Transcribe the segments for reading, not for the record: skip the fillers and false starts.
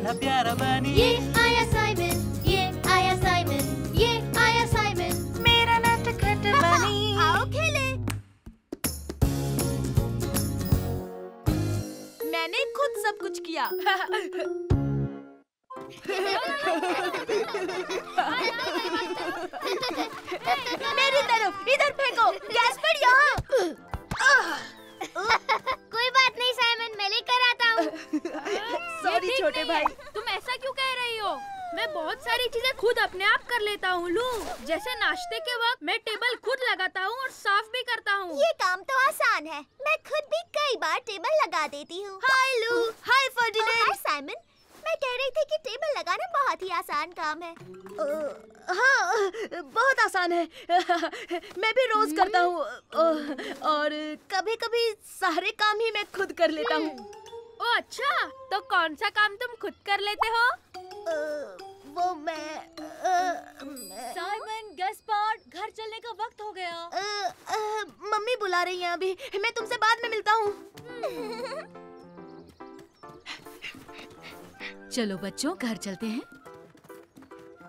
बड़ा प्यारा बनी। ये आया साइमन, ये आया साइमन, ये आया साइमन, मेरा नटखट बनी। आओ खेले। मैंने खुद सब कुछ किया। मेरी तरफ, इधर फेंको। गैस्पर्ड यहाँ। कोई बात नहीं साइमन, मैं लेकर आता हूँ। सॉरी छोटे भाई। तुम ऐसा क्यों कह रही हो? मैं बहुत सारी चीजें खुद अपने आप कर लेता हूँ लू। जैसे नाश्ते के वक्त मैं टेबल खुद लगाता हूँ और साफ भी करता हूँ। ये काम तो आसान है, मैं खुद भी कई बार टेबल लगा देती हूँ। हाय लू, हाय फर्डिनेंड। हाय साइमन, मैं कह रही थी कि टेबल लगाना बहुत ही आसान काम है। हाँ, बहुत आसान है। मैं भी रोज करता हूँ और कभी-कभी सारे काम ही मैं खुद कर लेता हूँ। ओ अच्छा, तो कौन सा काम तुम खुद कर लेते हो? वो मैं साइमन, गैस्पर्ड, घर चलने का वक्त हो गया। मम्मी बुला रही हैं अभी। मैं तुमसे बाद में मिलता हूँ। चलो बच्चों, घर चलते हैं।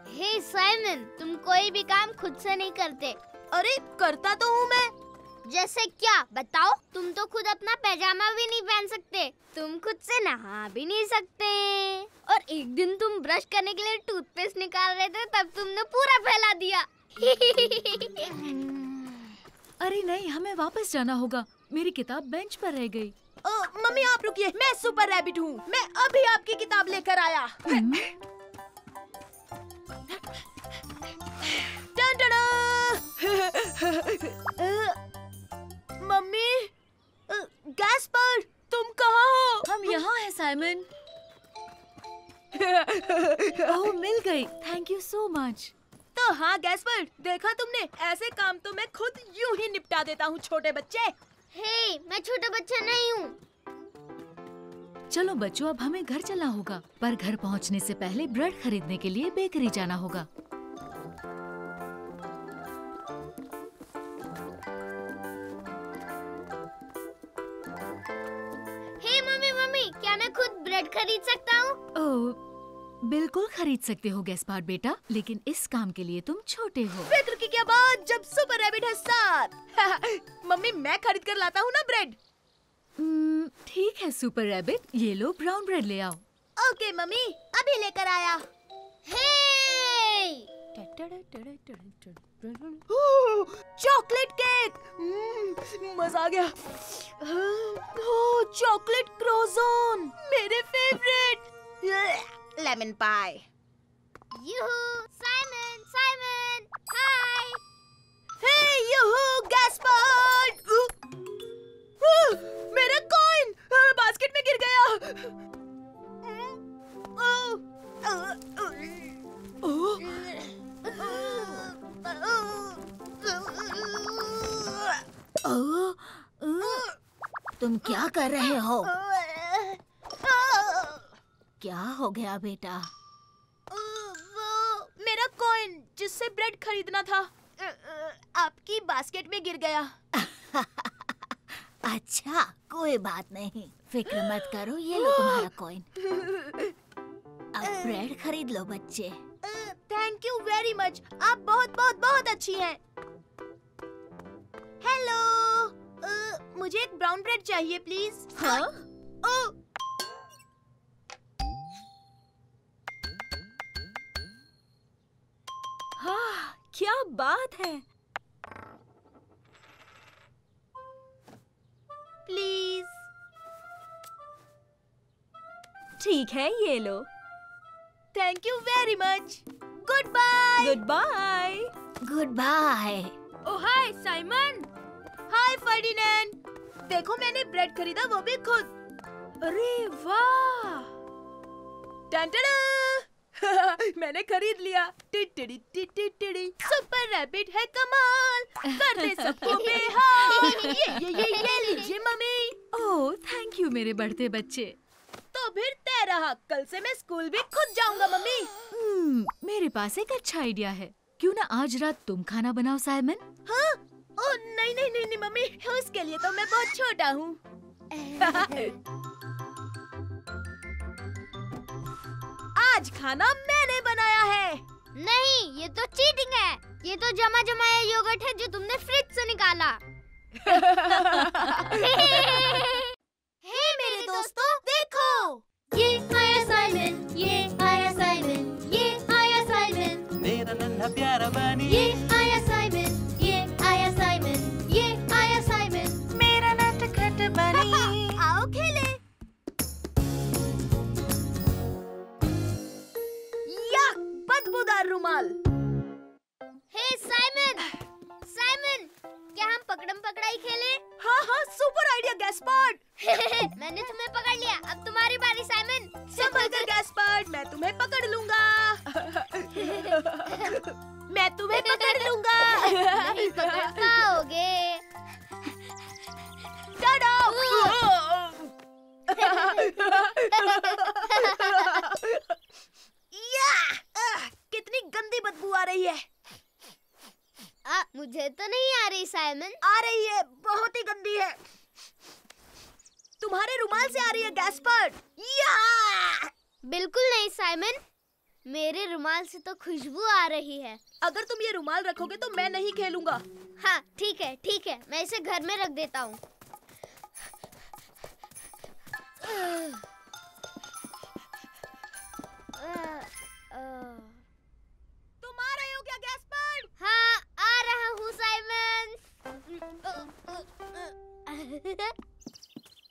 हे साइमन, तुम कोई भी काम खुद से नहीं करते। अरे करता तो हूँ मैं। जैसे क्या बताओ? तुम तो खुद अपना पैजामा भी नहीं पहन सकते, तुम खुद से नहा भी नहीं सकते, और एक दिन तुम ब्रश करने के लिए टूथपेस्ट निकाल रहे थे, तब तुमने पूरा फैला दिया। अरे नहीं, हमें वापस जाना होगा। मेरी किताब बेंच पर रह गई। मम्मी आप रुकिए, मैं सुपर रैबिट हूँ। मैं अभी आपकी किताब लेकर आया। मम्मी, गैस्पर्ड, तुम कहाँ हो? हम यहाँ हैं साइमन। ओह, मिल गई। Thank you so much. तो हाँ गैस्पर्ड, देखा तुमने, ऐसे काम तो मैं खुद यूं ही निपटा देता हूँ छोटे बच्चे। हे, मैं छोटा बच्चा नहीं हूँ। चलो बच्चों, अब हमें घर चलना होगा, पर घर पहुँचने से पहले ब्रेड खरीदने के लिए बेकरी जाना होगा। हे मम्मी, मम्मी, क्या मैं खुद ब्रेड खरीद सकता हूँ? ओह, बिल्कुल खरीद सकते हो गैस्पार्ड बेटा, लेकिन इस काम के लिए तुम छोटे हो। फिक्र की क्या बात, जब सुपर रैबिट है साथ। मम्मी मैं खरीद कर लाता हूँ ना ब्रेड। ठीक है सुपर रैबिट, ये लो ब्राउन ब्रेड ले आओ। ओके मम्मी, अभी लेकर आया। हे! चॉकलेट केक, मजा आ गया। चॉकलेट क्रोज़ोन, मेरे फेवरेट। लेमन पाई। यूहू, साइमन, साइमन, हाय। हे यूहू, गैस्पर्ड। मेरा कॉइन बास्केट में गिर गया। तुम क्या कर रहे हो? क्या हो गया बेटा? वो मेरा कॉइन जिससे ब्रेड खरीदना था, आपकी बास्केट में गिर गया। अच्छा, कोई बात नहीं, फिक्र मत करो, ये लो तुम्हारा कॉइन। अब ब्रेड खरीद लो बच्चे। थैंक यू वेरी मच, आप बहुत बहुत बहुत अच्छी हैं। हेलो, मुझे एक ब्राउन ब्रेड चाहिए प्लीज। हाँ? हाँ, क्या बात है। प्लीज। ठीक है, ये लो। Thank you very much. Good bye. Good bye. Good bye. Oh hi Simon. Hi Ferdinand, देखो मैंने ब्रेड खरीदा, वो भी खुद। अरे वाह, मैंने खरीद लिया। टिटिड़ी टिटिड़ी, सुपर रैबिट है कमाल, कर दे सबको बेहाल। ये लीजिए मम्मी। ओह थैंक यू मेरे बढ़ते बच्चे। तो फिर तय रहा, कल से मैं स्कूल भी खुद जाऊंगा मम्मी। मेरे पास एक अच्छा आइडिया है, क्यों ना आज रात तुम खाना बनाओ साइमन? हाँ? ओह नहीं नहीं नहीं नहीं मम्मी, उसके लिए तो मैं बहुत छोटा हूँ। आज खाना मैंने बनाया है। नहीं, ये तो चीटिंग है। ये तो जमा जमाया योगर्ट है जो तुमने फ्रिज से निकाला। हे मेरे दोस्तों, देखो ये आया साइमन, ये आया साइमन, ये आया साइमन, मेरा नन्हा प्यारा बनी, ये आया साइमन, ये आया साइमन, ये आया साइमन। मेरा नटखट बनी। आओ खेले। या बदबूदार रुमाल। हे साइमन, साइमन, क्या हम पकड़म पकड़ाई खेले? हाँ हाँ, सुपर आइडिया गैस्पर्ड। मैंने तुम्हें पकड़ लिया, अब तुम्हारी बारी साइमन। संभल कर गैस्पर्ड, मैं तुम्हें पकड़ लूंगा। मैं तुम्हें पकड़ लूंगा। नहीं पकड़ पाओगे। टाडा। या, कितनी गंदी बदबू आ रही है। मुझे तो नहीं आ रही साइमन। आ रही है, बहुत ही गंदी है। तुम्हारे रुमाल से आ रही है गैस्पर्ड। या! बिल्कुल नहीं साइमन, मेरे रुमाल से तो खुशबू आ रही है। अगर तुम ये रुमाल रखोगे तो मैं नहीं खेलूंगा। हाँ ठीक है ठीक है, मैं इसे घर में रख देता हूँ। तुम आ रहे हो क्या गैस्पर्ड? हाँ आ रहा हूँ साइमन।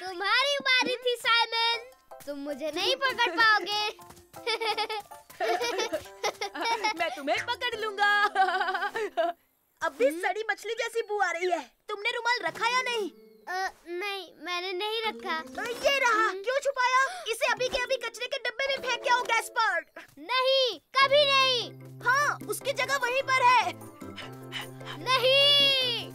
तुम्हारी बारी थी साइमन, तुम मुझे नहीं पकड़ पाओगे। मैं तुम्हें पकड़ लूंगा। अब भी सड़ी मछली जैसी बू आ रही है। तुमने रुमाल रखा या नहीं? नहीं, मैंने नहीं रखा। ये रहा। क्यों छुपाया? इसे अभी के अभी कचरे के डब्बे में फेंक के आओ गैस्पर्ड। नहीं, कभी नहीं। हाँ, उसकी जगह वहीं पर है। नहीं,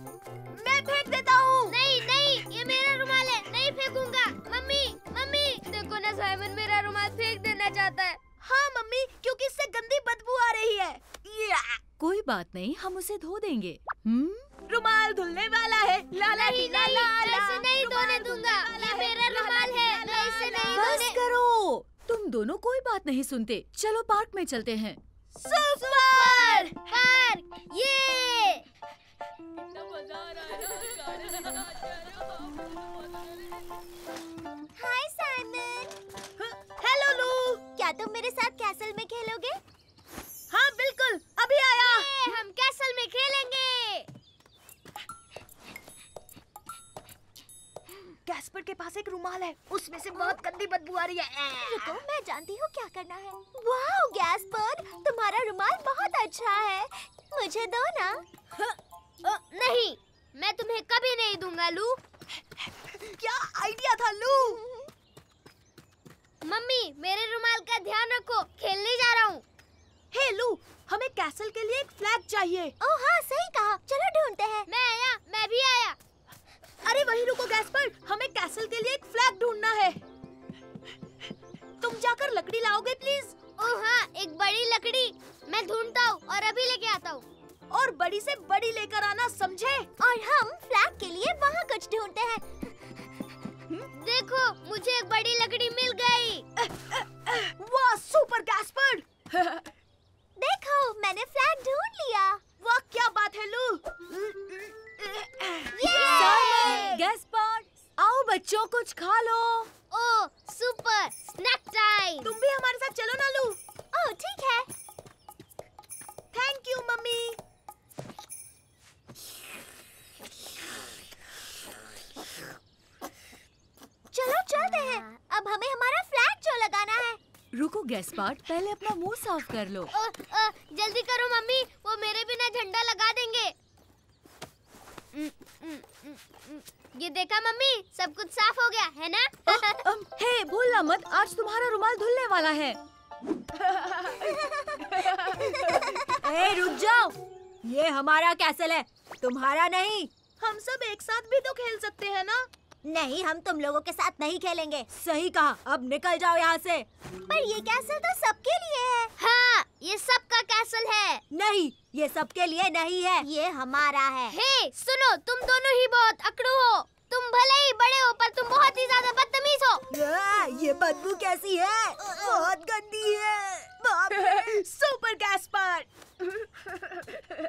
मैं फेंक देता हूँ। नहीं नहीं, ये मेरा रुमाल है, नहीं फेंकूंगा। मम्मी मम्मी, देखो ना साइमन मेरा रुमाल फेंक देना चाहता है। हाँ मम्मी, क्योंकि इससे गंदी बदबू आ रही है। कोई बात नहीं, हम उसे धो देंगे। रुमाल धुलने वाला है। ला ला नहीं ला नहीं, ला मैं ला। इसे नहीं धोने दूंगा। ये मेरा रुमाल है, मैं इसे नहीं बस धोने। करो, तुम दोनों कोई बात नहीं सुनते। चलो पार्क में चलते हैं। सुपर! पार्क, ये हाय साइमन, हेलो लू। क्या तुम मेरे साथ कैसल में खेलोगे? हाँ बिल्कुल, अभी आया। ये हम कैसल में खेलेंगे। गैस्पर्ड के पास एक रुमाल है, उसमें से बहुत गंदी बदबू आ रही है। रुको, मैं जानती हूँ क्या करना है। वाह गैस्पर्ड, तुम्हारा रुमाल बहुत अच्छा है, मुझे दो ना। नहीं, मैं तुम्हें कभी नहीं दूंगा लू। क्या आइडिया था लू? मम्मी, मेरे रुमाल का ध्यान रखो, खेलने जा रहा हूँ। हे लू, हमें कैसल के लिए एक फ्लैग चाहिए। ओह हाँ, सही कहा, चलो ढूंढते हैं। मैं आया, मैं भी आया। अरे वहीं रुको गैस्पर्ड, हमें कैसल के लिए एक फ्लैग ढूंढना है। तुम जाकर लकड़ी लाओगे प्लीज। ओह हाँ, एक बड़ी लकड़ी। मैं ढूंढता हूँ और अभी लेके आता हूँ। और बड़ी से बड़ी लेकर आना, समझे? और हम फ्लैग के लिए वहाँ कुछ ढूंढते हैं। देखो, मुझे एक बड़ी लकड़ी मिल गई। वाह सुपर गैस्पर्ड। देखो, मैंने फ्लैग ढूंढ लिया। वाह क्या बात है लू। गैस्पर्ड, आओ बच्चों, कुछ खा लो। ओह सुपर, स्नैक टाइम। तुम भी हमारे साथ चलो ना लू। ओह ठीक है। Thank you mummy. चलो चलते हैं, अब हमें हमारा फ्लैग शो लगाना है। रुको गैस्पर्ड, पहले अपना मुंह साफ कर लो। जल्दी करो मम्मी, वो मेरे बिना झंडा लगा देंगे। ये देखा मम्मी, सब कुछ साफ हो गया है ना? हे भूलना मत, आज तुम्हारा रुमाल धुलने वाला है। ए, रुक जाओ, ये हमारा कैसल है, तुम्हारा नहीं। हम सब एक साथ भी तो खेल सकते हैं ना? नहीं, हम तुम लोगों के साथ नहीं खेलेंगे। सही कहा, अब निकल जाओ यहाँ से। पर ये कैसल तो सबके लिए है। हाँ, ये सबका कैसल है। नहीं, ये सबके लिए नहीं है। ये हमारा है। हे, सुनो, तुम दोनों ही बहुत अकड़ू हो। तुम भले ही बड़े हो, पर तुम बहुत ही ज्यादा बदतमीज हो। ये बदबू कैसी है? बहुत गंदी है। Super Gaspard!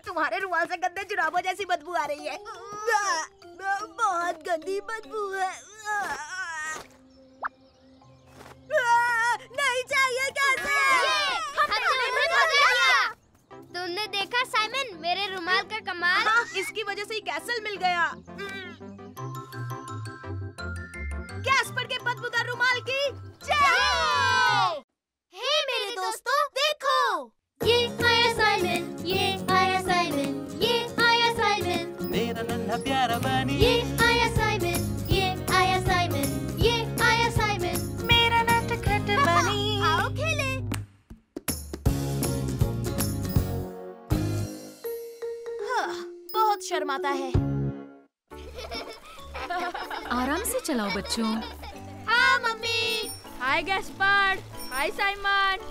तुम्हारे रुमाल से गंदे जुराबों जैसी बदबू आ रही है। बहुत गंदी बदबू है। नहीं चाहिए कैसे? हमने उन्हें भगा दिया। तुमने देखा साइमन मेरे रुमाल का कमाल? हाँ, इसकी वजह से ही कैसल मिल गया। गैस्पर्ड के बदबूदार रुमाल की जय! हे मेरे दोस्तों, देखो! ये आया साइमन, ये आया साइमन, ये आया साइमन। मेरा नन्हा प्यारा बनी, ये आया साइमन, ये आया साइमन, ये आया साइमन। मेरा नटखट बनी। आओ खेले। बहुत शर्माता है। आराम से चलाओ बच्चों। हाँ मम्मी। हाय गैस्पर्ड, हाय साइमन।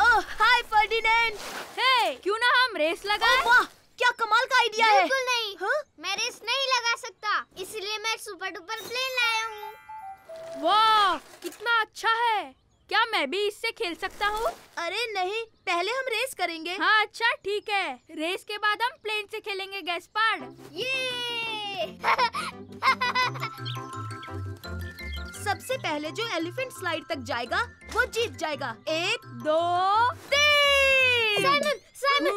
ओह, हाय फर्डिनेंड। हे, क्यों ना हम रेस लगाएं? वाह, क्या कमाल का आइडिया है। बिल्कुल नहीं। हाँ? मैं रेस नहीं लगा सकता, इसलिए मैं सुपर डुपर प्लेन लाया हूँ। वाह, कितना अच्छा है। क्या मैं भी इससे खेल सकता हूँ? अरे नहीं, पहले हम रेस करेंगे। हाँ अच्छा ठीक है। रेस के बाद हम प्लेन से खेलेंगे गैस्पर्ड। ये सबसे पहले जो एलिफेंट स्लाइड तक जाएगा वो जीत जाएगा। 1 2 3। साइमन, साइमन,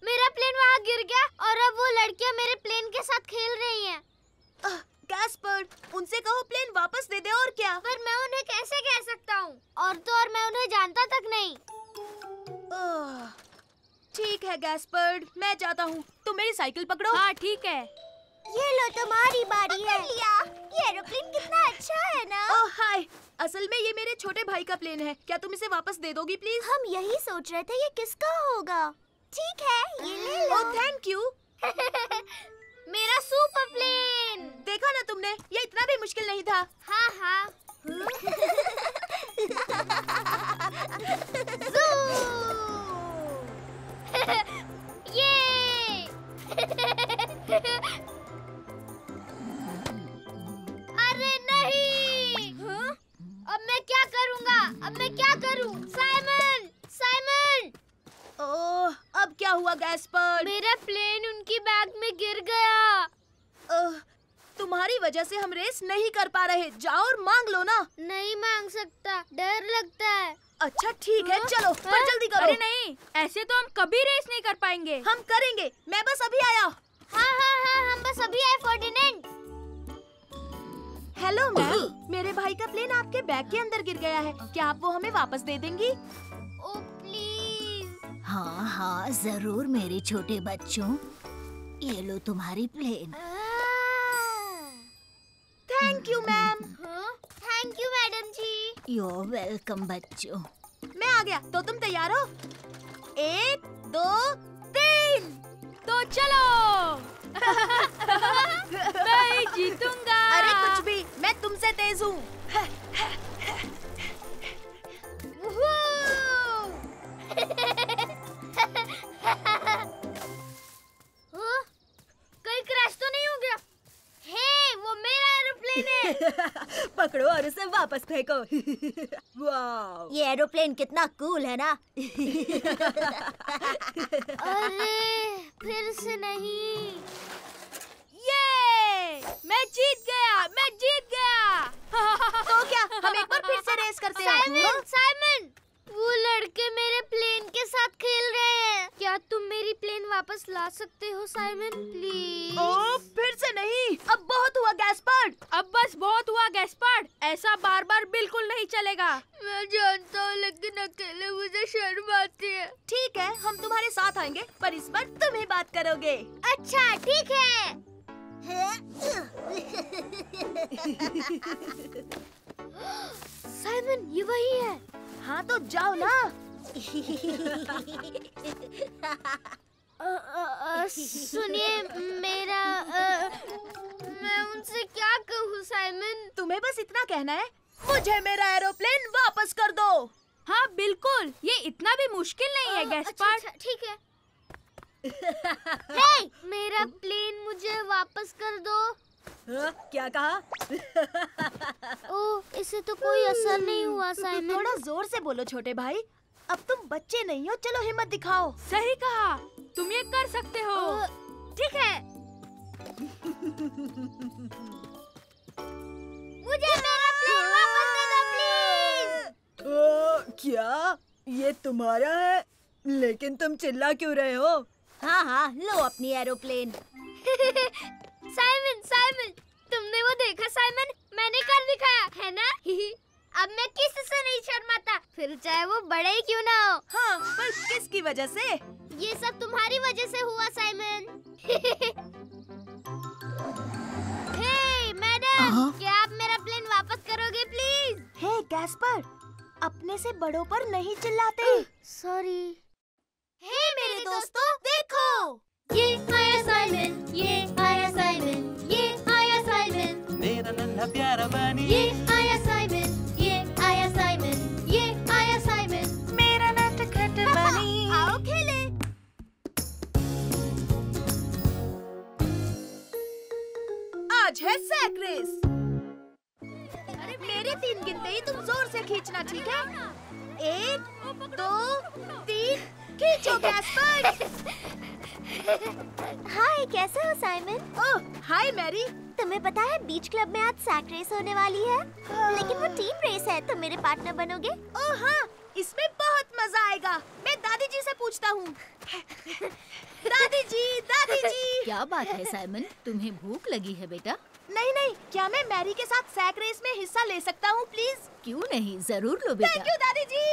मेरा प्लेन वहाँ गिर गया और अब वो लड़कियाँ मेरे प्लेन के साथ खेल रही हैं। गैस्पर्ड, उनसे कहो प्लेन वापस दे दे और क्या। पर मैं उन्हें कैसे कह सकता हूँ? और तो और मैं उन्हें जानता तक नहीं। ठीक है गैस्पर्ड, मैं जाता हूँ। तुम मेरी साइकिल पकड़ो। हाँ ठीक है। ये लो तुम्हारी बारी है। ये एरोप्लेन कितना अच्छा है ना? ओह हाय, असल में ये मेरे छोटे भाई का प्लेन है। क्या तुम इसे वापस दे दोगी प्लीज? हम यही सोच रहे थे ये किसका होगा। ठीक है, ये ले लो। Oh thank you. मेरा सुपर प्लेन। देखा ना तुमने, ये इतना भी मुश्किल नहीं था। हाँ हाँ। ये अरे नहीं। अब मैं क्या करूँगा? अब मैं क्या करूँ? Simon, Simon! ओह, अब क्या हुआ गैस्पर्ड? मेरा प्लेन उनकी बैग में गिर गया। तुम्हारी वजह से हम रेस नहीं कर पा रहे। जाओ और मांग लो ना। नहीं मांग सकता, डर लगता है। अच्छा ठीक है, चलो पर जल्दी करो। अरे नहीं, ऐसे तो हम कभी रेस नहीं कर पाएंगे। हम करेंगे, मैं बस अभी आया। हाँ हाँ हाँ, हम बस अभी आए फर्डिनेंड। हेलो मैम, मेरे भाई का प्लेन आपके बैग के अंदर गिर गया है। क्या आप वो हमें वापस दे देंगी? Oh please. हाँ हाँ जरूर मेरे छोटे बच्चों, ये लो तुम्हारी plane. Thank you ma'am. Thank you madam ji. You welcome बच्चों। मैं आ गया, तो तुम तैयार हो? 1 2 3। तो चलो। मैं ही जीतूंगा। अरे कुछ भी, मैं तुमसे तेज हूँ। कहीं क्रैश तो नहीं हो गया? हे, वो मेरा एरोप्लेन है। पकड़ो और उसे वापस फेंको। वाह, ये एरोप्लेन कितना कूल है ना। अरे फिर से नहीं। ये मैं जीत गया, मैं जीत गया। तो क्या, हम एक बार फिर से रेस करते हैं? साइमन, साइमन, वो लड़के मेरे प्लेन के साथ खेल रहे हैं। क्या तुम मेरी प्लेन वापस ला सकते हो साइमन, प्लीज? ओह, फिर से नहीं। अब बहुत हुआ गैस्पर्ड। अब बस बहुत हुआ गैस्पर्ड, ऐसा बार बार बिल्कुल नहीं चलेगा। मैं जानता हूँ, लेकिन अकेले मुझे शर्म आती है। ठीक है, हम तुम्हारे साथ आएंगे, पर इस बार तुम ही बात करोगे। अच्छा ठीक है। साइमन, ये वही है। हाँ तो जाओ ना। सुनिए, मेरा मैं उनसे क्या कहूँ साइमन? तुम्हें बस इतना कहना है, मुझे मेरा एरोप्लेन वापस कर दो। हाँ बिल्कुल, ये इतना भी मुश्किल नहीं है गैस्पर्ड। अच्छा, ठीक है। हे, मेरा प्लेन मुझे वापस कर दो। क्या कहा? ओह, इससे तो कोई असर नहीं हुआ साइमन। थोड़ा जोर से बोलो छोटे भाई। अब तुम बच्चे नहीं हो, चलो हिम्मत दिखाओ। सही कहा, तुम ये कर सकते हो। ठीक है। मुझे मेरा प्लेन वापस दे दो प्लीज। क्या ये तुम्हारा है? लेकिन तुम चिल्ला क्यों रहे हो? हाँ हाँ, लो अपनी एरोप्लेन। साइमन, साइमन, तुमने वो देखा साइमन? मैंने कर दिखाया, है ना? अब मैं किसी से नहीं शर्माता, फिर चाहे वो बड़े ही क्यों ना हो। हाँ, पर किसकी वजह से? ये सब तुम्हारी वजह से हुआ साइमन। हे मैडम, क्या आप मेरा प्लेन वापस करोगे प्लीज? हे गैस्पर, अपने से बड़ों पर नहीं चिल्लाते। सॉरी। हे मेरे दोस्तों, देखो, ये आया साइमन, ये आया साइमन, ये आया साइमन, मेरा नन्हा प्यारा बनी, ये आया साइमन, ये आया साइमन, ये आया साइमन, मेरा नटखट बनी। आओ खेले। आज है सैक रेस। मेरे 3 गिनते ही तुम जोर से खींचना, ठीक है? 1, 2, 3, खींचो गैस्पर। हाय, कैसे हो साइमन? ओह, हाय मैरी। तुम्हें पता है बीच क्लब में आज सैक रेस होने वाली है। लेकिन वो टीम रेस है, तुम मेरे पार्टनर बनोगे? ओह हाँ, इसमें बहुत मजा आएगा। मैं दादी जी से पूछता हूँ। दादी जी, दादी जी। क्या बात है साइमन, तुम्हें भूख लगी है बेटा? नहीं नहीं, क्या मैं मैरी के साथ सैक रेस में हिस्सा ले सकता हूँ प्लीज? क्यों नहीं, जरूर लो थैंक बेटा। यू दादी जी।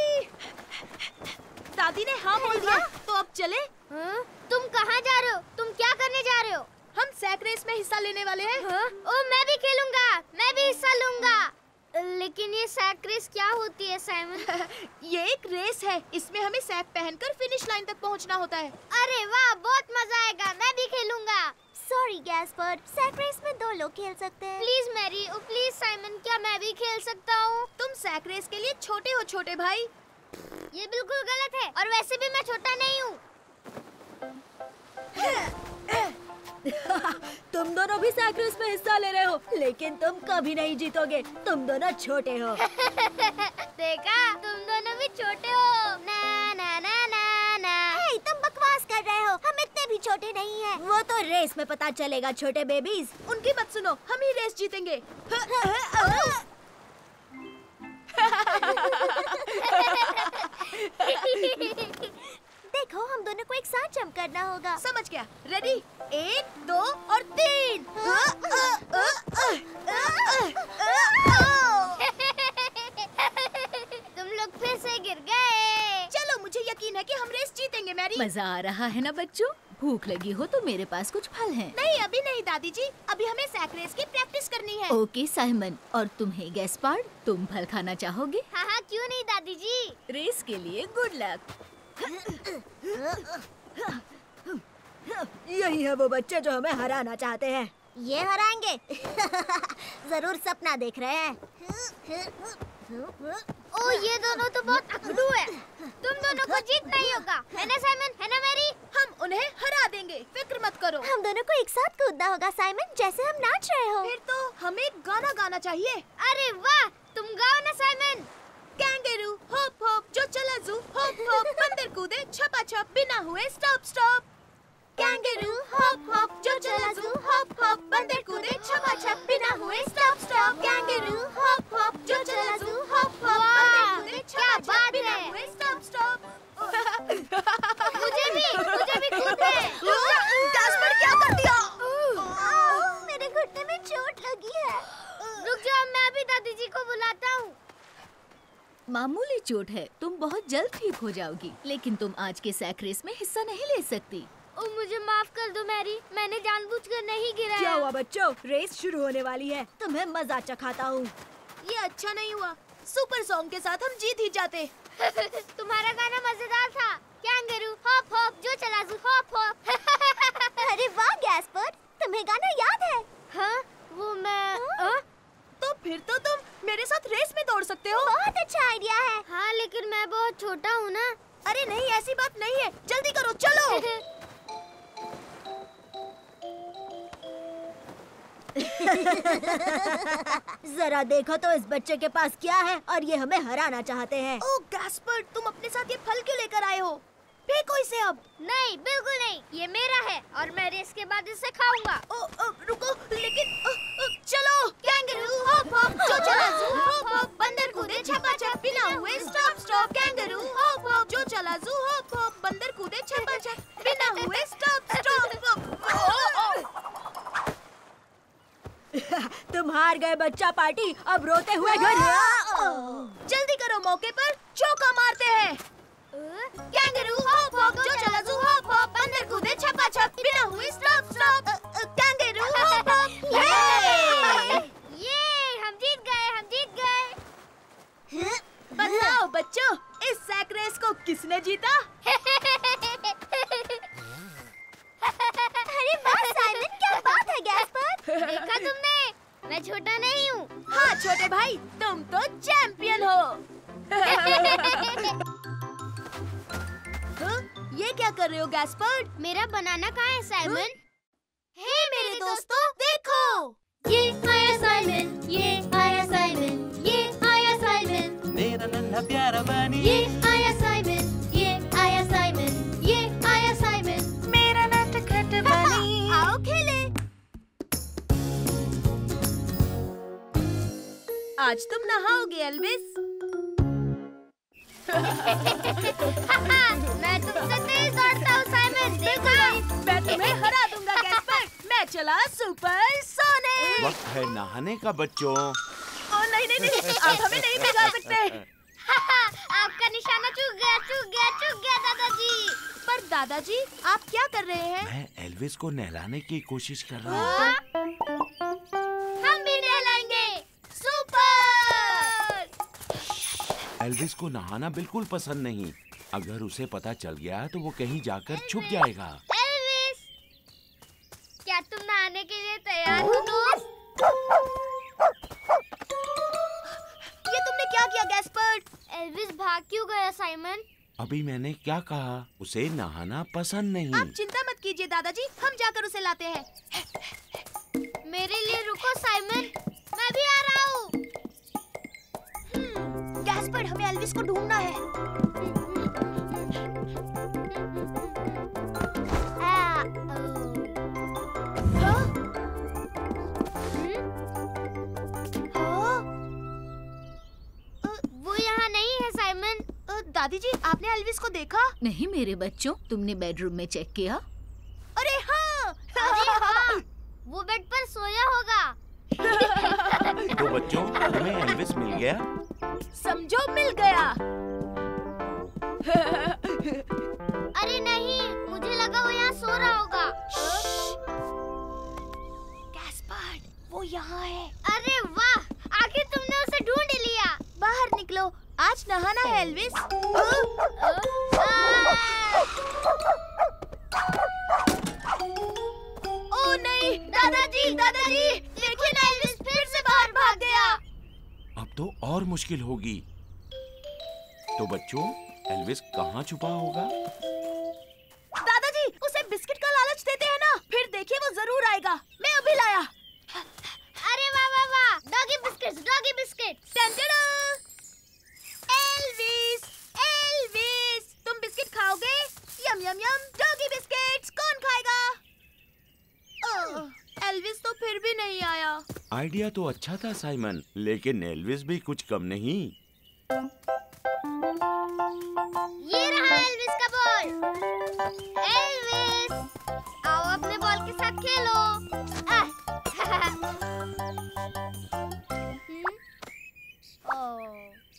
दादी ने हाँ बोल दिया, तो अब चले? हाँ? तुम कहाँ जा रहे हो? तुम क्या करने जा रहे हो? हम सैक रेस में हिस्सा लेने वाले हैं। हाँ? ओ, मैं भी खेलूंगा, मैं भी हिस्सा लूंगा। लेकिन ये सैक रेस क्या होती है साइमन? ये एक रेस है, इसमें हमें सैक पहनकर फिनिश लाइन तक पहुंचना होता है। अरे वाह, बहुत मजा आएगा, मैं भी खेलूंगा। सॉरी गैस्पर, सैक रेस में 2 लोग खेल सकते हैं। Please Mary, oh please Simon, क्या मैं भी खेल सकता हूँ? तुम सैक रेस के लिए छोटे हो छोटे भाई। ये बिल्कुल गलत है, और वैसे भी मैं छोटा नहीं हूँ। तुम दोनों भी सैक रेस में हिस्सा ले रहे हो, लेकिन तुम कभी नहीं जीतोगे। तुम दोनों छोटे हो। देखा, तुम दोनों भी छोटे हो। ना ना ना ना ना। हे, तुम बकवास कर रहे हो, हम इतने भी छोटे नहीं हैं। वो तो रेस में पता चलेगा छोटे बेबीज। उनकी मत सुनो, हम ही रेस जीतेंगे। देखो, हम दोनों को एक साथ जंप करना होगा। समझ गया। रेडी? 1, 2 और 3। तुम लोग फिर से गिर गए। चलो, मुझे यकीन है कि हम रेस जीतेंगे मैरी। मजा आ रहा है ना बच्चों? भूख लगी हो तो मेरे पास कुछ फल हैं। नहीं, अभी नहीं दादी जी, अभी हमें सैक रेस की प्रैक्टिस करनी है। ओके साइमन, और तुम्हें गैस्पार्ड, तुम फल खाना चाहोगे? हाँ हाँ, क्यों नहीं दादी जी। रेस के लिए गुड लक। यही है वो बच्चे जो हमें हराना चाहते हैं। ये हराएंगे। जरूर सपना देख रहे हैं। ओ, ये दोनों तो बहुत अकड़ू है। तुम दोनों को जीतना ही होगा, है ना साइमन, है ना मैरी? हम उन्हें हरा देंगे, फिक्र मत करो। हम दोनों को एक साथ कूदना होगा साइमन, जैसे हम नाच रहे हो। फिर तो हमें गाना गाना चाहिए। अरे वाह, तुम गाओ ना साइमन। कैंगरू होप होप जो चला जू, होप होप बंदर कूदे छपा छप बिना हुए stop stop. Kangaroo hope hope जो चला जू, होप होप बंदर कूदे छपा छप बिना हुए stop stop. Kangaroo hope hope जो चला जू, होप होप बंदर कूदे छपा छप बिना हुए स्टॉप स्टॉप। मुझे भी कूदना है। गैस्पर, क्या कर दिया? मेरे घुटने में चोट लगी है। रुक जाओ, मैं अभी दादी जी को बुलाता हूँ। मामूली चोट है, तुम बहुत जल्द ठीक हो जाओगी, लेकिन तुम आज के सैक रेस में हिस्सा नहीं ले सकती। ओ, मुझे माफ कर दो मैरी, मैंने जानबूझकर नहीं गिराया। क्या हुआ बच्चों, रेस शुरू होने वाली है, तुम्हें मजा चखाता हूँ। ये अच्छा नहीं हुआ, सुपर सॉन्ग के साथ हम जीत ही जाते। तुम्हारा गाना मजेदार था। कैंगरू होप होप जो चला जू, होप होप। अरे वाह गैस्पर, तुम्हें गाना याद है? हाँ, वो मैं तो फिर तो तुम मेरे साथ रेस में दौड़ सकते हो। बहुत अच्छा आइडिया है। हाँ, लेकिन मैं बहुत छोटा हूँ ना। अरे नहीं, ऐसी बात नहीं है, जल्दी करो, चलो। जरा देखो तो इस बच्चे के पास क्या है और ये हमें हराना चाहते हैं। ओ गैस्पर्ड, तुम अपने साथ ये फल क्यों लेकर आए हो? फेंको इसे अब। नहीं, बिल्कुल नहीं, ये मेरा है और मैं रेस के बाद इसे खाऊंगा। रुको, लेकिन चलो। कैंगरू हॉप हॉप, जो चला जू हॉप हॉप, बंदर कूदे छपा छप, बिना हुए stop stop. Kangaroo hop hop, जो चला जू हॉप हॉप, बंदर कूदे छपा छप, बिना हुए स्टॉप स्टॉप। तुम हार गए बच्चा पार्टी, अब रोते हुए घर। जल्दी करो, मौके पर चौका मारते हैं। कैंगरू हॉप हॉप, जो चला जू हॉप हॉप, बंदर कूदे छपा छप, बिना हुए stop stop. Kangaroo hop hop. ये हम जीत गए। बताओ बच्चों, इस सैक रेस को किसने जीता? अरे वाह साइमन, क्या बात है गैस्पर। देखा तुमने, मैं छोटा नहीं हूँ। हाँ छोटे भाई, तुम तो चैंपियन हो। ये क्या कर रहे हो गैस्पर्ड? मेरा बनाना कहाँ है साइमन? हे मेरे दोस्तों, देखो। ये आया साइमन, ये आया साइमन, ये आया साइमन, मेरा नन्हा प्यारा बनी, ये आया साइमन, ये आया साइमन, ये आया साइमन, मेरा नटखट बनी। आओ खेले। आज तुम नहाओगे एल्विस। मैं तुमसे तेज दौड़ता हूँ साइमन, देखो। मैं तुम्हें हरा दूंगा गैस्पर्ड। मैं चला सुपर सोनिक। वक्त है नहाने का बच्चों। ओ नहीं, आप हमें नहीं भिगा सकते। आपका निशाना चूक गया दादाजी। पर दादाजी, आप क्या कर रहे हैं? मैं एल्विस को नहलाने की कोशिश कर रहा हूँ। हम भी नहलाएंगे। सुपर। एल्विस को नहाना बिल्कुल पसंद नहीं। अगर उसे पता चल गया तो वो कहीं जाकर छुप जाएगा। एल्विस, क्या तुम नहाने के लिए तैयार हो दोस्त? ये तुमने क्या किया गैस्पर्ड? एल्विस भाग क्यों गया साइमन? अभी मैंने क्या कहा? उसे नहाना पसंद नहीं। आप चिंता मत कीजिए दादाजी, हम जाकर उसे लाते हैं। मेरे लिए रुको साइमन, मैं भी आ रहा हूँ। गैस्पर्ड, हमें एल्विस को ढूंढना है। वो यहाँ नहीं है साइमन। दादी जी, आपने एल्विस को देखा? नहीं मेरे बच्चों, तुमने बेडरूम में चेक किया? अरे हाँ। अरे हाँ, वो बेड पर सोया होगा। तो बच्चों, तुम्हें एल्विस मिल गया? समझो मिल गया। अरे नहीं, मुझे लगा वो यहाँ सो रहा होगा। गैस्पर्ड, वो यहाँ है। अरे वाह, आखिर तुमने उसे ढूंढ लिया। बाहर निकलो, आज नहाना है एल्विस। ओ नहीं, दादाजी, देखिए ना, एल्विस फिर से बाहर भाग गया। अब तो और मुश्किल होगी। तो बच्चों, एल्विस कहाँ छुपा होगा? दादाजी, उसे बिस्किट का लालच देते हैं ना, फिर देखिए वो जरूर आएगा। मैं अभी लाया। अरे वाह वाह वाह, doggy biscuits, doggy biscuits. Elvis, तुम बिस्किट खाओगे? यम यम यम, डॉगी बिस्किट्स। कौन खाएगा? एल्विस तो फिर भी नहीं आया। आइडिया तो अच्छा था साइमन, लेकिन एल्विस भी कुछ कम नहीं। ये रहा एल्विस का बॉल। एल्विस, आओ अपने बॉल के साथ खेलो।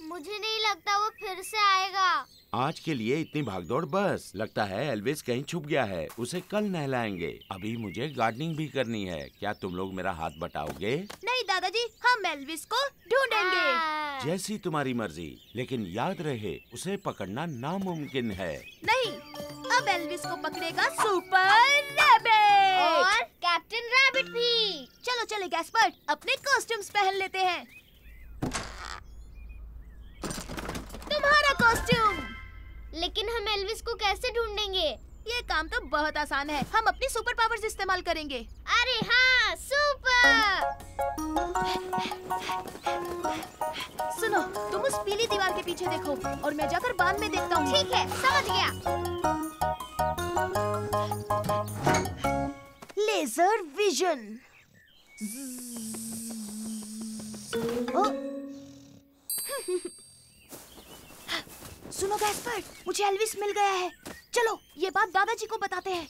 मुझे नहीं लगता वो फिर से आएगा। आज के लिए इतनी भागदौड़ बस। लगता है एल्विस कहीं छुप गया है। उसे कल नहलाएंगे। अभी मुझे गार्डनिंग भी करनी है। क्या तुम लोग मेरा हाथ बटाओगे? नहीं दादाजी, हम एल्विस को ढूंढेंगे। जैसी तुम्हारी मर्जी, लेकिन याद रहे उसे पकड़ना नामुमकिन है। नहीं, अब एल्विस को पकड़ेगा सुपर रैबिट और कैप्टन रैबिट भी। चलो चले गैस्पर्ड, अपने कॉस्ट्यूम्स पहन लेते हैं। तुम्हारा कॉस्ट्यूम। लेकिन हम एल्विस को कैसे ढूंढेंगे? ये काम तो बहुत आसान है। हम अपनी सुपर पावर्स इस्तेमाल करेंगे। अरे हाँ, सुपर सुनो, तुम उस पीली दीवार के पीछे देखो और मैं जाकर बांध में देखता हूँ। ठीक है, समझ गया। Laser vision. सुनो गैस्पर्ड, मुझे एल्विस मिल गया है। चलो ये बात दादाजी को बताते हैं।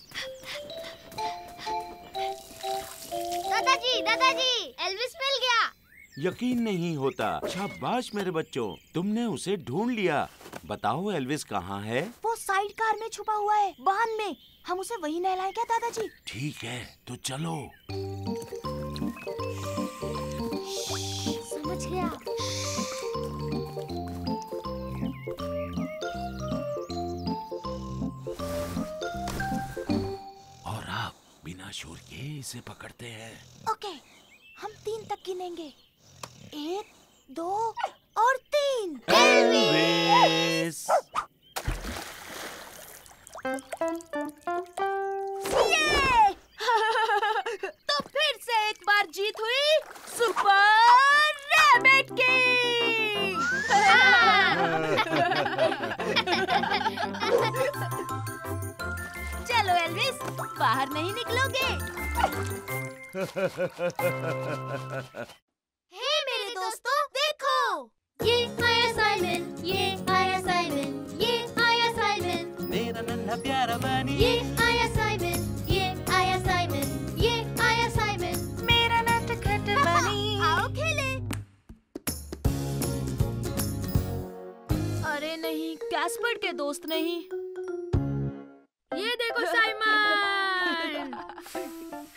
दादाजी, एल्विस मिल गया। यकीन नहीं होता। शाबाश मेरे बच्चों, तुमने उसे ढूंढ लिया। बताओ एल्विस कहाँ है? वो साइड कार में छुपा हुआ है, वाहन में। हम उसे वहीं नहलाएं क्या दादाजी? ठीक है, तो चलो। समझ गया। और आप बिना शोर के इसे पकड़ते हैं। ओके, हम 3 तक गिनेंगे। 1, 2 और 3। एल्विस! तो फिर से एक बार जीत हुई सुपर रैबिट की। चलो एल्विस, बाहर नहीं निकलोगे। हे मेरे दोस्तों, देखो। ये आया साइमन, ये आया साइमन, ये आया साइमन, मेरा नन्हा प्यारा बनी। ये आया साइमन, ये आया साइमन, ये आया साइमन, मेरा नटखट बनी। आओ खेले। अरे नहीं, गैस्पर्ड के दोस्त नहीं। ये देखो साइमन,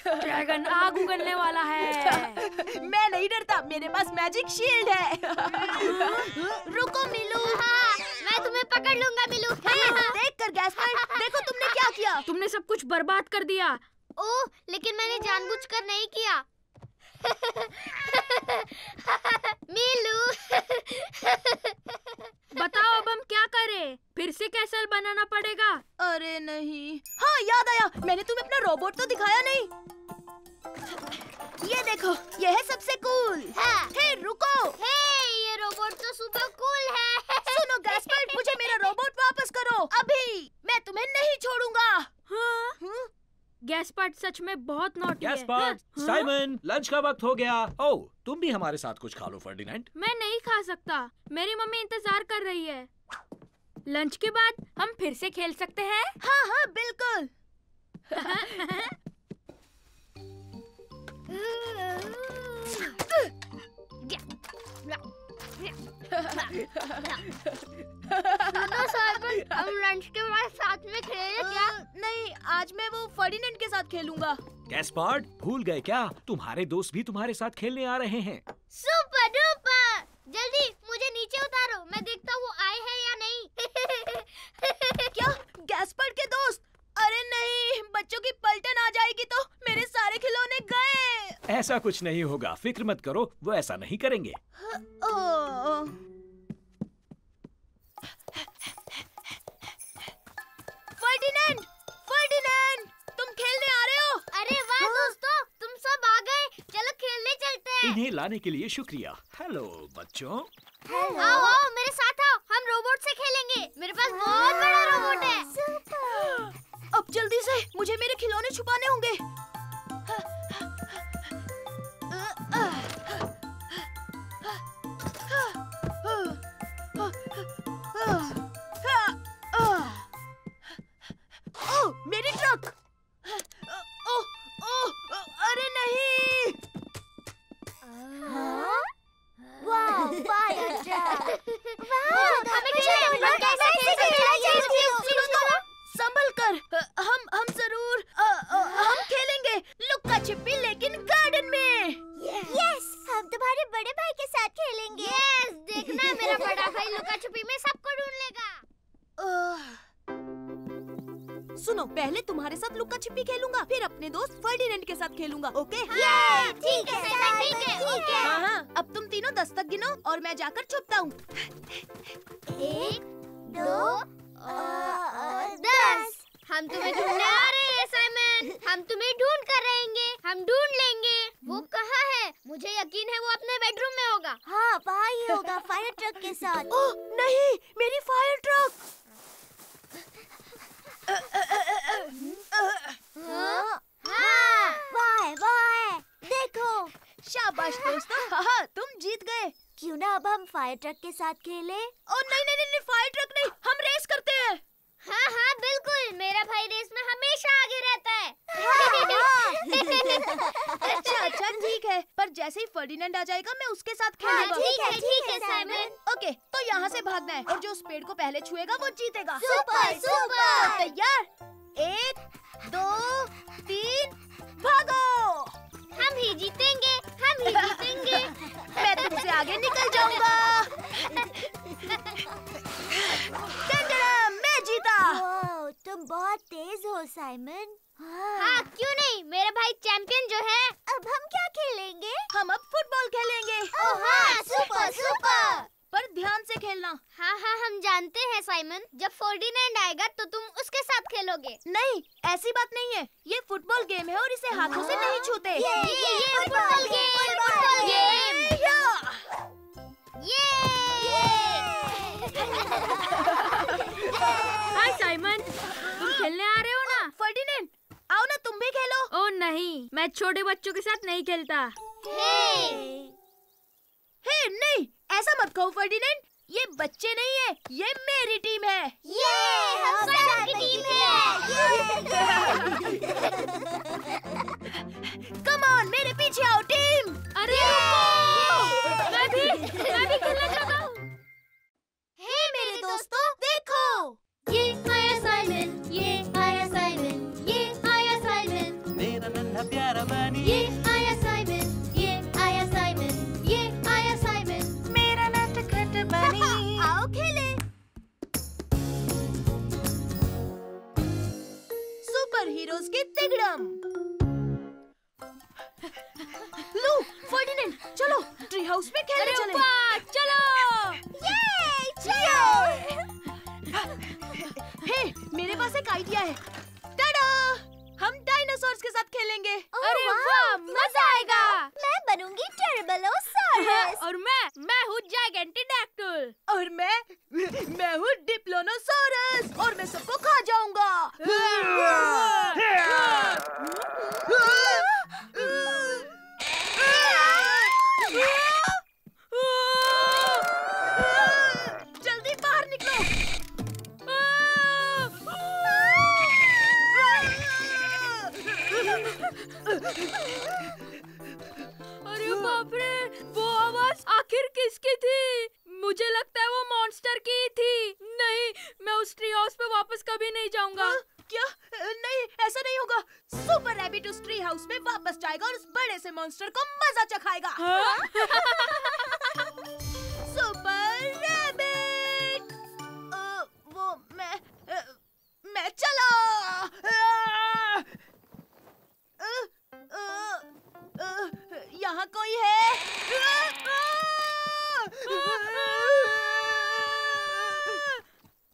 ड्रैगन आग उगलने वाला है। मैं नहीं डरता, मेरे पास मैजिक शील्ड है। रुको मिलू। हाँ, मैं तुम्हें पकड़ लूंगा मिलू। देख कर गैस्पर्ड, देखो तुमने क्या किया। तुमने सब कुछ बर्बाद कर दिया। ओह, लेकिन मैंने जानबूझकर नहीं किया। मिलू। बताओ अब हम क्या करें? फिर से कैसल बनाना पड़ेगा। अरे नहीं। हाँ याद आया, मैंने तुम्हें अपना रोबोट तो दिखाया नहीं। ये देखो, ये है सबसे कूल। हाँ। हे रुको। हे, ये रोबोट तो सुपर कूल है। सुनो गैस्पर्ड, मुझे मेरा रोबोट वापस करो अभी। मैं तुम्हें नहीं छोड़ूंगा। हाँ? गैस्पर्ड सच में बहुत नॉटी है। गैस्पर्ड, हाँ? साइमन, लंच का वक्त हो गया। ओह, तुम भी हमारे साथ कुछ खा लो फर्डिनेंड। मैं नहीं खा सकता, मेरी मम्मी इंतजार कर रही है। लंच के बाद हम फिर से खेल सकते हैं। हाँ हाँ बिल्कुल। सुनो साइमन, हम लंच के बाद साथ में खेलें क्या? नहीं, आज मैं वो फर्डिनेंड के साथ खेलूंगा। गैस्पर्ड, भूल गए क्या? तुम्हारे दोस्त भी तुम्हारे साथ खेलने आ रहे हैं। Super duper! जल्दी मुझे नीचे उतारो, मैं देखता हूँ आए हैं या नहीं। क्या? गैस्पर्ड के दोस्त? अरे नहीं, बच्चों की पलटन आ जाएगी तो मेरे सारे खिलौने गए। ऐसा कुछ नहीं होगा, फिक्र मत करो, वो ऐसा नहीं करेंगे। फर्डिनेंड, फर्डिनेंड, तुम खेलने आ रहे हो? अरे वाह दोस्तों, तुम सब आ गए। चलो खेलने चलते हैं। इन्हें लाने के लिए शुक्रिया। हेलो बच्चों। आओ आओ, मेरे साथ आओ, हम रोबोट से खेलेंगे। मेरे पास बहुत बड़ा रोबोट है। अब जल्दी से मुझे मेरे खिलौने छुपाने होंगे। ओह, मेरी ट्रक। ओह, ओह, अरे नहीं। वाह, फायर ट्रक। वाह, हमें खेलना चाहिए। संभल कर। हम जरूर हम खेलेंगे लुक्का छिपी, लेकिन गार्डन में। यस, हम तुम्हारे बड़े भाई के साथ खेलेंगे। यस, देखना मेरा बड़ा भाई लुका छुपी में सबको ढूंढ लेगा। सुनो, पहले तुम्हारे साथ लुक्का छिपी खेलूंगा, फिर अपने दोस्त फर्डिनेंड के साथ खेलूंगा। ओके? हाँ, ठीक है, ठीक है, ठीक है। हाँ हाँ, अब तुम तीनों 10 तक गिनो और मैं जाकर छुपता हूँ। 1, 2 और 10। हम तुम्हें ढूंढने आ रहे हैं साइमन। हम तुम्हें ढूंढ कर रहेंगे। हम ढूंढ लेंगे। वो कहाँ है? मुझे यकीन है वो अपने बेडरूम में होगा। हाँ, वहाँ ही होगा, फायर ट्रक के साथ। ओह नहीं, मेरी फायर ट्रक। वाह, देखो। शाबाश दोस्तों, हाँ, तुम जीत गए। क्यों ना अब हम फायर ट्रक के साथ खेले? ओ नहीं, फायर ट्रक नहीं, हम रेस करते हैं। हाँ हाँ बिल्कुल, मेरा भाई रेस में हमेशा आगे रहता है। अच्छा ठीक है, पर जैसे ही फर्डिनेंड आ जाएगा मैं उसके साथ खेलूंगा। ठीक है साइमन। ओके, तो यहाँ से भागना है और जो उस पेड़ को पहले छुएगा वो जीतेगा। सुपर। तैयार? 1, 2, 3, भागो। हम ही जीतेंगे। मैं तुमसे आगे निकल जाऊंगा। मैं जीता। तुम बहुत तेज हो साइमन। हाँ क्यों नहीं, मेरा भाई चैंपियन जो है। अब हम क्या खेलेंगे? हम अब फुटबॉल खेलेंगे। ओह हाँ, सुपर। पर ध्यान से खेलना। हाँ हम जानते हैं साइमन, जब फर्डिनेंड आएगा तो तुम उसके साथ खेलोगे। नहीं, ऐसी बात नहीं है। ये फुटबॉल गेम है और इसे हाथों से नहीं छूते। ये फुटबॉल गेम। हाय साइमन, तुम खेलने आ रहे हो ना? फर्डिनेंड, आओ ना तुम भी खेलो। ओह नहीं, मैं छोटे बच्चों के साथ नहीं खेलता। हे नहीं, ऐसा मत कहो फर्डिनेंड। ये बच्चे नहीं है, ये मेरी टीम है। हम साइमन की टीम है। कम ऑन, मेरे पीछे आओ टीम। अरे मैं भी खेलना चाहता हूँ। हे मेरे दोस्तों, देखो। ये आया साइमन, मेरा नन्हा प्यारा बनी। ये आया साइमन, मेरा नटखट बनी। आओ खेले। सुपर हीरोज की तिगड़म। लो फर्डिनेंड, चलो ट्री हाउस में खेलने चले। चलो। हे, मेरे पास एक आइडिया है। टाडा! हम डायनासोर्स के साथ खेलेंगे। अरे वाह, मजा आएगा। मैं बनूंगी टेरेबलोसॉरस। और मैं हूँ जायगेंटिडैक्टल। और मैं हूँ डिप्लोनोसॉरस और मैं सबको खा जाऊंगा। जल्दी बाहर निकलो। अरे बाप रे, वो आवाज आखिर किसकी थी? मुझे लगता है वो मॉन्स्टर की थी। नहीं, मैं उस ट्री हाउस पे वापस कभी नहीं जाऊंगा। क्या? नहीं, ऐसा नहीं होगा। सुपर रैबिट उस ट्री हाउस में वापस जाएगा और उस बड़े से मॉन्स्टर को मजा चखाएगा। Super rabbit. वो मैं चला। यहाँ कोई है?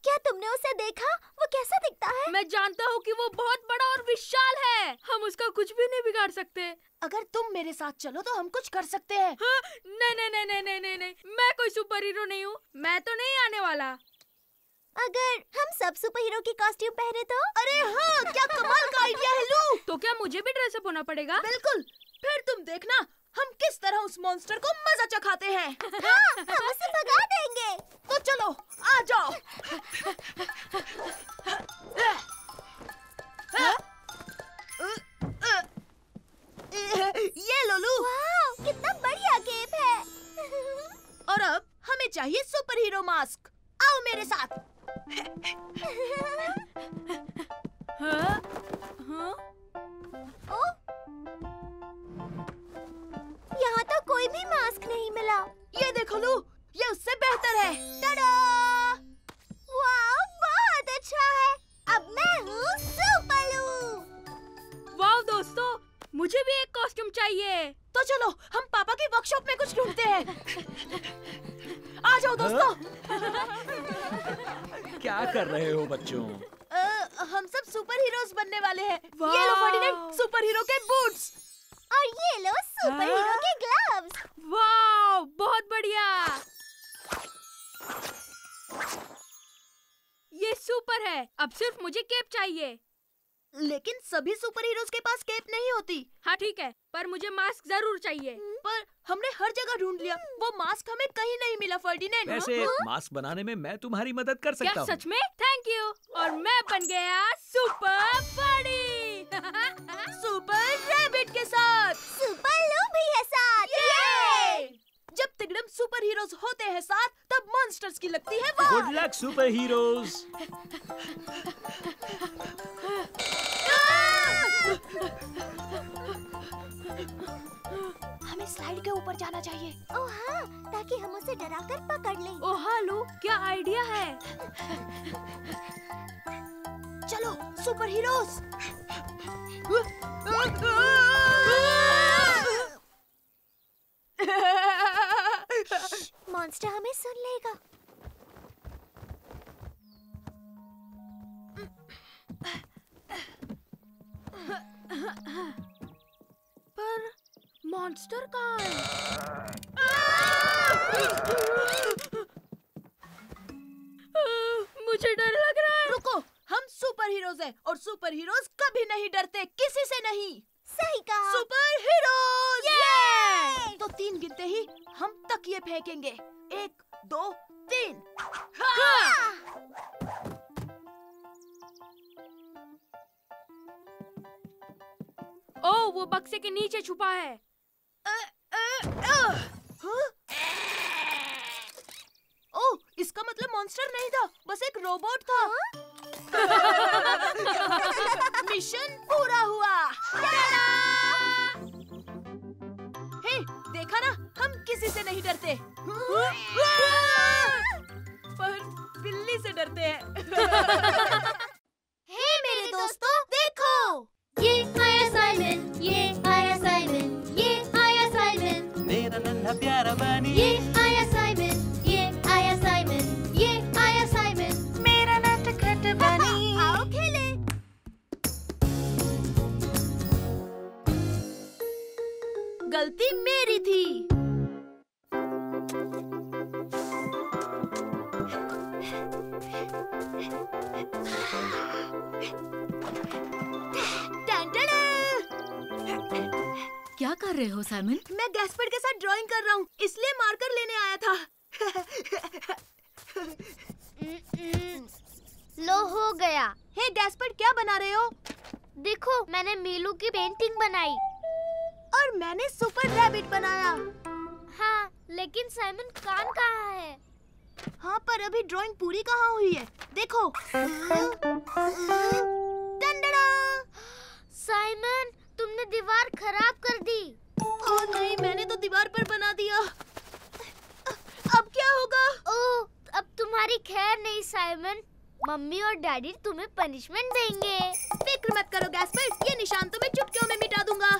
क्या तुमने उसे देखा? वो कैसा दिखता है? मैं जानता हूँ कि वो बहुत बड़ा और विशाल है। हम उसका कुछ भी नहीं बिगाड़ सकते। अगर तुम मेरे साथ चलो तो हम कुछ कर सकते हैं। हाँ? नहीं, मैं कोई सुपर हीरो नहीं हूँ। मैं तो नहीं आने वाला। अगर हम सब सुपर हीरो की कॉस्ट्यूम पहने तो? अरे हाँ, क्या कमाल का आइडिया है लू। तो क्या मुझे भी ड्रेसअप होना पड़ेगा? बिल्कुल, फिर तुम देखना हम किस तरह उस मॉन्स्टर को मजा चखाते हैं। हाँ, हम उसे भगा देंगे। तो चलो, आ जाओ। ये लोलू। वाह, कितना बढ़िया गेम है। और अब हमें चाहिए सुपर हीरो मास्क। आओ मेरे साथ। हाँ? यहाँ तो कोई भी मास्क नहीं मिला। ये देखो लू, ये उससे बेहतर है। टाडा! वाह, बहुत अच्छा है। अब मैं हूँ सुपरलू। वाह दोस्तों, मुझे भी एक कॉस्ट्यूम चाहिए। तो चलो हम पापा की वर्कशॉप में कुछ ढूंढते हैं। आ जाओ दोस्तों। क्या कर रहे हो बच्चों? हम सब सुपर हीरोज बनने वाले हैं। वाह! ये लो फर्डिनेंड, सुपर हीरो के बूट्स। और ये लो सुपर हीरो के ग्लव्स। वाह, बहुत बढ़िया। ये सुपर है। अब सिर्फ मुझे केप चाहिए। लेकिन सभी सुपर हीरोज के पास केप नहीं होती। हाँ ठीक है, पर मुझे मास्क जरूर चाहिए। पर हमने हर जगह ढूंढ लिया, वो मास्क हमें कहीं नहीं मिला फर्डिनेंड। वैसे मास्क बनाने में मैं तुम्हारी मदद कर सकता क्या हूँ। सच में? Thank you. और मैं बन गया सुपर बड़ी। सुपर रैबिट के साथ। सुपर लू भी है साथ। जब तिगड़म सुपर हीरोज होते हैं साथ, तब मॉन्स्टर्स की लगती है वाह। Good luck super heroes. हमें स्लाइड के ऊपर जाना चाहिए। ओह हाँ, ताकि हम उसे डराकर पकड़ लें। ओह हालू, क्या आइडिया है। चलो सुपर हीरोज। मॉन्स्टर हमें सुन लेगा। पर मॉन्स्टर कहाँ है? मुझे डर लग रहा है। रुको, हम सुपर हीरोज हैं और सुपर हीरोज कभी नहीं डरते, किसी से नहीं। सही कहा। Super heroes. तो 3 गिनते ही हम तकिए फेंकेंगे। 1, 2, 3। ओह, वो बक्से के नीचे छुपा है। ओह, इसका मतलब मॉन्स्टर नहीं था, बस एक रोबोट था। मिशन पूरा हुआ। हे, देखा ना, हम किसी से नहीं डरते। पर बिल्ली से डरते हैं। हे मेरे दोस्तों, देखो। ये आया साइमन, ये आया साइमन, ये आया साइमन, मेरा नन्हा प्यारा बनी। ये आया साइमन, ये आया साइमन, ये आया साइमन, मेरा नटखट बनी। आओ खेले। गलती मेरी थी। क्या कर रहे हो साइमन? मैं गैस्पर्ड के साथ ड्राइंग कर रहा हूँ, इसलिए मार्कर लेने आया था। लो हो गया। हे गैस्पर्ड, क्या बना रहे हो? देखो, मैंने मीलू की पेंटिंग बनाई। और मैंने सुपर रैबिट बनाया। हाँ, लेकिन साइमन कान कहाँ है? हाँ, पर अभी ड्राइंग पूरी कहाँ हुई है? देखो। साइमन, तुमने दीवार खराब कर दी। ओह नहीं, मैंने तो दीवार पर बना दिया। अब क्या होगा? ओह, अब तुम्हारी खैर नहीं साइमन। मम्मी और डैडी तुम्हें पनिशमेंट देंगे। फिक्र मत करो गैस्पर्ड, ये निशान तो मैं चुटकियों में मिटा दूंगा।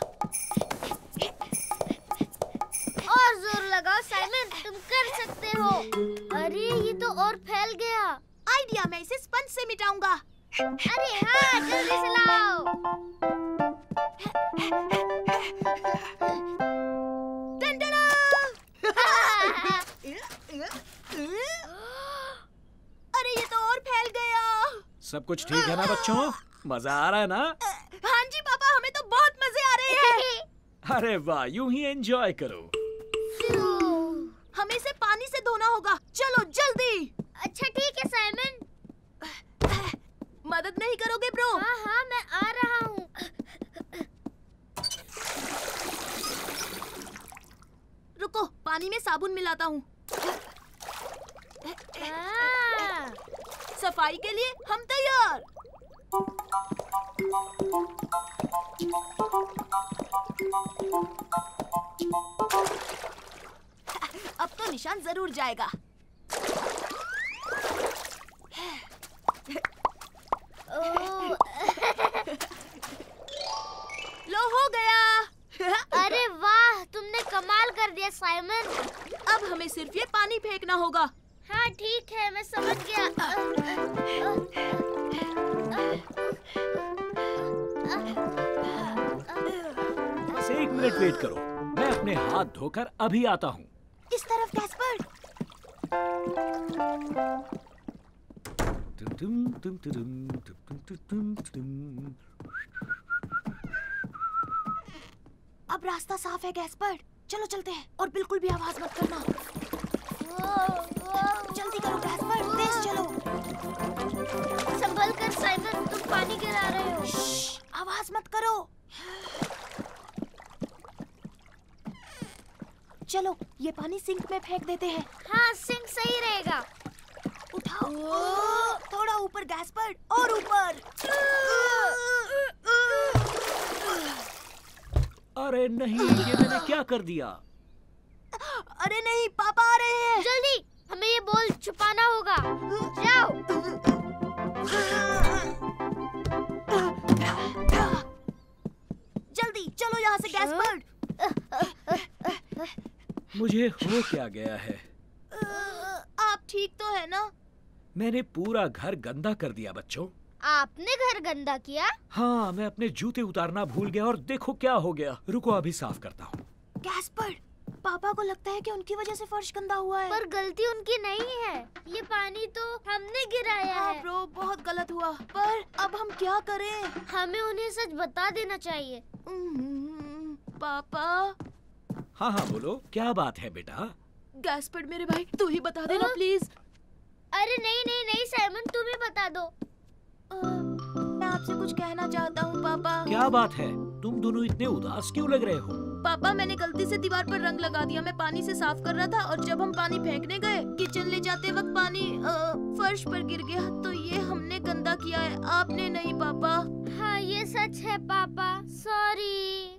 और जोर लगाओ साइमन, तुम कर सकते हो। अरे, ये तो और फैल गया। आइडिया, मैं इसे स्पंज से मिटाऊंगा। अरे हाँ, जल्दी से लाओ। अरे ये तो और फैल गया। सब कुछ ठीक है ना बच्चों? मजा आ रहा है ना? हाँ जी पापा, हमें तो बहुत मजे आ रहे हैं। अरे वाह, यूं ही एंजॉय करो। हमें इसे पानी से धोना होगा, चलो जल्दी। अच्छा ठीक है साइमन। मदद नहीं करोगे ब्रो? हाँ हाँ, मैं आ रहा हूँ। रुको, पानी में साबुन मिलाता हूँ। सफाई के लिए हम तैयार। अब तो निशान जरूर जाएगा। लो हो गया। अरे वाह, तुमने कमाल कर दिया साइमन। अब हमें सिर्फ ये पानी फेंकना होगा। हाँ ठीक है, मैं समझ गया। बस 1 मिनट वेट करो, अपने हाथ धोकर अभी आता हूँ। इस तरफ गैस्पर्ड। अब रास्ता साफ है गैस्पर्ड, चलो चलते हैं और बिल्कुल भी आवाज मत करना। जल्दी करो गैस्पर्ड, तेज चलो। संभल कर साइमन, तुम पानी गिरा रहे हो। आवाज मत करो। चलो ये पानी सिंक में फेंक देते हैं। हाँ, सिंक सही रहेगा। उठाओ। थोड़ा ऊपर गैस्पर्ड, और ऊपर। अरे नहीं, ये मैंने क्या कर दिया? अरे नहीं, पापा आ रहे हैं। जल्दी, हमें ये बॉल छुपाना होगा। जाओ। जल्दी चलो यहाँ से गैस्पर्ड। मुझे हो क्या गया है? आप ठीक तो है ना? मैंने पूरा घर गंदा कर दिया बच्चों। आपने घर गंदा किया? हाँ, मैं अपने जूते उतारना भूल गया और देखो क्या हो गया। रुको अभी साफ करता हूँ। गैस्पर्ड, पापा को लगता है कि उनकी वजह से फर्श गंदा हुआ है। पर गलती उनकी नहीं है, ये पानी तो हमने गिराया हाँ है। ब्रो, बहुत गलत हुआ। पर अब हम क्या करें? हमें उन्हें सच बता देना चाहिए। पापा। हाँ हाँ बोलो, क्या बात है बेटा? गैस्पर्ड मेरे भाई, तू ही बता देना प्लीज। अरे नहीं नहीं नहीं साइमन, तुम ही बता दो। मैं आपसे कुछ कहना चाहता हूँ पापा। क्या बात है? तुम दोनों इतने उदास क्यों लग रहे हो? पापा, मैंने गलती से दीवार पर रंग लगा दिया। मैं पानी से साफ कर रहा था और जब हम पानी फेंकने गए, किचन ले जाते वक्त पानी फर्श पर गिर गया। तो ये हमने गंदा किया है, आपने नहीं पापा। हाँ ये सच है पापा, सॉरी।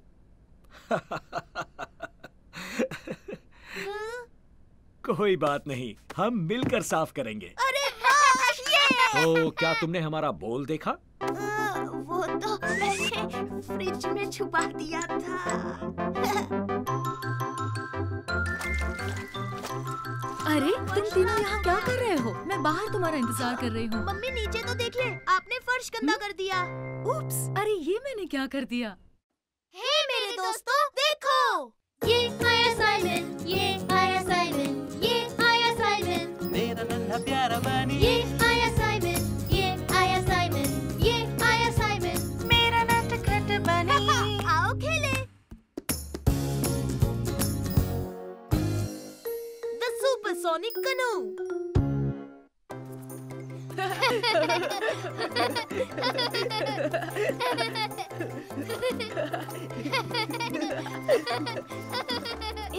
कोई बात नहीं, हम मिलकर साफ करेंगे। अरे हाँ, ये। तो क्या तुमने हमारा बोल देखा? वो तो मैंने फ्रिज में छुपा दिया था। अरे तुम तीनों यहाँ क्या कर रहे हो? मैं बाहर तुम्हारा इंतजार कर रही हूँ। मम्मी नीचे तो देख ले, आपने फर्श गंदा कर दिया। उप्स, अरे ये मैंने क्या कर दिया? हे मेरे दोस्तों, देखो। ये आया साइमन, ये आया साइमन, ये आया साइमन, मेरा नन्हा प्यारा बनी। ये आया साइमन, ये आया साइमन, ये आया साइमन, मेरा नटखट बनी। आओ खेले। द सुपरसोनिक कनू।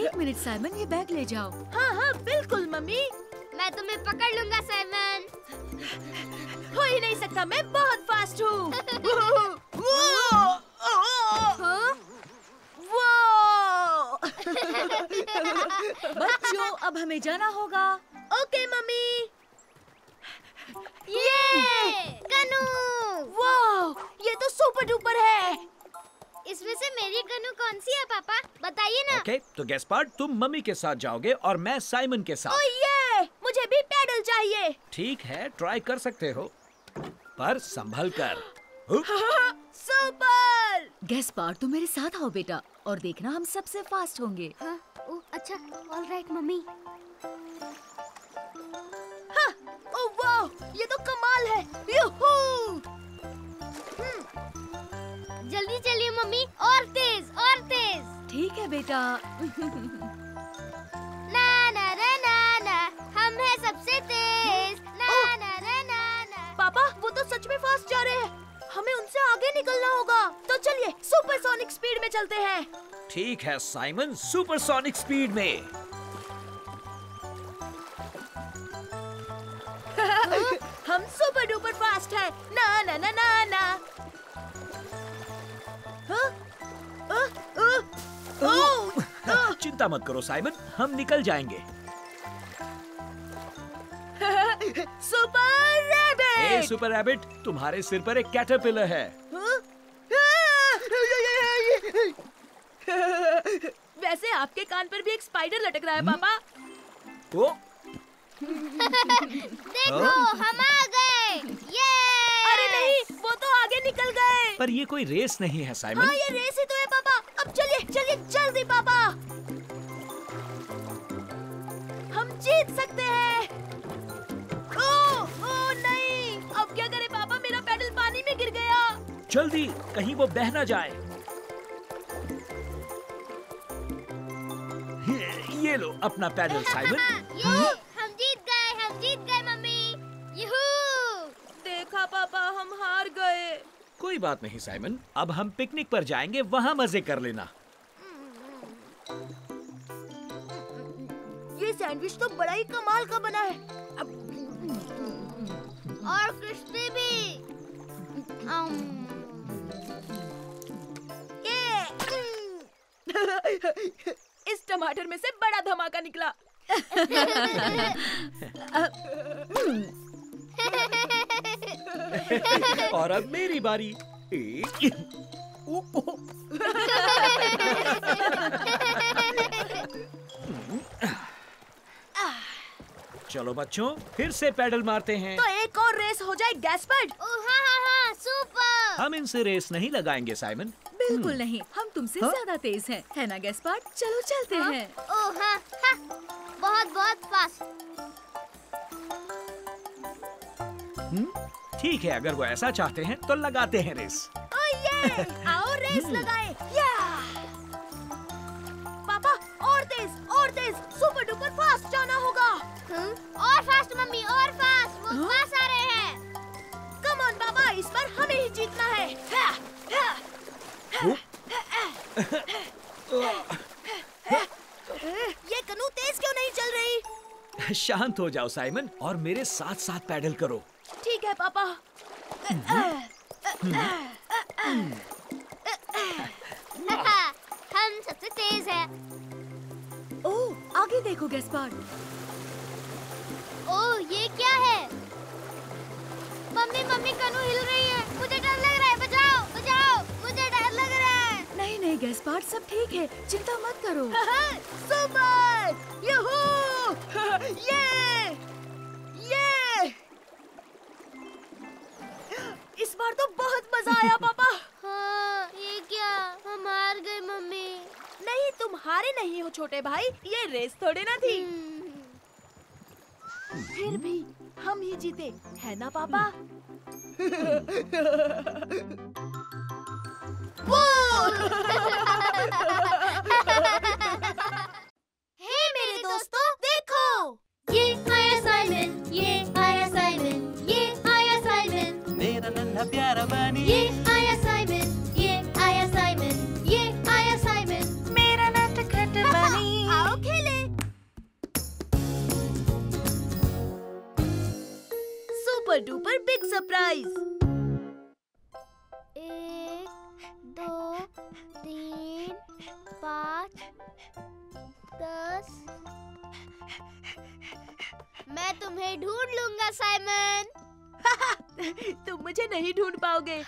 एक मिनट साइमन, ये बैग ले जाओ। हाँ हाँ बिल्कुल मम्मी। मैं तुम्हें पकड़ लूंगा साइमन। हो ही नहीं सकता, मैं बहुत फास्ट हूँ। बच्चों, अब हमें जाना होगा। Okay mummy. ये कनू। वाह, ये तो सुपर डुपर है। इसमें से मेरी कनू कौन सी है पापा, बताइए ना। ओके, तो गैस्पार्ड तुम मम्मी के साथ जाओगे और मैं साइमन के साथ। ओह ये, मुझे भी पैडल चाहिए। ठीक है, ट्राई कर सकते हो, पर संभल कर। सुपर। गैस्पार्ड, तुम मेरे साथ आओ बेटा, और देखना हम सबसे फास्ट होंगे। हाँ, ओह अच्छा, ऑल राइट मम्मी। हाँ, ओह वाह, ये तो कमाल है। यूहू। जल्दी चलिए मम्मी, और तेज और तेज। ठीक है बेटा। ना ना रे ना ना, हम हैं सबसे तेज। ना ना रे ना ना। पापा, वो तो सच में फास्ट जा रहे हैं। हमें उनसे आगे निकलना होगा। तो चलिए सुपरसोनिक स्पीड में चलते हैं। ठीक है साइमन, सुपरसोनिक स्पीड में। हम सुपर डुपर फास्ट है। ना ना ना ना ना। चिंता मत करो साइमन, हम निकल जाएंगे। Super rabbit. Hey super rabbit, तुम्हारे सिर पर एक कैटरपिलर है। वैसे आपके कान पर भी एक स्पाइडर लटक रहा है पापा। ओ, देखो हम आ गए। ये अरे नहीं, वो तो आगे निकल गए। पर ये कोई रेस नहीं है साइमन। हाँ, ये रेस ही तो है पापा। अब चलिए चलिए जल्दी पापा। जीत सकते हैं। ओ नहीं, अब क्या करें पापा, मेरा पैडल पानी में गिर गया। जल्दी, कहीं वो बह ना जाए। ये लो अपना पैडल साइमन। हम जीत गए मम्मी। यूहू! देखा पापा, हम हार गए। कोई बात नहीं साइमन, अब हम पिकनिक पर जाएंगे, वहाँ मजे कर लेना। ये सैंडविच तो बड़ा ही कमाल का बना है। और क्रिस्पी भी। इस टमाटर में से बड़ा धमाका निकला। और अब मेरी बारी। चलो बच्चों, फिर से पैडल मारते हैं। तो एक और रेस हो जाए गैस्पर्ड। हाँ, सुपर। हम इनसे रेस नहीं लगाएंगे साइमन। बिल्कुल नहीं, हम तुमसे ज्यादा तेज हैं, है ना गैस्पर्ड? चलो चलते हैं। हाँ, बहुत फास्ट। ठीक है, अगर वो ऐसा चाहते हैं तो लगाते हैं रेस। आओ रेस लगाएं। पापा और तेज, सुपर डुपर फास्ट जाना होगा। और फास्ट मम्मी, और फास्ट। वो पास आ रहे हैं। कम ऑन पापा, इस बार हमें ही जीतना है। ये कनू तेज क्यों नहीं चल रही? शांत हो जाओ साइमन और मेरे साथ साथ पैडल करो। ठीक है पापा। हम सबसे तेज है। ओह, आगे देखो गैस्पर्ड। ओह, ये क्या है? मम्मी कनू हिल रही है। मुझे डर लग रहा है। बचाओ, मुझे डर लग रहा है। नहीं गैस्पर्ड, सब ठीक है, चिंता मत करो। सुपर! यूहू! ये! इस बार तो बहुत मजा आया पापा। हाँ, ये क्या? हम हार गए मम्मी। नहीं, तुम हारे नहीं हो छोटे भाई, ये रेस थोड़ी ना थी। फिर भी हम ही जीते, है ना पापा? हे मेरे दोस्तों, देखो, ये आया साइमन, ये आया साइमन, ये आया साइमन। मेरा नन्हा प्यारा बनी। ये आया साइमन, ये आया साइमन, ये आया साइमन। मेरा नटखट बनी। आओ खेले। Super duper big surprise. 1, 2, 3, 5, 10। मैं तुम्हें ढूंढ लूंगा साइमन। तुम मुझे नहीं ढूंढ पाओगे।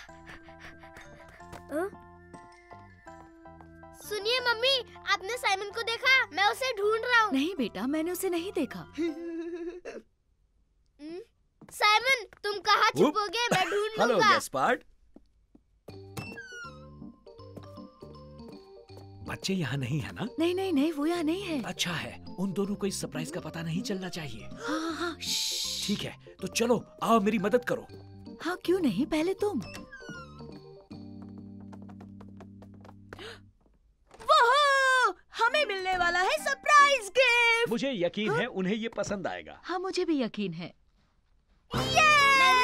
सुनिए मम्मी, आपने साइमन को देखा? मैं उसे ढूंढ रहा हूँ। नहीं बेटा, मैंने उसे नहीं देखा। साइमन, तुम कहाँ छुपोगे? मैं ढूंढ हेलो लूंगा। गैस्पर्ड। बच्चे यहाँ नहीं है ना? नहीं, वो यहाँ नहीं है। अच्छा है, उन दोनों को इस सरप्राइज का पता नहीं चलना चाहिए। हाँ। ठीक है, तो चलो आओ मेरी मदद करो। हाँ, क्यों नहीं, पहले तुम। हमें मिलने वाला है सरप्राइज गिफ्ट। मुझे यकीन है उन्हें ये पसंद आएगा। हाँ, मुझे भी यकीन है। मैंने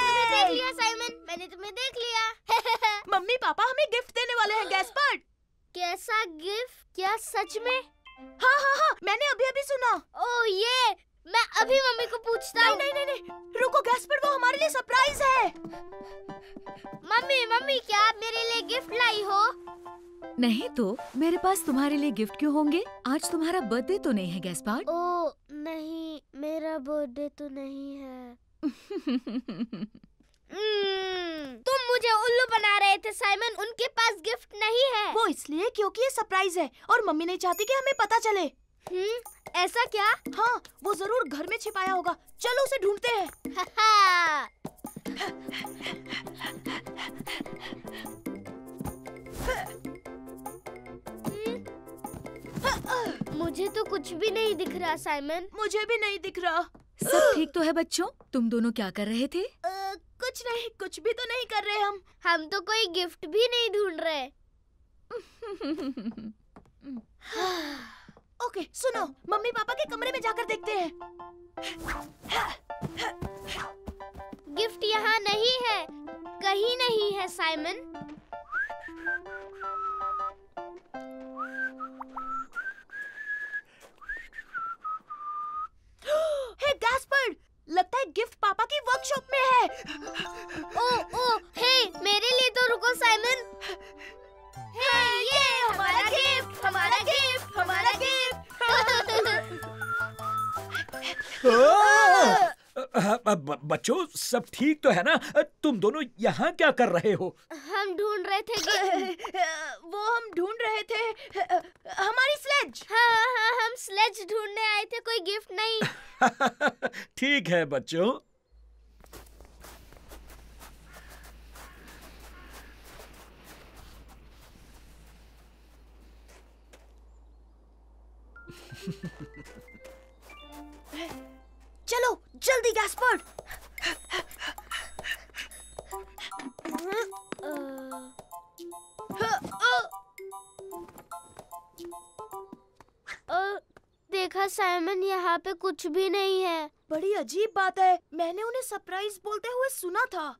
तुम्हें देख लिया साइमन, मैंने तुम्हें देख लिया। मम्मी पापा हमें गिफ्ट देने वाले हैं गैस्पर्ड। कैसा गिफ्ट? क्या सच में? हाँ, मैंने अभी सुना। ओह, ये मैं अभी मम्मी को पूछता हूँ। नहीं, रुको गैस्पर्ड, वो हमारे लिए सरप्राइज है। मम्मी, क्या आप मेरे लिए गिफ्ट लाई हो? नहीं तो मेरे पास तुम्हारे लिए गिफ्ट क्यों होंगे? आज तुम्हारा बर्थडे तो नहीं है गैस्पर्ड? ओह नहीं, मेरा बर्थडे तो नहीं है। तुम मुझे उल्लू बना रहे थे साइमन, उनके पास गिफ्ट नहीं है। वो इसलिए क्योंकि ये सरप्राइज है और मम्मी नहीं चाहती कि हमें पता चले। ऐसा क्या? हाँ, वो जरूर घर में छिपाया होगा। चलो उसे ढूंढते हैं। मुझे तो कुछ भी नहीं दिख रहा साइमन। मुझे भी नहीं दिख रहा। सब ठीक तो है बच्चों? तुम दोनों क्या कर रहे थे? कुछ नहीं, कुछ भी तो नहीं कर रहे हम। हम तो कोई गिफ्ट भी नहीं ढूंढ रहे। ओके सुनो, मम्मी पापा के कमरे में जाकर देखते हैं। गिफ्ट यहाँ नहीं है, कहीं नहीं है साइमन। हे गैस्पर्ड, लगता है गिफ्ट पापा की वर्कशॉप में है। ओ हे, मेरे लिए तो रुको साइमन। हे ये हमारा गिफ्ट, हमारा गिफ्ट, हमारा गिफ्ट। बच्चों सब ठीक तो है ना? तुम दोनों यहाँ क्या कर रहे हो? हम ढूंढ रहे थे गिफ्ट। वो हम ढूंढ रहे थे हमारी स्लेज। हाँ, हम स्लेज ढूंढने आए थे, कोई गिफ्ट नहीं। ठीक है बच्चों। चलो जल्दी गैस्पर्ड। देखा साइमन, यहाँ पे कुछ भी नहीं है। बड़ी अजीब बात है, मैंने उन्हें सरप्राइज बोलते हुए सुना था।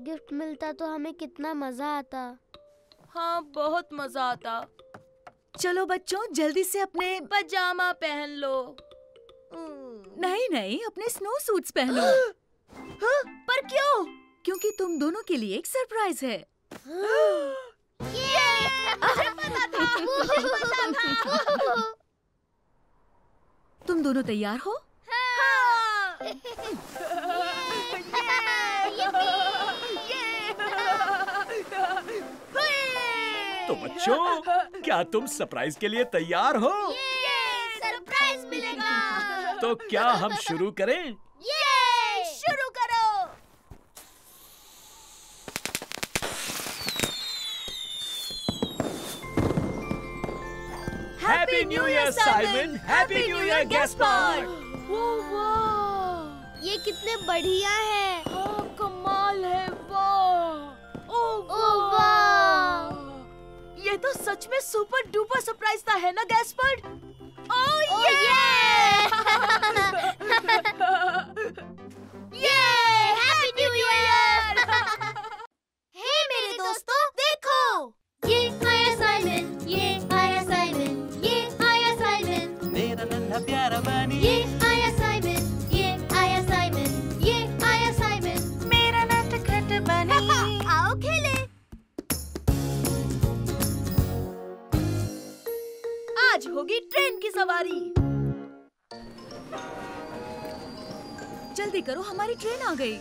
गिफ्ट मिलता तो हमें कितना मजा आता। हाँ बहुत मजा आता। चलो बच्चों जल्दी से अपने पजामा पहन लो। नहीं, अपने स्नो सूट्स पहनो। हाँ, पर क्यों? क्योंकि तुम दोनों के लिए एक सरप्राइज है। मुझे पता था। तुम दोनों तैयार हो? तो बच्चों क्या तुम सरप्राइज के लिए तैयार हो? सरप्राइज मिलेगा। तो क्या हम शुरू करें? शुरू करो। Happy new year Simon, happy new year Gaspard. ये कितने बढ़िया है। कमाल है। वाह, ओह वाह। ये तो सच में सुपर डुपर सरप्राइज था, है ना गैस्पर्ड? ओह ये हैप्पी न्यू ईयर। हे मेरे दोस्तों देखो, ये आया साइमन, ये आया साइमन, ये आया साइमन, मेरा नन्हा प्यारा बनी। ये आया साइमन, ये आया साइमन, ये आया साइमन, मेरा नटखट बनी। आओ खेले। आज होगी ट्रेन की सवारी। जल्दी करो, हमारी ट्रेन आ गई।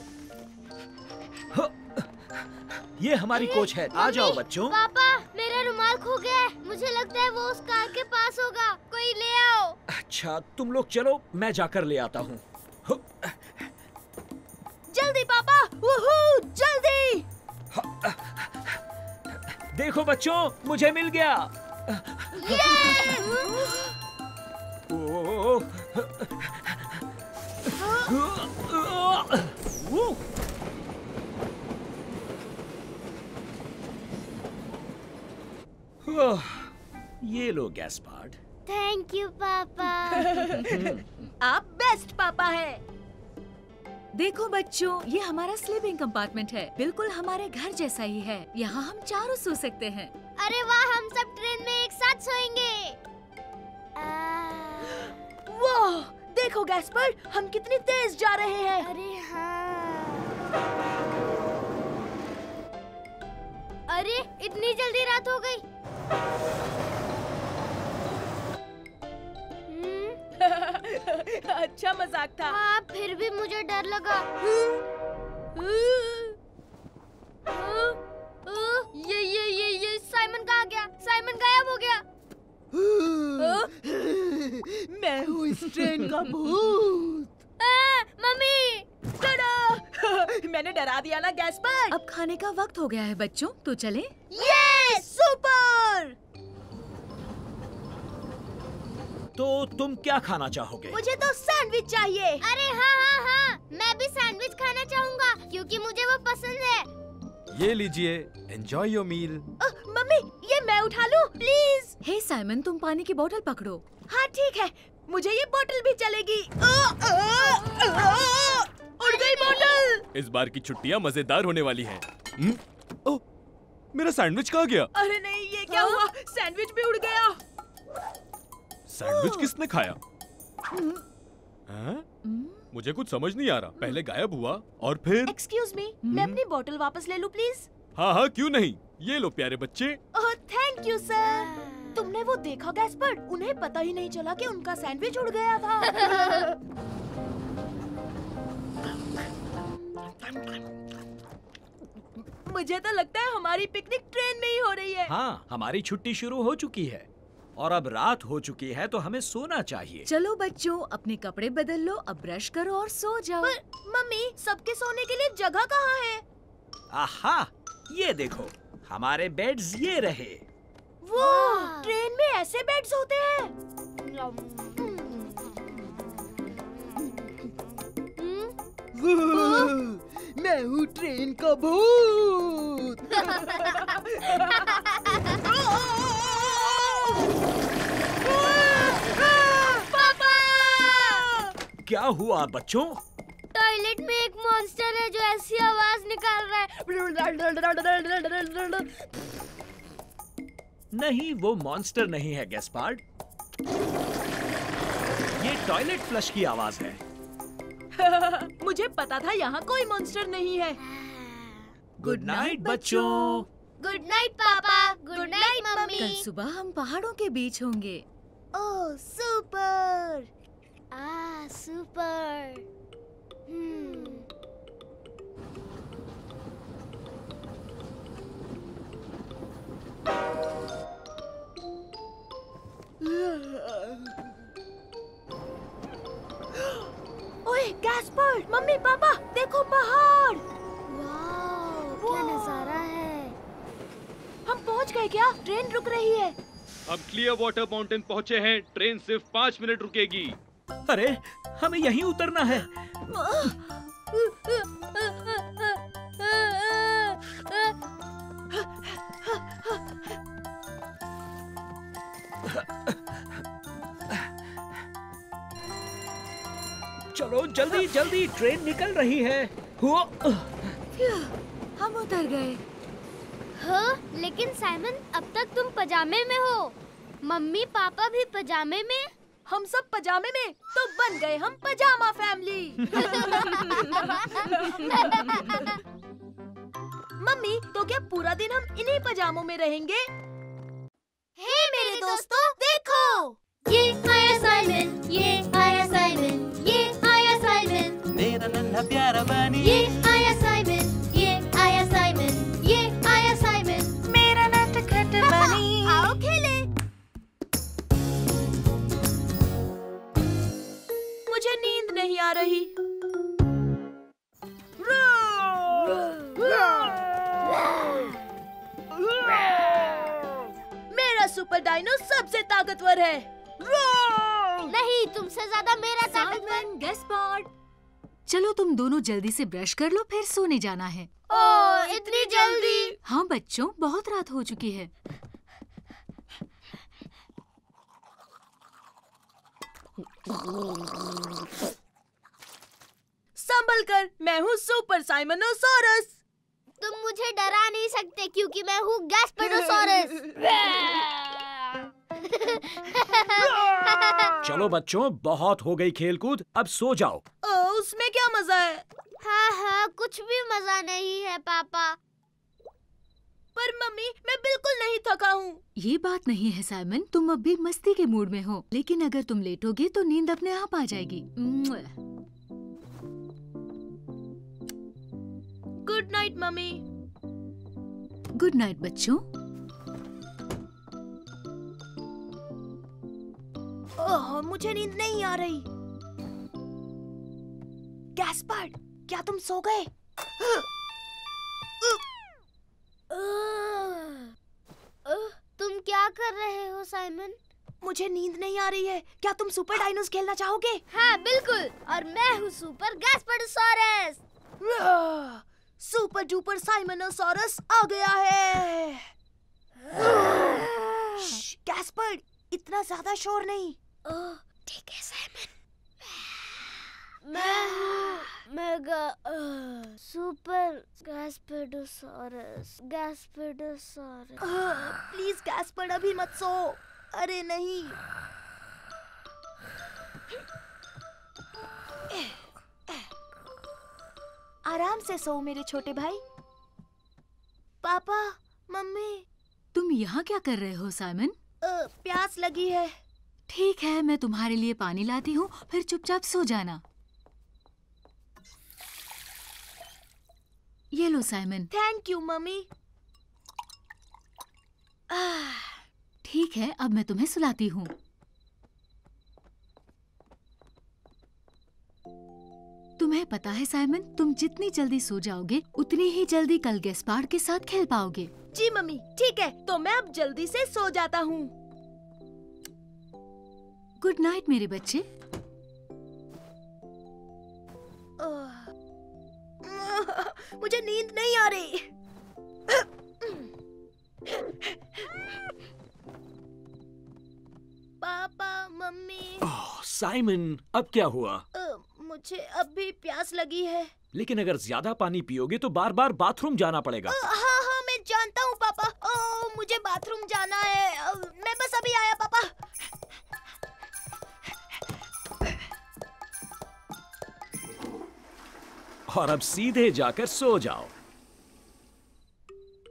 ये हमारी कोच है, आ जाओ बच्चों। पापा, मेरा रुमाल खो गया है। मुझे लगता है वो उस कार के पास होगा, कोई ले आओ। अच्छा तुम लोग चलो, मैं जाकर ले आता हूँ। जल्दी पापा, वूहू, जल्दी। देखो बच्चों, मुझे मिल गया। ये लो गैस्पर्ड। थैंक यू पापा। आप बेस्ट पापा है। देखो बच्चों, ये हमारा स्लीपिंग कंपार्टमेंट है, बिल्कुल हमारे घर जैसा ही है। यहाँ हम चारों सो सकते हैं। अरे वाह, हम सब ट्रेन में एक साथ सोएंगे। वाह, देखो गैस्पर्ड, हम कितनी तेज जा रहे हैं। अरे हाँ। अरे इतनी जल्दी रात हो गई। अच्छा मजाक था। हाँ, फिर भी मुझे डर लगा। ये साइमन कहाँ गया? साइमन गायब हो गया। मैं हूँ इस ट्रेन का भूत। मम्मी, डरा दिया ना गैस्पर्ड। अब खाने का वक्त हो गया है बच्चों, तो चले। ये सुपर। तो तुम क्या खाना चाहोगे? मुझे तो सैंडविच चाहिए। अरे हाँ, मैं भी सैंडविच खाना चाहूँगा क्योंकि मुझे वो पसंद है। ये लीजिए, एंजॉय योर मील। मम्मी, ये मैं उठा लूं, प्लीज? हे साइमन, तुम पानी की बोतल पकड़ो। हाँ ठीक है, मुझे ये बोतल भी चलेगी। उड़ गई बोतल। इस बार की छुट्टियां मजेदार होने वाली हैं। ओह, मेरा सैंडविच कहाँ गया? अरे नहीं, ये क्या हुआ? सैंडविच भी उड़ गया। सैंडविच किसने खाया? हाँ? मुझे कुछ समझ नहीं आ रहा। पहले गायब हुआ और फिर। एक्सक्यूज मी, मैं अपनी बोतल वापस ले लूं प्लीज? हाँ, क्यों नहीं। ये लो प्यारे बच्चे। ओह थैंक यू सर। तुमने वो देखा गैस्पर्ड? उन्हें पता ही नहीं चला कि उनका सैंडविच उड़ गया था। मुझे तो लगता है हमारी पिकनिक ट्रेन में ही हो रही है। हाँ, हमारी छुट्टी शुरू हो चुकी है और अब रात हो चुकी है, तो हमें सोना चाहिए। चलो बच्चों, अपने कपड़े बदल लो, अब ब्रश करो और सो जाओ। पर मम्मी, सबके सोने के लिए जगह कहाँ है? आहा, ये देखो, हमारे बेड्स ये रहे। वो ट्रेन में ऐसे बेड्स होते हैं। मैं हूँ ट्रेन का भूत। पापा! क्या हुआ बच्चों? टॉयलेट में एक मॉन्स्टर है जो ऐसी आवाज निकाल रहा है। नहीं, वो मॉन्स्टर नहीं है गैस्पार्ड। ये टॉयलेट फ्लश की आवाज है। मुझे पता था यहाँ कोई मॉन्स्टर नहीं है। गुड नाइट बच्चों। गुड नाइट पापा, गुड नाइट मम्मी। कल सुबह हम पहाड़ों के बीच होंगे। ओह सुपर। सुपर। ओए गैस्पर्ड, मम्मी पापा देखो पहाड़। वाओ, क्या नजारा है। हम पहुंच गए क्या? ट्रेन रुक रही है। अब क्लियर वाटर माउंटेन पहुँचे हैं। ट्रेन सिर्फ 5 मिनट रुकेगी। अरे, हमें यहीं उतरना है। चलो जल्दी जल्दी, ट्रेन निकल रही है। हम उतर गए। हाँ, लेकिन साइमन, अब तक तुम पजामे में हो। मम्मी पापा भी पजामे में। हम सब पजामे में, तो बन गए हम पजामा फैमिली। मम्मी, तो क्या पूरा दिन हम इन्हीं पजामों में रहेंगे? हे मेरे दोस्तों, देखो, ये आया साइमन, ये आया साइमन, ये आया साइमन, मेरा नन्हा प्यारा बनी। ये आया साइमन, ये आया साइमन, ये आया साइमन, मेरा नटखट बनी। आओ खेले। मुझे नींद नहीं आ रही। मेरा सुपर डायनो सबसे ताकतवर है। नहीं, तुमसे ज्यादा मेरा ताकतवर। साइमन, गैस्पार्ड, चलो तुम दोनों जल्दी से ब्रश कर लो, फिर सोने जाना है। ओह, इतनी जल्दी? हाँ बच्चों, बहुत रात हो चुकी है। संभल कर, मैं हूँ सुपर साइमनोसॉरस। तुम मुझे डरा नहीं सकते क्योंकि मैं हूँ गैस्पर्डोसॉरस। चलो बच्चों, बहुत हो गई खेलकूद, अब सो जाओ। उसमें क्या मजा है? हाँ, कुछ भी मजा नहीं है पापा। पर मम्मी, मैं बिल्कुल नहीं थका हूँ। ये बात नहीं है साइमन, तुम अब भी मस्ती के मूड में हो, लेकिन अगर तुम लेटोगे तो नींद अपने आप आ जाएगी। Good night mummy. Good night बच्चों। ओह, मुझे नींद नहीं आ रही। गैस्पर्ड, क्या तुम सो गए? तुम क्या कर रहे हो साइमन? मुझे नींद नहीं आ रही है। क्या तुम सुपर डायनोस खेलना चाहोगे? हाँ बिल्कुल, और मैं हूँ सुपर गैस्पर्डोसॉरस। सुपर डुपर साइमनोसॉरस आ गया है। गैस्पर्ड, इतना ज्यादा शोर नहीं। ठीक है साइमन। मैं सुपर गैस्पर्डोसॉरस। प्लीज गैस्पर्ड, अभी मत सो। अरे नहीं। आराम से सो मेरे छोटे भाई। पापा, मम्मी। तुम यहाँ क्या कर रहे हो साइमन? प्यास लगी है। ठीक है, मैं तुम्हारे लिए पानी लाती हूँ, फिर चुपचाप सो जाना। ये लो साइमन। Thank you mummy. ठीक है, अब मैं तुम्हें सुलाती हूँ। तुम्हें पता है साइमन, तुम जितनी जल्दी सो जाओगे उतनी ही जल्दी कल गैस्पार्ड के साथ खेल पाओगे। जी मम्मी, ठीक है, तो मैं अब जल्दी से सो जाता हूँ। गुड नाइट मेरे बच्चे। मुझे नींद नहीं आ रही। पापा, मम्मी। साइमन, अब क्या हुआ? मुझे अब भी प्यास लगी है। लेकिन अगर ज्यादा पानी पियोगे तो बार बार बाथरूम जाना पड़ेगा। हाँ हाँ, मैं जानता हूँ पापा। मुझे बाथरूम जाना है। मैं बस अभी आया पापा। और अब सीधे जाकर सो जाओ।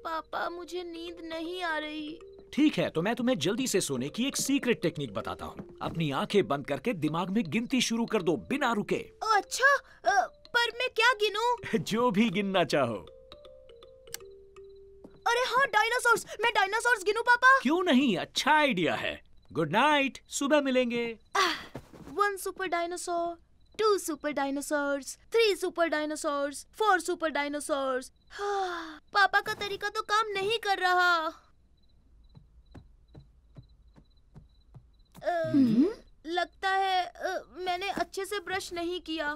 पापा, मुझे नींद नहीं आ रही। ठीक है, तो मैं तुम्हें जल्दी से सोने की एक सीक्रेट टेक्निक बताता हूँ। अपनी आंखें बंद करके दिमाग में गिनती शुरू कर दो बिना रुके। अच्छा, पर मैं क्या गिनूं? जो भी गिनना चाहो। अरे हाँ, डायनासोर्स। मैं डायनासोर्स गिनूं पापा? क्यों नहीं, अच्छा आइडिया है। गुड नाइट, सुबह मिलेंगे। 1 super dinosaur, 2 super dinosaurs, 3 super dinosaurs, 4 super dinosaurs. पापा का तरीका तो काम नहीं कर रहा। लगता है मैंने अच्छे से ब्रश नहीं किया।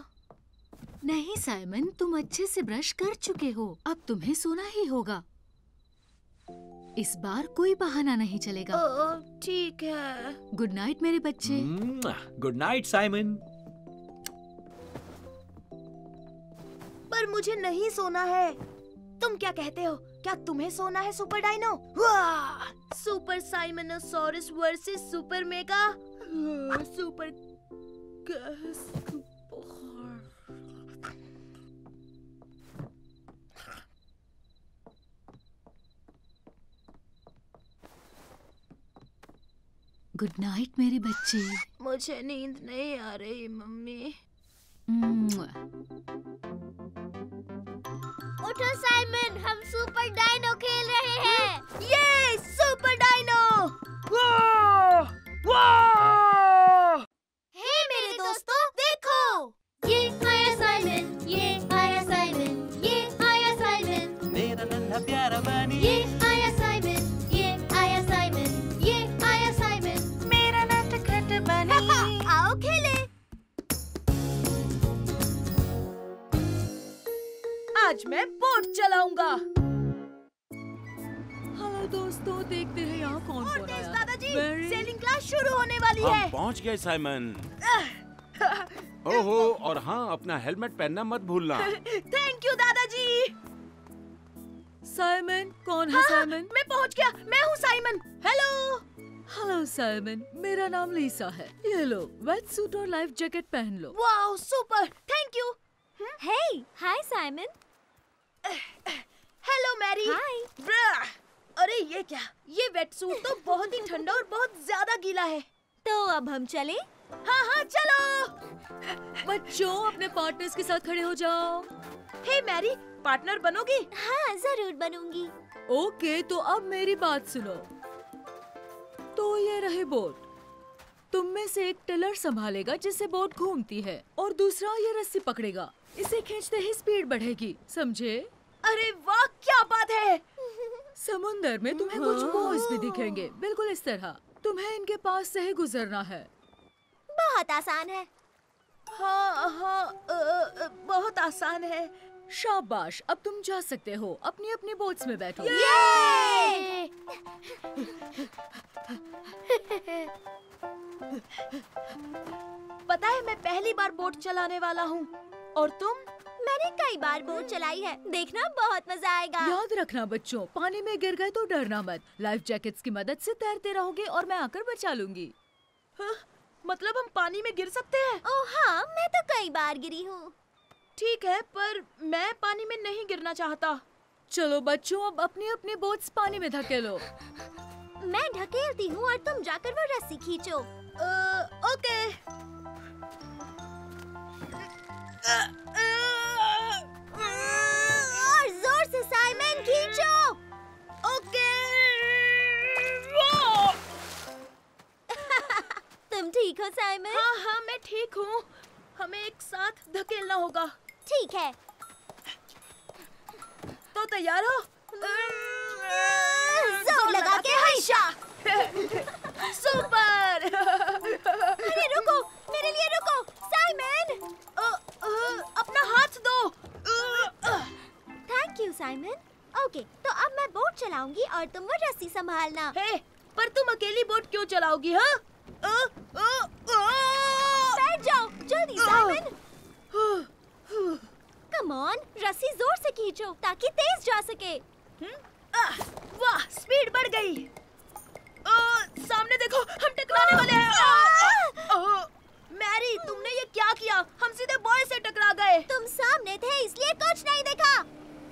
नहीं साइमन, तुम अच्छे से ब्रश कर चुके हो। अब तुम्हें सोना ही होगा। इस बार कोई बहाना नहीं चलेगा। ठीक है। गुड नाइट मेरे बच्चे। Good night Simon. पर मुझे नहीं सोना है। तुम क्या कहते हो? क्या तुम्हें सोना है super dino? Super Simonosaurus versus super mega super good night मेरे बच्चे। मुझे नींद नहीं आ रही मम्मी। उठो साइमन, हम सुपर डायनो खेल रहे हैं। ये सुपर डायनो। हे मेरे दोस्तों, देखो। ये आया साइमन, ये आया साइमन, ये आया साइमन। मेरा नन्हा प्यारा बनी। ये आया साइमन, ये आया साइमन, ये आया साइमन। मेरा नटखट बनी। आओ खेले। आज मैं बोट चलाऊंगा। हेलो दोस्तों, देखते हैं यहाँ कौन और कौन तेज आया। दादाजी, Very- सेलिंग क्लास शुरू होने वाली है। हम पहुंच गए साइमन। ओहो, और हाँ, अपना हेलमेट पहनना मत भूलना। थैंक यू दादाजी। साइमन, कौन है हाँ, साइमन? मैं पहुंच गया। मैं हूँ साइमन। हेलो। हेलो साइमन, मेरा नाम लीसा है। ये लो, वेट सूट और लाइफ जैकेट पहन लो। Wow, super, thank you. Hey, hi Simon. Hello Mary. Hi. ब्रा। अरे ये क्या? ये वेट सूट तो बहुत ही ठंडा और बहुत ज्यादा गीला है। तो अब हम चले? हाँ हाँ, चलो। बच्चों, अपने पार्टनर्स के साथ खड़े हो जाओ। हे मैरी, पार्टनर बनोगी? हाँ, जरूर बनूंगी। ओके, तो अब मेरी बात सुनो। तो ये रहे बोट। तुम में से एक टिलर संभालेगा जिससे बोट घूमती है और दूसरा ये रस्सी पकड़ेगा। इसे खींचते ही स्पीड बढ़ेगी, समझे? अरे वाह, क्या बात है। समुंदर में तुम्हें कुछ बॉयज भी दिखेंगे, बिल्कुल इस तरह। तुम्हें इनके पास से ही गुजरना है। बहुत आसान है। हाँ, बहुत आसान है। शाबाश, अब तुम जा सकते हो। अपनी अपनी बोट्स में बैठो। पता है, मैं पहली बार बोट चलाने वाला हूँ। और तुम? मैंने कई बार बोट चलाई है, देखना बहुत मजा आएगा। याद रखना बच्चों, पानी में गिर गए तो डरना मत। लाइफ जैकेट्स की मदद से तैरते रहोगे और मैं आकर बचा लूंगी। मतलब हम पानी में गिर सकते हैं? ओह हाँ, मैं तो कई बार गिरी हूँ। ठीक है, पर मैं पानी में नहीं गिरना चाहता। चलो बच्चों, अब अपनी अपनी बोट्स पानी में धकेलो। मैं ढकेलती हूँ और तुम जाकर वो रस्सी खींचो। ओके। और जोर से साइमन, खींचो। ओके। तुम ठीक हो साइमन? हाँ, मैं ठीक हूँ। हमें एक साथ धकेलना होगा। ठीक है। तो तैयार हो? जोर लगा के हमेशा। सुपर। अरे रुको, मेरे लिए रुको। साइमन, अपना हाथ दो। Thank you Simon. ओके, तो अब मैं बोट चलाऊंगी और तुम वो रस्सी संभालना। हे, पर तुम अकेली बोट क्यों चलाओगी? हाँ, बैठ जाओ जल्दी साइमन। कम ऑन, रस्सी जोर से खींचो ताकि तेज जा सके। वाह, स्पीड बढ़ गई। सामने देखो, हम टकराने वाले हैं। मैरी, तुमने ये क्या किया? हम सीधे बॉय से टकरा गए। तुम सामने थे इसलिए कुछ नहीं देखा।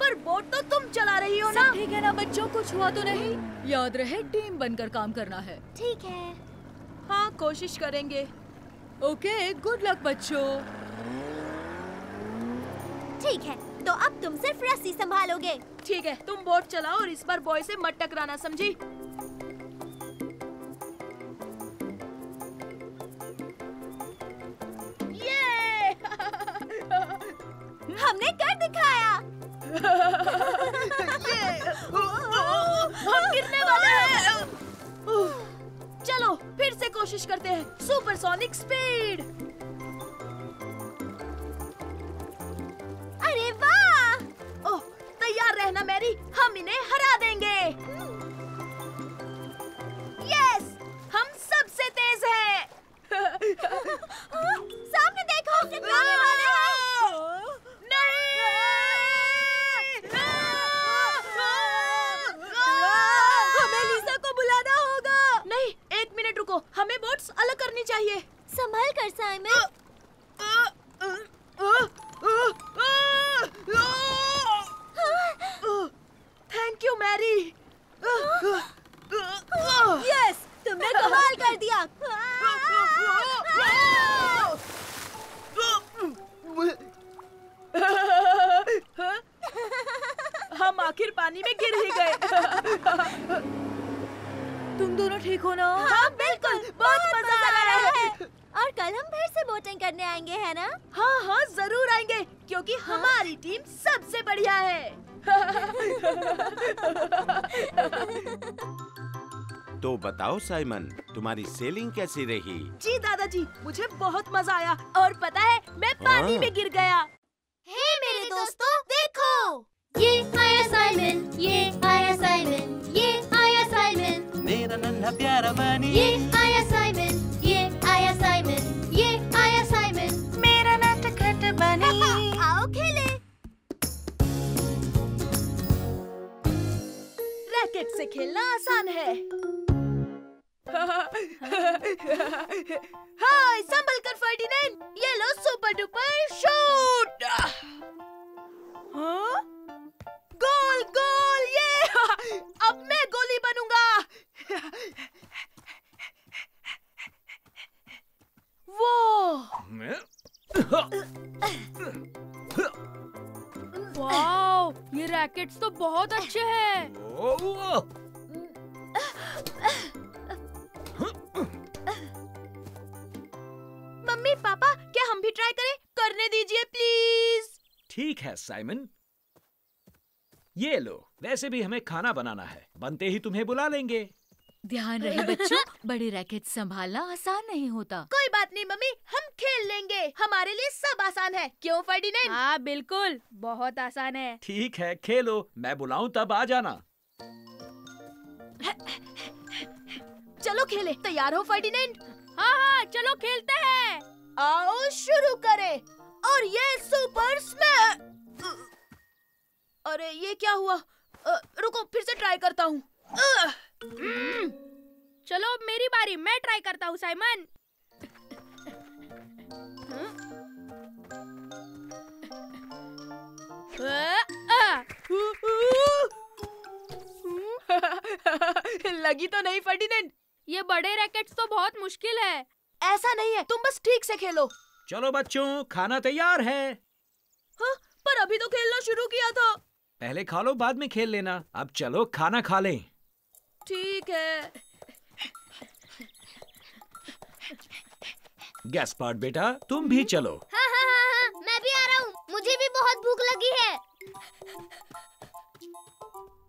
पर बोट तो तुम चला रही हो ना। ठीक है ना बच्चों, कुछ हुआ तो नहीं? याद रहे, टीम बनकर काम करना है। ठीक है। हाँ, कोशिश करेंगे। ओके, गुड लक बच्चों। ठीक है, तो अब तुम सिर्फ रस्सी संभालोगे। ठीक है, तुम बोट चलाओ और इस बार बॉय से मत टकराना, समझी? ये हमने कर दिखाया। हम गिरने वाले हैं। चलो फिर से कोशिश करते हैं। Supersonic speed. अरे वाह! ओह, तैयार रहना मैरी, हम इन्हें हरा देंगे। यस, हम सबसे तेज हैं। सामने देखो, टकराने वाले हैं। नहीं! हमें लीसा को बुलाना होगा। नहीं, एक मिनट रुको, हमें बोट्स अलग करनी चाहिए। संभल कर Simon. Thank you Mary. Yes, तुमने कमाल कर दिया। हम आखिर पानी में गिर ही गए। तुम दोनों ठीक हो ना? हाँ बिल्कुल, बहुत मजा आ रहा है। और कल हम फिर से बोटिंग करने आएंगे, है ना? हाँ हाँ, जरूर आएंगे, क्योंकि हमारी टीम सबसे बढ़िया है। तो बताओ साइमन, तुम्हारी सेलिंग कैसी रही? जी दादाजी, मुझे बहुत मजा आया। और पता है, मैं पानी में गिर गया। हे मेरे दोस्तों, देखो, ये आया साइमन, ये आया साइमन, ये आया साइमन, मेरा नन्हा प्यारा बनी। ये आया साइमन, ये आया साइमन, ये आया साइमन, मेरा नटखट बनी। आओ खेले। रैकेट से खेलना आसान है। हाय, संभल कर फर्डिनेंड, ये लो सुपर डुपर शूट। हाँ? गोल गोल, ये अब मैं गोली बनूंगा। वो वाओ, ये रैकेट्स तो बहुत अच्छे हैं। ठीक है साइमन, ये लो। वैसे भी हमें खाना बनाना है, बनते ही तुम्हें बुला लेंगे। ध्यान रहे बच्चों, बड़े रैकेट संभालना आसान नहीं होता। कोई बात नहीं मम्मी, हम खेल लेंगे। हमारे लिए सब आसान है, क्यों फर्डिनेंड? हाँ बिल्कुल, बहुत आसान है। ठीक है, खेलो। मैं बुलाऊं तब आ जाना। चलो खेले। तैयार हो फर्डिनेंड? हाँ हाँ, चलो खेलते हैं। आओ शुरू करें। और ये सुपर स्मैश। अरे ये क्या हुआ? रुको, फिर से ट्राई करता हूँ। चलो अब मेरी बारी, मैं ट्राई करता हूँ साइमन। लगी तो नहीं फर्डिनेंड? ये बड़े रैकेट्स तो बहुत मुश्किल है। ऐसा नहीं है, तुम बस ठीक से खेलो। चलो बच्चों, खाना तैयार है। हाँ, पर अभी तो खेलना शुरू किया था। पहले खा लो, बाद में खेल लेना। अब चलो खाना खा लें। ठीक है। गैस्पार्ड बेटा, तुम भी चलो। हाँ हाँ हाँ हाँ, मैं भी आ रहा हूँ। मुझे भी बहुत भूख लगी है।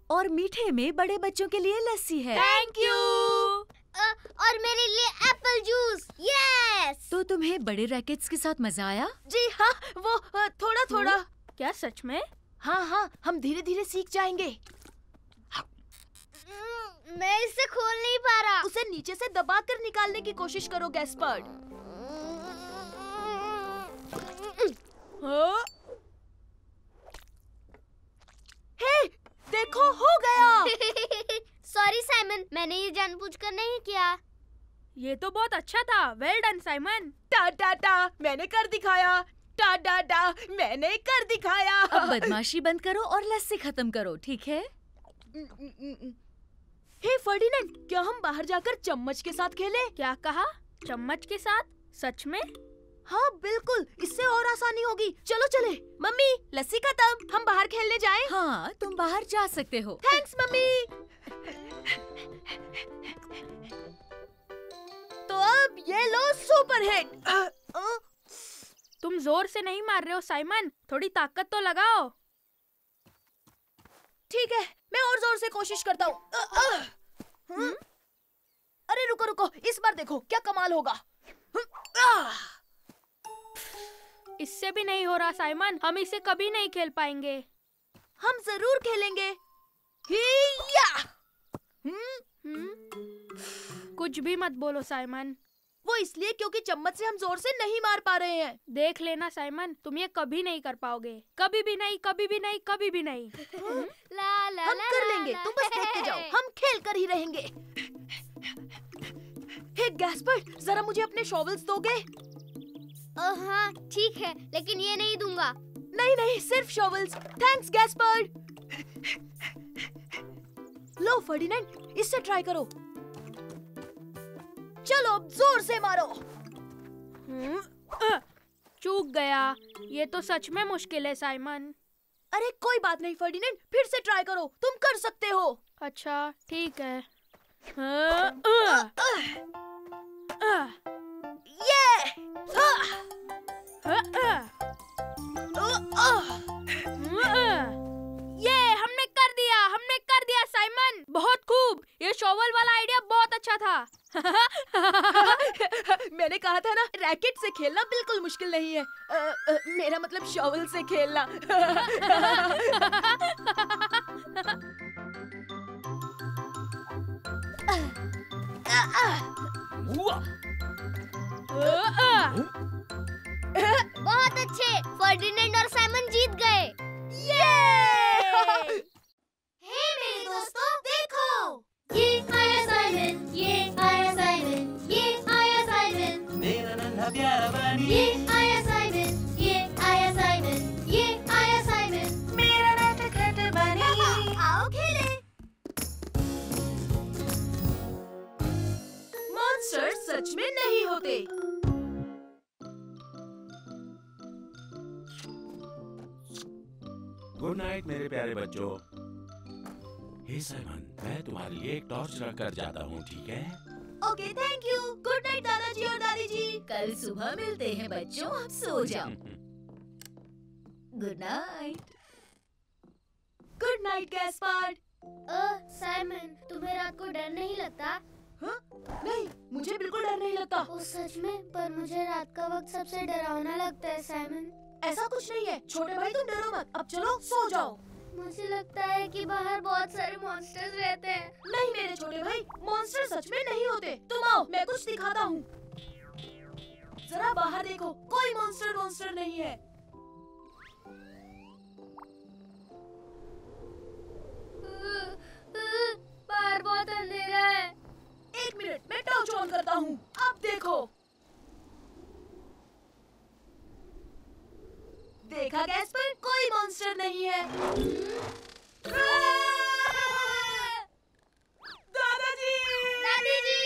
और मीठे में बड़े बच्चों के लिए लस्सी है। Thank you. और मेरे लिए एप्पल जूस। यस। तो तुम्हें बड़े रैकेट्स के साथ मजा आया? जी हाँ, वो थोड़ा थोड़ा। क्या सच में? हाँ हाँ, हम धीरे धीरे सीख जाएंगे। मैं इसे खोल नहीं पा रहा। उसे नीचे से दबाकर निकालने की कोशिश करो गैस्पर्ड। हे, देखो हो गया। सॉरी साइमन, मैंने ये जानबूझकर नहीं किया। ये तो बहुत अच्छा था। Well done Simon. टा टा टा, मैंने कर दिखाया। टा टा टा, मैंने कर दिखाया। अब बदमाशी बंद करो और लस्सी खत्म करो, ठीक है? हे फर्डिनेंड, क्या हम बाहर जाकर चम्मच के साथ खेलें? क्या कहा? चम्मच के साथ? सच में? हाँ बिल्कुल, इससे और आसानी होगी। चलो चले। मम्मी, लस्सी खत्म, हम बाहर खेलने जाएं? हाँ, तुम बाहर जा सकते हो। Thanks mummy. तो अब ये लो सुपर हिट। तुम जोर से नहीं मार रहे हो साइमन, थोड़ी ताकत तो लगाओ। ठीक है, मैं और जोर से कोशिश करता हूँ। अरे रुको रुको, इस बार देखो क्या कमाल होगा। इससे भी नहीं हो रहा साइमन, हम इसे कभी नहीं खेल पाएंगे। हम जरूर खेलेंगे। हिया! कुछ भी मत बोलो साइमन। वो इसलिए क्योंकि चम्मच से हम जोर से नहीं मार पा रहे हैं। देख लेना साइमन, तुम ये कभी नहीं कर पाओगे। कभी भी नहीं, कभी भी नहीं, कभी भी नहीं। ला ला हम ला कर ला लेंगे, ला। तुम बस देखते जाओ, हम खेल कर ही रहेंगे। हे गैस्पर्ड, जरा मुझे अपने शॉवल्स दोगे? हाँ ठीक है, लेकिन ये नहीं दूंगा। नहीं नहीं, सिर्फ शॉवल्स। Thanks Gaspard. लो फर्डिनेंड, इससे ट्राई करो। चलो अब जोर से मारो। चूक गया। ये तो सच में मुश्किल है साइमन। अरे कोई बात नहीं फर्डिनेंड, फिर से ट्राई करो, तुम कर सकते हो। अच्छा ठीक है। ये हमने कर दिया साइमन, बहुत खूब। ये शॉवल वाला आइडिया बहुत अच्छा था। मैंने कहा था ना, रैकेट से खेलना बिल्कुल मुश्किल नहीं है। मेरा मतलब शॉवल से खेलना। बहुत अच्छे, फर्डिनेंड और साइमन जीत गए। हे मेरे दोस्तों, देखो, ये आया साइमन, ये आया साइमन, ये आया साइमन, मेरा नन्हा प्यारा बनी, ये आया साइमन, ये आया साइमन, ये आया साइमन, मेरा नटखट बनी। आओ खेलें। मॉन्स्टर सच में नहीं होते। गुड नाइट मेरे प्यारे बच्चों। हे साइमन, मैं तुम्हारे लिए एक टॉर्च रख कर जाता हूँ, ठीक है? Okay thank you. Good night दादाजी और दादी जी। कल सुबह मिलते हैं बच्चों, अब सो जाओ। Good night. Good night Gaspard. Simon, तुम्हें रात को डर नहीं लगता? हाँ? नहीं, मुझे बिल्कुल डर नहीं लगता। ओ सच में? पर मुझे रात का वक्त सबसे डरावना लगता है साइमन। ऐसा कुछ नहीं है छोटे भाई, तुम डरो मत। अब चलो सो जाओ। मुझे लगता है कि बाहर बहुत सारे मॉन्स्टर्स रहते हैं। नहीं मेरे छोटे भाई, मॉन्स्टर सच में नहीं होते। तुम आओ, मैं कुछ दिखाता हूँ। जरा बाहर देखो, कोई मॉन्स्टर नहीं है। बाहर बहुत अंधेरा है। एक मिनट, मैं टॉर्च ऑन करता हूँ। अब देखो, देखा गैस्पर, कोई मॉन्स्टर नहीं है। दादाजी! दादाजी!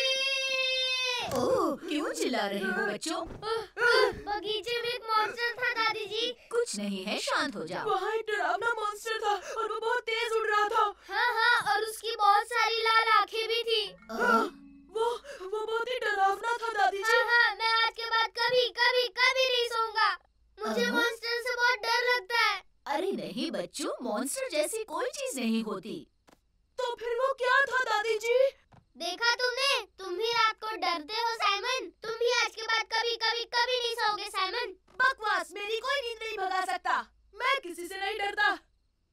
ओह, क्यों चिल्ला रहे हो बच्चों? बगीचे में एक मॉन्स्टर था दादी जी। कुछ नहीं है, शांत हो जाओ। वहाँ एक डरावना मॉन्स्टर था और वो बहुत तेज उड़ रहा था। हाँ, और उसकी बहुत सारी लाल आंखें भी थी। वो बहुत ही डरावना था दादी जी। हाँ, मैं आज के बाद कभी नहीं सोऊंगा। मुझे मॉन्स्टर से बहुत डर लगता है। अरे नहीं बच्चों, मॉन्स्टर जैसी कोई चीज नहीं होती। तो फिर वो क्या था दादी जी? देखा तुमने? तुम भी रात को डरते हो साइमन। तुम भी आज के बाद कभी नहीं सोओगे साइमन। बकवास, मेरी कोई नींद नहीं भगा सकता। मैं किसी से नहीं डरता।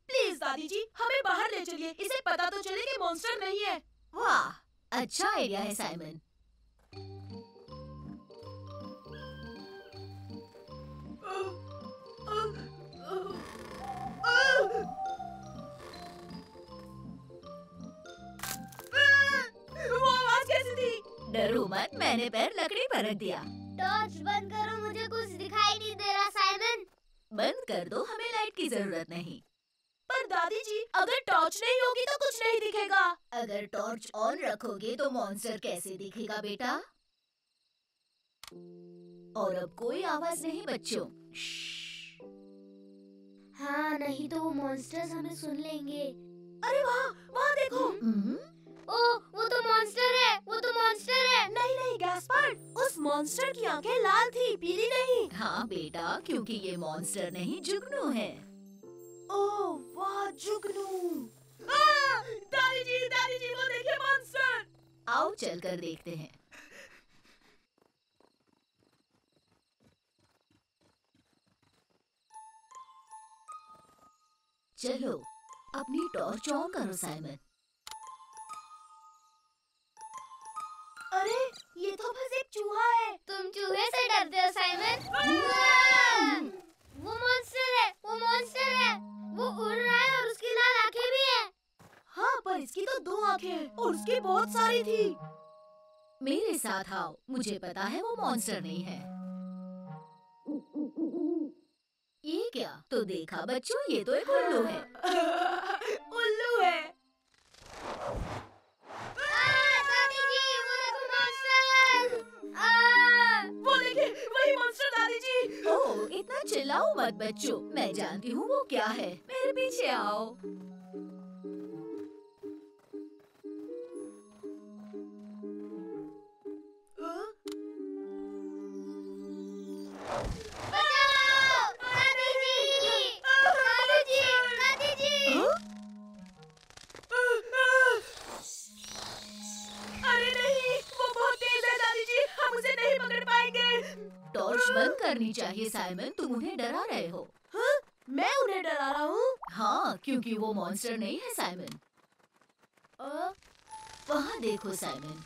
प्लीज दादी जी, हमें बाहर ले चलिए। इसे पता तो चले कि मॉन्स्टर नहीं है। वाह, अच्छा आइडिया है साइमन। वो आवाज कैसी थी? डरो मत, मैंने पैर लकड़ी पर रख दिया। टॉर्च बंद करो, मुझे कुछ दिखाई नहीं दे रहा साइमन। बंद कर दो, हमें लाइट की जरूरत नहीं। पर दादी जी, अगर टॉर्च नहीं होगी तो कुछ नहीं दिखेगा। अगर टॉर्च ऑन रखोगे तो मॉन्स्टर कैसे दिखेगा बेटा? और अब कोई आवाज नहीं बच्चों। हाँ, नहीं तो वो मॉन्स्टर्स हमें सुन लेंगे। अरे वहाँ देखो। ओह, वो तो मॉन्स्टर है। नहीं गैस्पर्ड, उस मॉन्स्टर की आंखें लाल थी, पीली नहीं। हाँ बेटा, क्योंकि ये मॉन्स्टर नहीं जुगनू है। ओह वाह, जुगनू। दादी जी वो देखिए मॉन्स्टर। आओ चलकर देखते हैं। चलो, अपनी टॉर्च ऑन करो साइमन। अरे ये तो बस एक चूहा है। तुम चूहे से डरते हो साइमन? वो मॉन्स्टर है। वो उड़ रहा है और उसकी लाल आंखें भी है। हाँ, पर इसकी तो 2 आंखें हैं और उसकी बहुत सारी थी। मेरे साथ आओ, मुझे पता है वो मॉन्स्टर नहीं है। ये क्या? तो देखा बच्चों, ये तो एक उल्लू है। उल्लू है। दादी जी, वो देखो मॉन्स्टर। वो देखिए, वही मॉन्स्टर दादी जी। ओह, इतना चिल्लाओ मत बच्चों, मैं जानती हूँ वो क्या है। मेरे पीछे आओ। अरे नहीं, वो बहुत तेज है दादी जी, हम उसे नहीं पकड़ पाएंगे। टॉर्च बंद करनी चाहिए साइमन, तुम उन्हें डरा रहे हो। हाँ? मैं उन्हें डरा रहा हूँ? हाँ, क्योंकि वो मॉन्स्टर नहीं है साइमन। वहाँ देखो साइमन।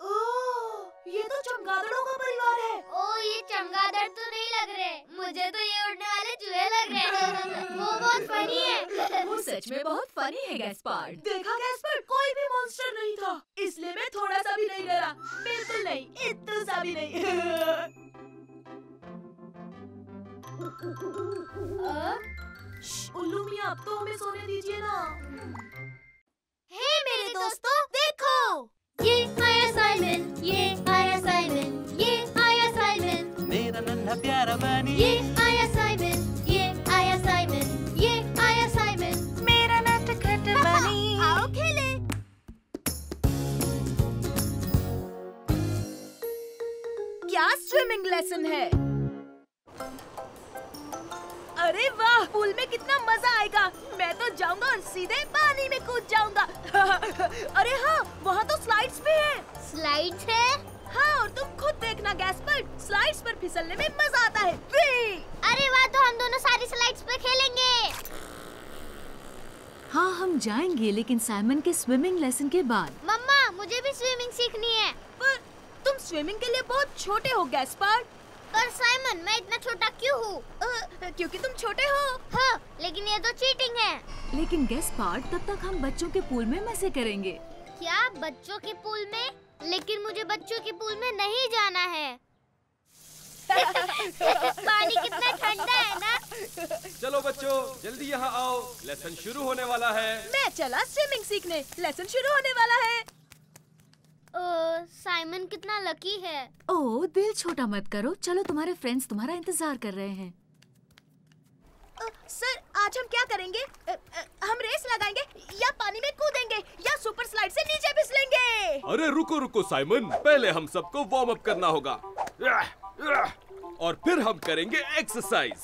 ओह, ये तो चमगादड़ों का परिवार है। ओ, ये चमगादड़ तो नहीं लग रहे, मुझे तो ये उड़ने वाले चूहे लग रहे हैं। वो बहुत फनी है। वो सच में बहुत फनी है गैस्पार्ड। देखा गैस्पर्ड, कोई भी मॉन्स्टर नहीं था, इसलिए मैं थोड़ा सा भी नहीं डरा। बिल्कुल नहीं, इतना सा भी नहीं। उल्लू मियां, अब तो हमें सोने दीजिए ना। हे मेरे दोस्तों, देखो, ये आया साइमन, ये आया साइमन, ये आया साइमन, मेरा नन्हा प्यारा बनी। ये आया साइमन, ये आया साइमन, ये आया साइमन, मेरा नटखट बनी। आओ खेले। क्या स्विमिंग लेसन है? आएगा। मैं तो जाऊंगा और सीधे पानी में कूद जाऊंगा। अरे हाँ, वहाँ तो स्लाइड्स भी है। स्लाइड्स है? हाँ, और तुम खुद देखना गैस्पर्ड, स्लाइड्स पर फिसलने में मजा आता है। अरे वाह, तो हम दोनों सारी स्लाइड्स पे खेलेंगे। हाँ, हम जाएंगे, लेकिन साइमन के स्विमिंग लेसन के बाद। मम्मा, मुझे भी स्विमिंग सीखनी है। पर तुम स्विमिंग के लिए बहुत छोटे हो गैस्पर्ड। पर साइमन, मैं इतना छोटा क्यों हूँ? क्योंकि तुम छोटे हो। हाँ, लेकिन ये तो चीटिंग है। लेकिन गैस्पार्ड, तब तक हम बच्चों के पूल में मजे करेंगे। क्या बच्चों के पूल में? लेकिन मुझे बच्चों के पूल में नहीं जाना है। पानी कितना ठंडा है ना। चलो बच्चों, जल्दी यहाँ आओ, लेसन शुरू होने वाला है। मैं चला स्विमिंग सीखने, लेसन शुरू होने वाला है। साइमन कितना लकी है। ओह, दिल छोटा मत करो। चलो, तुम्हारे फ्रेंड्स तुम्हारा इंतजार कर रहे हैं। सर, आज हम क्या करेंगे? हम रेस लगाएंगे या पानी में कूदेंगे या सुपर स्लाइड से नीचे फिसलेंगे? अरे रुको रुको साइमन, पहले हम सबको वार्म अप करना होगा और फिर हम करेंगे एक्सरसाइज।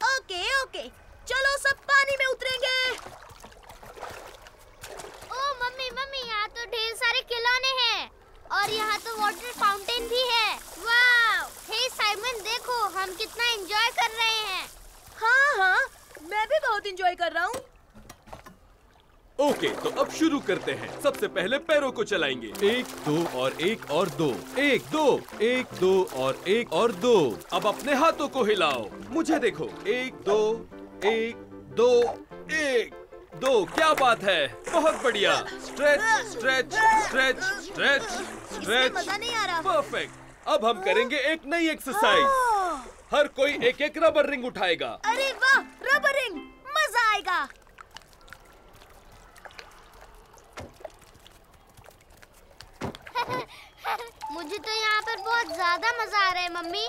ओके ओके, चलो सब पानी में उतरेंगे। ओ मम्मी मम्मी, यहाँ तो ढेर सारे खिलौने हैं और यहाँ तो वाटर फाउंटेन भी है। वाव! हे साइमन, देखो हम कितना एंजॉय कर रहे हैं। हाँ हाँ, मैं भी बहुत एंजॉय कर रहा हूँ। ओके, तो अब शुरू करते हैं। सबसे पहले पैरों को चलाएंगे। 1 2 और 1 और 2, 1 2 1 2 और 1 और 2। अब अपने हाथों को हिलाओ, मुझे देखो। 1 2 1 2 1 2। क्या बात है, बहुत बढ़िया। Stretch stretch stretch stretch stretch. मजा नहीं आ रहा। परफेक्ट। अब हम करेंगे एक नई एक्सरसाइज। हर कोई एक एक रबर रिंग उठाएगा। अरे वाह, रबर रिंग, मजा आएगा। मुझे तो यहाँ पर बहुत ज्यादा मजा आ रहा है मम्मी।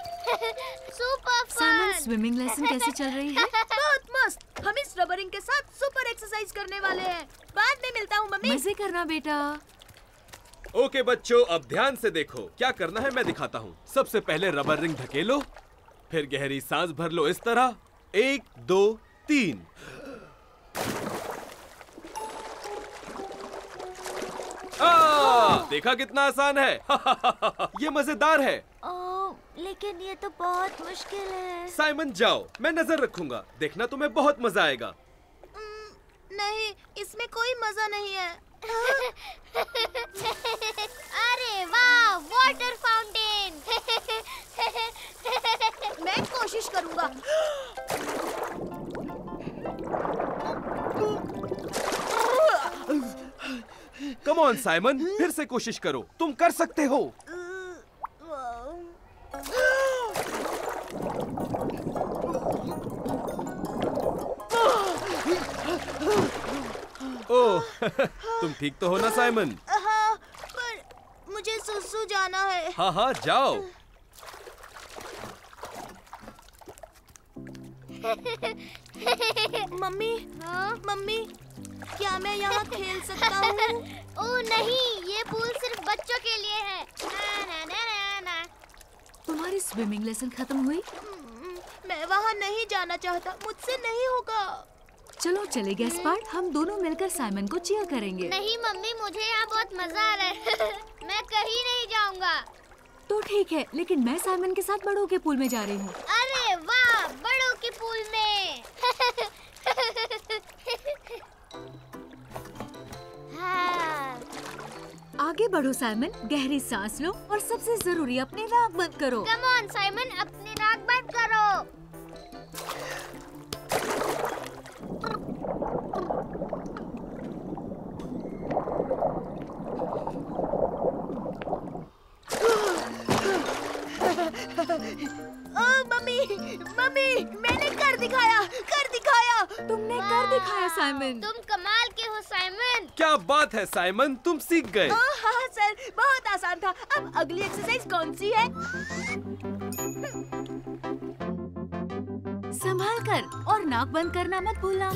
Super fun. Simon, swimming lesson कैसी चल रही है? बहुत मस्त। हम इस रबर रिंग के साथ सुपर एक्सरसाइज करने वाले हैं। बाद में मिलता हूँ मम्मी। मजे करना बेटा। ओके बच्चों, अब ध्यान से देखो। क्या करना है मैं दिखाता हूँ। सबसे पहले रबर रिंग ढकेलो, फिर गहरी सांस भर लो इस तरह। 1 2 3। देखा कितना आसान है। ये मजेदार है। लेकिन ये तो बहुत मुश्किल है। साइमन जाओ, मैं नजर रखूंगा। देखना तुम्हें बहुत मजा आएगा। नहीं, इसमें कोई मजा नहीं है। अरे वाह, वाटर फाउंटेन। मैं कोशिश करूंगा। कम ऑन साइमन, फिर से कोशिश करो, तुम कर सकते हो। ओह, तुम ठीक तो हो ना साइमन? हाँ, पर मुझे सुसु जाना है। हाँ हाँ, जाओ। मम्मी, मम्मी, क्या मैं यहाँ खेल सकता हूँ? ओह नहीं, ये पूल सिर्फ बच्चों के लिए है। ना ना ना ना ना। तुम्हारी स्विमिंग लेसन खत्म हुई? मैं वहाँ नहीं जाना चाहता, मुझसे नहीं होगा। चलो चले गैस्पार्ड, हम दोनों मिलकर साइमन को चीयर करेंगे। नहीं मम्मी, मुझे यहाँ बहुत मजा आ रहा है। मैं कहीं नहीं जाऊँगा। तो ठीक है, लेकिन मैं साइमन के साथ बड़ों के पूल में जा रही हूँ। अरे वाह, बड़ों के पूल में। हाँ। आगे बढ़ो साइमन, गहरी सांस लो और सबसे जरूरी अपनी नाक बंद करो। कम ऑन साइमन, अपनी नाक बंद करो। मम्मी, मम्मी, मैंने कर दिखाया, कर दिखाया। तुमने कर दिखाया साइमन। तुम कमाल के हो साइमन। क्या बात है साइमन, तुम सीख गए। हाँ सर, बहुत आसान था। अब अगली एक्सरसाइज कौन सी है? संभाल कर और नाक बंद करना मत भूलना।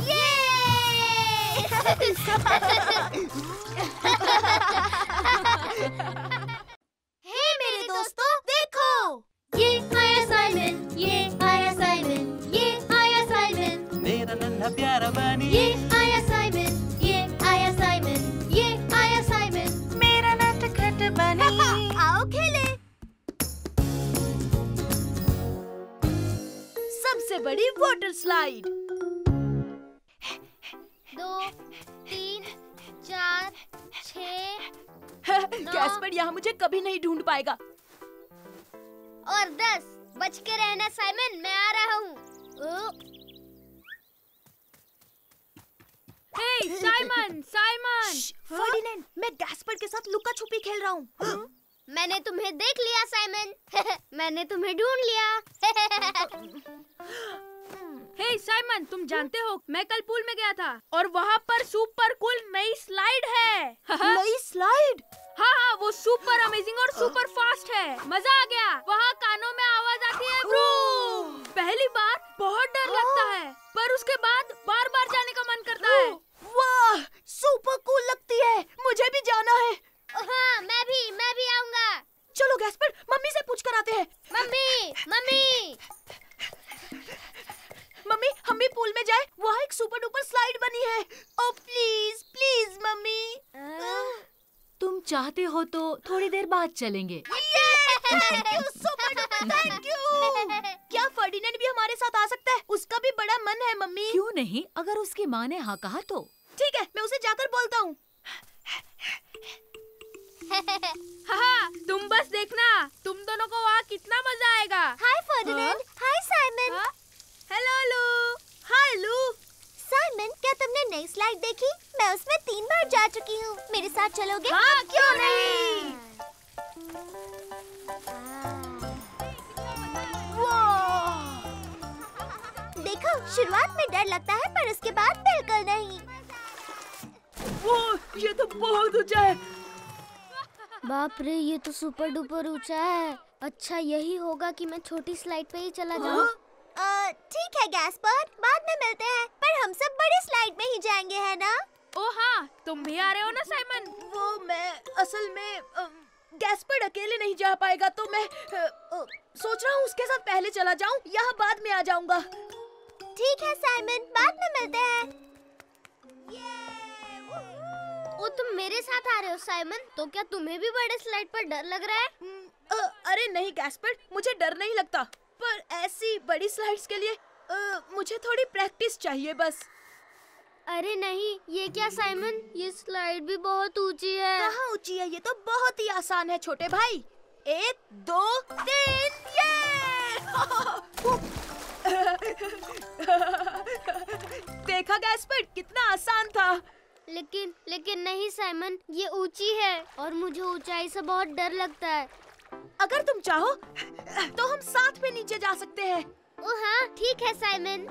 हे मेरे दोस्तों, देखो, ये आया साइमन, ये आया साइमन, ये आया साइमन। मेरा नन्हा प्यारा बनी। सबसे बड़ी वाटर स्लाइड। 2, 3, 4, 6, गैस्पर यहाँ मुझे कभी नहीं ढूंढ पाएगा। और 10। बच के रहना साइमन, मैं आ रहा हूँ। हे साइमन, साइमन! फर्डिनेंड, मैं गैस्पर के साथ लुका छुपी खेल रहा हूँ। मैंने तुम्हें देख लिया साइमन। मैंने तुम्हें ढूंढ लिया। हे साइमन, तुम जानते हो मैं कल पूल में गया था और वहाँ पर सुपर कूल नई स्लाइड है। नई स्लाइड? हाँ, वो सुपर अमेजिंग और सुपर फास्ट है। मजा आ गया। वहाँ कानों में आवाज आती है ब्रूम। पहली बार बहुत डर लगता है, पर उसके बाद बार बार जाने का मन करता है। वाह, सुपर कूल लगती है। मुझे भी जाना है। हाँ, मैं भी आऊंगा। चलो गैस्पर, मम्मी से पूछ कर आते हैं। मम्मी, मम्मी, मम्मी, हम भी पूल में जाए। वहाँ एक सुपर डुपर स्लाइड बनी है। ओ प्लीज प्लीज मम्मी। तुम चाहते हो तो थोड़ी देर बाद चलेंगे। Thank you super duper, thank you. क्या फर्डिनेंड भी हमारे साथ आ सकता है? उसका भी बड़ा मन है मम्मी। क्यों नहीं, अगर उसकी माँ ने हाँ कहा तो। ठीक है, मैं उसे जाकर बोलता हूँ। हाँ, तुम बस देखना, तुम दोनों को वहाँ कितना मजा आएगा। हाय फर्डिनेंड, हाय साइमन। हेलो लू। हाय लू। साइमन, क्या तुमने नई स्लाइड देखी? मैं उसमें 3 बार जा चुकी हूँ। मेरे साथ चलोगे? हाँ, क्यों नहीं। देखो, शुरुआत में डर लगता है पर उसके बाद बिल्कुल नहीं। वो, ये तो बहुत ऊंचा है। बाप रे, ये तो सुपर डुपर ऊंचा है। अच्छा, यही होगा कि मैं छोटी स्लाइड पे ही चला जाऊँ। ठीक है गैस्पर, बाद में मिलते हैं। पर हम सब बड़ी स्लाइड में ही जाएंगे, है ना? ओ हाँ, तुम भी आ रहे हो ना साइमन? वो मैं असल में गैस्पर अकेले नहीं जा पाएगा, तो मैं सोच रहा हूँ उसके साथ पहले चला जाऊँ, यहाँ बाद में आ जाऊँगा। ठीक है साइमन, बाद में मिलते हैं। ओ, तुम मेरे साथ आ रहे हो साइमन? तो क्या तुम्हें भी बड़े स्लाइड पर डर लग रहा है? अरे नहीं गैस्पर, मुझे डर नहीं लगता, पर ऐसी बड़ी स्लाइड्स के लिए मुझे थोड़ी प्रैक्टिस चाहिए बस। अरे नहीं, ये क्या साइमन, ये स्लाइड भी बहुत ऊंची है। कहाँ ऊंची है? ये तो बहुत ही आसान है छोटे भाई। 1, 2, 3, ये! देखा गैस्पर, कितना आसान था। लेकिन नहीं साइमन, ये ऊंची है और मुझे ऊंचाई से बहुत डर लगता है। अगर तुम चाहो तो हम साथ में नीचे जा सकते हैं। ओ हाँ, ठीक है साइमन।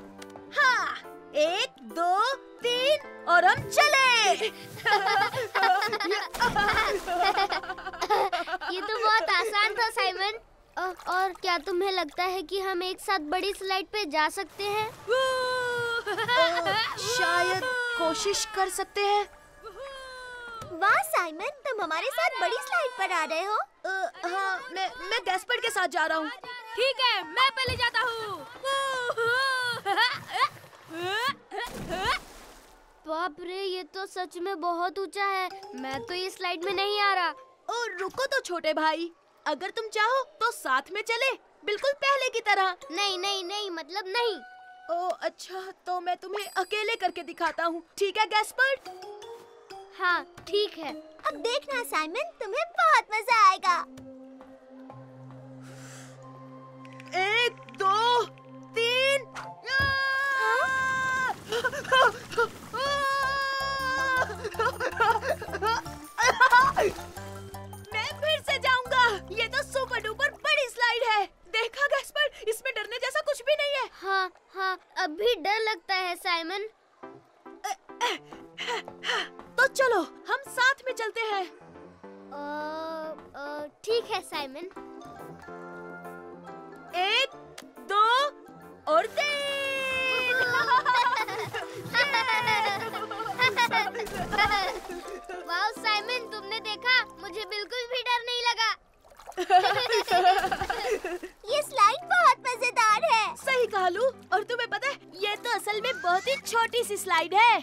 हाँ, 1, 2, 3 और हम चले। ये तो बहुत आसान था साइमन। और क्या तुम्हें लगता है कि हम एक साथ बड़ी स्लाइड पे जा सकते हैं? शायद कोशिश कर सकते हैं। वाह साइमन, तुम हमारे साथ बड़ी स्लाइड पर आ रहे हो। हाँ, मैं गैस्पर के साथ जा रहा हूँ। ठीक है, मैं पहले जाता हूँ। बाप रे, ये तो सच में बहुत ऊंचा है। मैं तो ये स्लाइड में नहीं आ रहा। और रुको तो छोटे भाई, अगर तुम चाहो तो साथ में चले, बिल्कुल पहले की तरह। नहीं, मतलब नहीं। ओ अच्छा, तो मैं तुम्हें अकेले करके दिखाता हूँ, ठीक है गैस्पर? हाँ, ठीक है। अब देखना साइमन, तुम्हें बहुत मजा आएगा। 1, 2, 3। मैं फिर से जाऊंगा। ये तो सुपर डुपर बड़ी स्लाइड है। देखा गैस्पर, इसमें डरने जैसा कुछ भी नहीं है। हाँ, अब भी डर लगता है साइमन। तो चलो हम साथ में चलते हैं। ठीक है साइमन। 1, 2 और 3। वाह साइमन, तुमने देखा, मुझे बिल्कुल भी डर नहीं लगा। ये स्लाइड बहुत मजेदार है। सही कहा लू, और तुम्हें पता है, ये तो असल में बहुत ही छोटी सी स्लाइड है।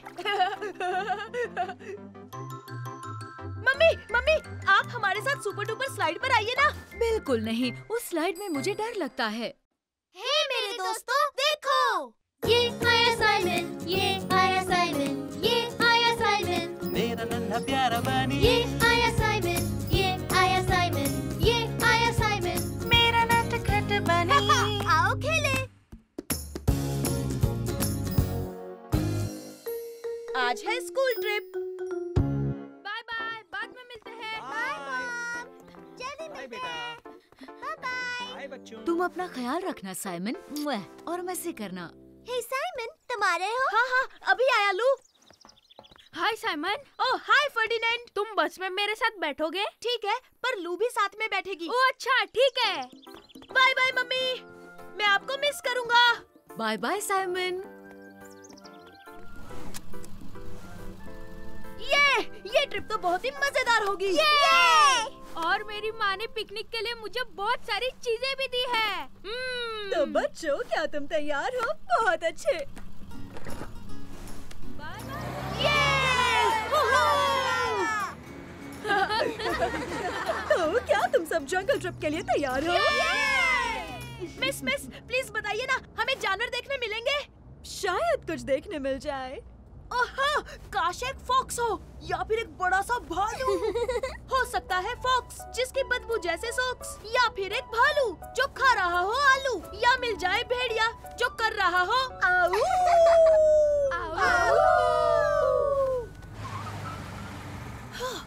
मम्मी, आप हमारे साथ सुपर डुपर स्लाइड पर आइए ना। बिल्कुल नहीं, उस स्लाइड में मुझे डर लगता है। हे मेरे दोस्तों, देखो ये आया साइमन, ये आया साइमन, ये आया साइमन, मेरा नन्हा प्यारा बनी, ये आया साइमन, ये आया साइमन, ये आया साइमन, मेरा नटखट बनी। आओ खेले। आज है स्कूल ट्रिप। बाय बाय, बाद में मिलते हैं। जल्दी मिलते हैं। हाय बच्चों। तुम अपना ख्याल रखना साइमन, मुआ, और मजे करना। हे साइमन, तुम आ रहे हो? हाँ हाँ, अभी आया लू। हाय साइमन। ओह हाय फर्डिनेंड। तुम बस में मेरे साथ बैठोगे? ठीक है, पर लू भी साथ में बैठेगी। ओ अच्छा, ठीक है। बाय बाय मम्मी, मैं आपको मिस करूँगा। Bye bye Simon. ये ट्रिप तो बहुत ही मजेदार होगी। और मेरी माँ ने पिकनिक के लिए मुझे बहुत सारी चीजें भी दी है। तो बच्चों, क्या तुम तैयार हो? बहुत अच्छे। तो क्या तुम सब जंगल ट्रिप के लिए तैयार हो? मिस प्लीज बताइए ना, हमें जानवर देखने मिलेंगे? शायद कुछ देखने मिल जाए। ओह, काश एक फॉक्स हो या फिर एक बड़ा सा भालू। हो सकता है फॉक्स जिसकी बदबू जैसे सॉक्स, या फिर एक भालू जो खा रहा हो आलू, या मिल जाए भेड़िया जो कर रहा हो आऊ।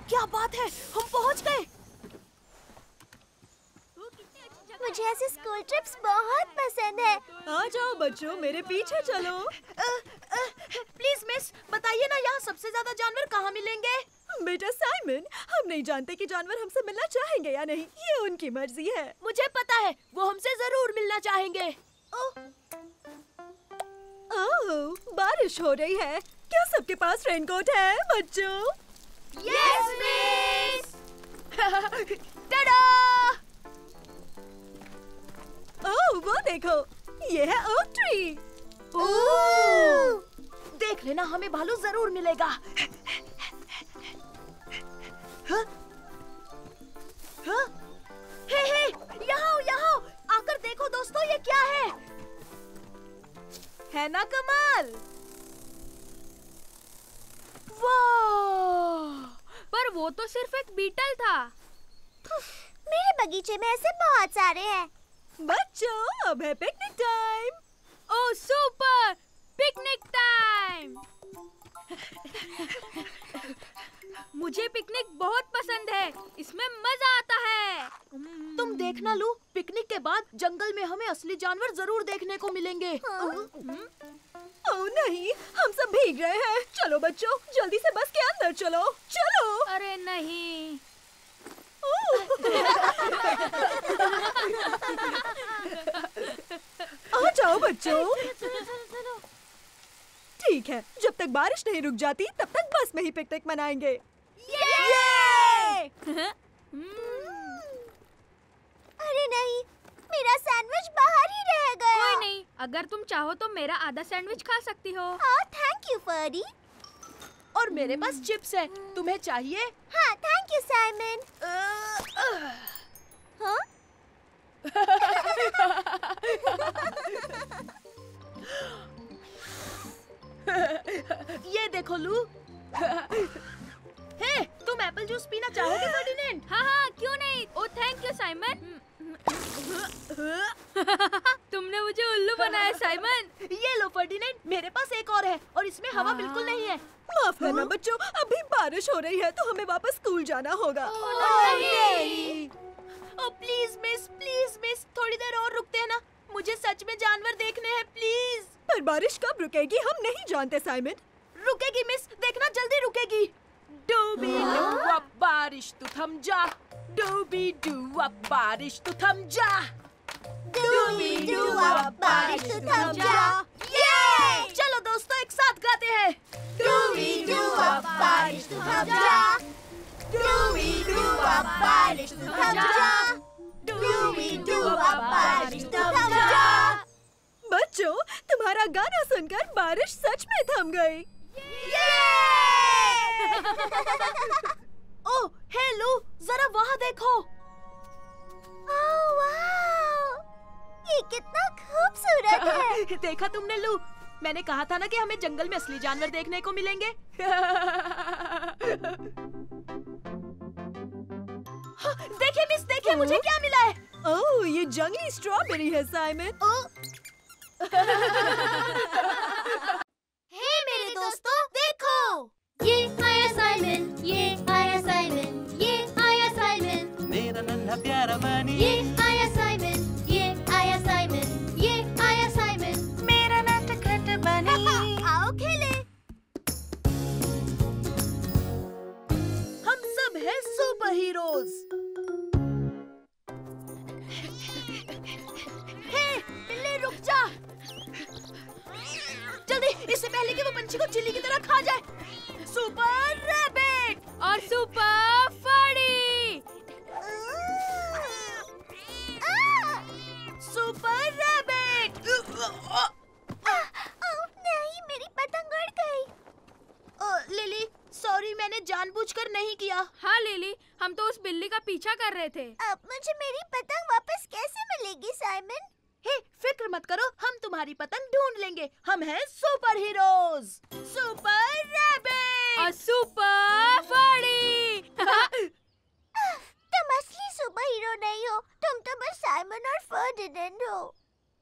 क्या बात है, हम पहुंच गए। मुझे ऐसे स्कूल ट्रिप्स बहुत पसंद है। आ जाओ बच्चों, मेरे पीछे चलो। प्लीज मिस, बताइए ना यहाँ सबसे ज्यादा जानवर कहाँ मिलेंगे? बेटा साइमन, हम नहीं जानते कि जानवर हमसे मिलना चाहेंगे या नहीं, ये उनकी मर्जी है। मुझे पता है, वो हमसे जरूर मिलना चाहेंगे। ओह, बारिश हो रही है। क्या सबके पास रेनकोट है बच्चों? Yes miss. टाडा! ओह, वो देखो, ये है ओक ट्री। देख लेना, हमें भालू जरूर मिलेगा। हाँ? हाँ? हे, यहाँ आकर देखो दोस्तों, ये क्या है ना कमाल? वाह! पर वो तो सिर्फ एक बीटल था। मेरे बगीचे में ऐसे बहुत सारे हैं। बच्चों, अब है पिकनिक टाइम। ओह सुपर, पिकनिक टाइम। मुझे पिकनिक बहुत पसंद है, इसमें मजा आता है। तुम देखना लू, पिकनिक के बाद जंगल में हमें असली जानवर जरूर देखने को मिलेंगे। ओह नहीं, हम सब भीग रहे हैं। चलो बच्चों, जल्दी से बस के अंदर चलो। चलो। अरे नहीं। आ जाओ बच्चों। ठीक है, जब तक बारिश नहीं रुक जाती तब तक बस में ही पिकनिक मनाएंगे। अरे नहीं, मेरा सैंडविच बाहर ही रह गया। कोई नहीं, अगर तुम चाहो तो मेरा आधा सैंडविच खा सकती हो। Thank you Ferdi. और मेरे पास चिप्स है, तुम्हें चाहिए? हाँ, थैंक यू साइमन। हाँ? ये देखो लू। हे, तुम एप्पल जूस पीना चाहोगे फर्डिनेंड? हाँ, क्यों नहीं। ओ थैंक यू साइमन। तुमने मुझे उल्लू बनाया साइमन। ये लो फर्डिनेंड, मेरे पास एक और है और इसमें हवा बिल्कुल नहीं है। माफ करना बच्चों, अभी बारिश हो रही है तो हमें वापस स्कूल जाना होगा। ओ प्लीज मिस, थोड़ी देर और रुकते हैं ना, मुझे सच में जानवर देखने हैं प्लीज। पर बारिश कब रुकेगी हम नहीं जानते साइमन। रुकेगी मिस, देखना जल्दी रुकेगी। डूबी डू अब बारिश तू थम जा, डूबी डू अब बारिश तू थम जा, डूबी डू अब बारिश तू थम जा। ये! चलो दोस्तों, एक साथ गाते हैं। डूबी डू अब बारिश तू थम जा, डूबी डू अब बारिश तू थम जा, डूबी डू अब बारिश तू थम जा। बच्चों, तुम्हारा गाना सुनकर बारिश सच में थम गई। ओह, हे लू, जरा वहाँ देखो। वाह, ये कितना खूबसूरत है। देखा तुमने लू, मैंने कहा था ना कि हमें जंगल में असली जानवर देखने को मिलेंगे। देखिए मिस, देखिए मुझे क्या मिला है। ओह, ये जंगली स्ट्रॉबेरी है साइमन। हे मेरे दोस्तों, देखो, ये आया साइमन, ये आया साइमन, ये आया साइमन, मेरा नन्हा प्यारा बनी, ये आया साइमन, ये आया साइमन, ये आया साइमन, मेरा नटखट बनी। आओ खेले। हम सब हैं सुपर हीरोज। बिल्ली रुक जा, जल्दी, इससे पहले कि वो पंछी को चिल्ली की तरह खा जाए। सुपर रैबिट और सुपर फड़ी। Super rabbit. नहीं, मेरी पतंग उड़ गई। लिली, सॉरी, मैंने जानबूझकर नहीं किया। हाँ लिली, हम तो उस बिल्ली का पीछा कर रहे थे। अब मुझे मेरी पतंग वापस कैसे मिलेगी साइमन? हे, फिक्र मत करो, हम तुम्हारी पतंग ढूंढ लेंगे। हम हैं सुपर हीरोज, सुपर रैबिट और सुपर फड़ी। तुम असली सुपर हीरो नहीं हो, तुम तो बस साइमन और फर्डिनेंड हो।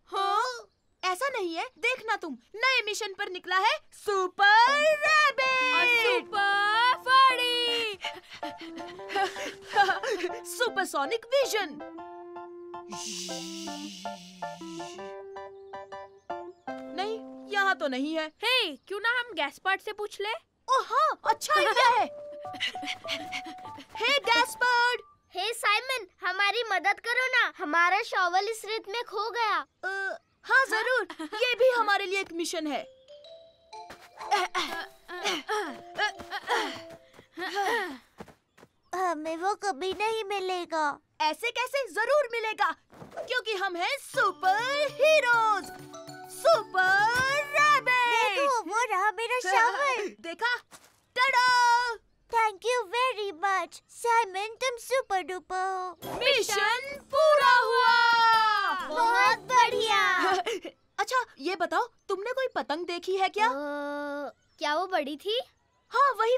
हाँ, ऐसा नहीं है। देखना, तुम नए मिशन पर निकला है सुपर रैबिट, सुपर फड़ी, सुपरसोनिक विजन। नहीं, यहाँ तो नहीं है। हे, क्यों ना हम गैसपर्ड से पूछ ले? ओह हाँ, अच्छा आइडिया है। हे गैसपर्ड। हे साइमन, हमारी मदद करो ना, हमारा शॉवल इस रेत में खो गया। हाँ जरूर, ये भी हमारे लिए एक मिशन है। हमें वो कभी नहीं मिलेगा। ऐसे कैसे? जरूर मिलेगा, क्योंकि हम हैं सुपर हीरोज, सुपर रैबिट। देखो, वो रहा मेरा शॉवल। देखा? Tada! Thank you very much Simon, तुम सुपर डुपर हो। मिशन पूरा हुआ। बहुत बढ़िया। अच्छा, ये बताओ, तुमने कोई पतंग देखी है क्या? क्या वो बड़ी थी? हाँ, वही।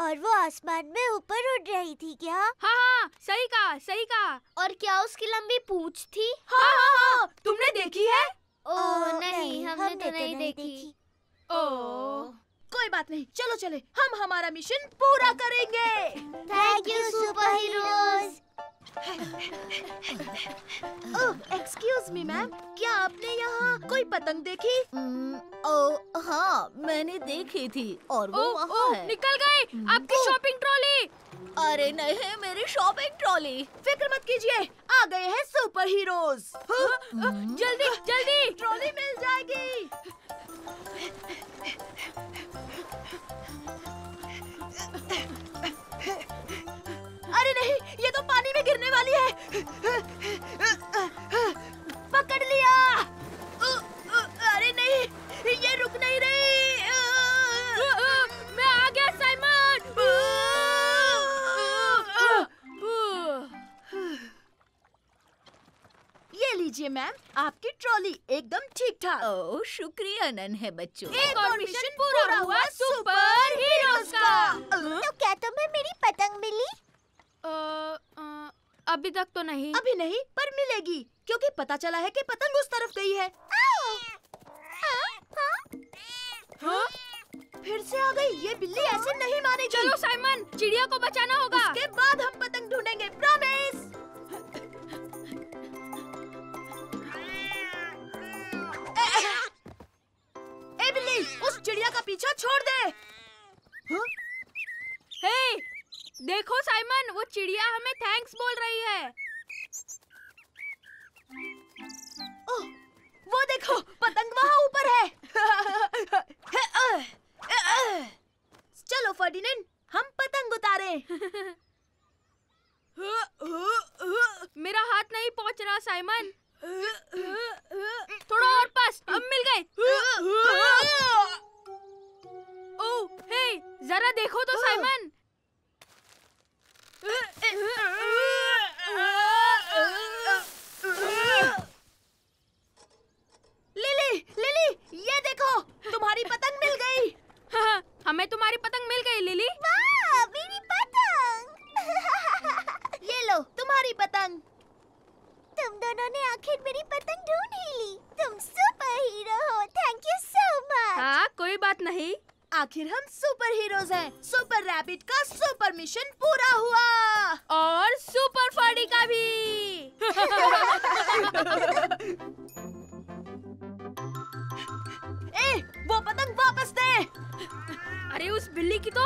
और वो आसमान में ऊपर उड़ रही थी क्या? हाँ, सही कहा, सही कहा। और क्या उसकी लंबी पूंछ थी? हाँ, तुमने देखी है? ओह नहीं, हमने तो नहीं देखी। ओह, कोई बात नहीं, चलो चले, हम हमारा मिशन पूरा करेंगे। Thank you super heroes. Oh, excuse me ma'am, क्या आपने यहाँ कोई पतंग देखी? ओह हाँ, मैंने देखी थी और वो वहाँ है। निकल गई आपकी शॉपिंग ट्रॉली। अरे नहीं, मेरी शॉपिंग ट्रॉली। फिक्र मत कीजिए, आ गए हैं सुपर हीरोज। जल्दी जल्दी, ट्रॉली मिल जाएगी। अरे नहीं, ये तो पानी में गिरने वाली है। पकड़ लिया। अरे नहीं, ये रुक नहीं रही। मैं आ गया साइमन। ये लीजिए मैम, आपकी ट्रॉली एकदम ठीक ठाक। ओह शुक्रिया नन्हे बच्चों। एक और मिशन पूरा हुआ सुपर हीरोज का। तो क्या तुम्हें मेरी पतंग मिली? अभी तक तो नहीं। अभी नहीं, पर मिलेगी, क्योंकि पता चला है कि पतंग उस तरफ गई है। हाँ? फिर से आ गई। ये बिल्ली ऐसे नहीं मानेगी। चलो साइमन, चिड़िया को बचाना होगा। उसके बाद हम पतंग ढूंढेंगे, प्रॉमिस। ए बिल्ली, उस चिड़िया का पीछा छोड़ दे। हाँ? हे, देखो साइमन, वो चिड़िया हमें थैंक्स बोल रही है। ओह, वो देखो, पतंग वहाँ ऊपर है। चलो फर्डिनेंड, हम पतंग उतारें। मेरा हाथ नहीं पहुंच रहा साइमन। थोड़ा और पास, अब मिल गए। ओह, हे, जरा देखो तो साइमन। लिली, लिली, ये देखो। नहीं। आखिर हम सुपर हीरोज हैं। सुपर रैबिट का सुपर मिशन पूरा हुआ और सुपर फर्डी का भी। ए, वो पतंग वापस दे। अरे उस बिल्ली की तो।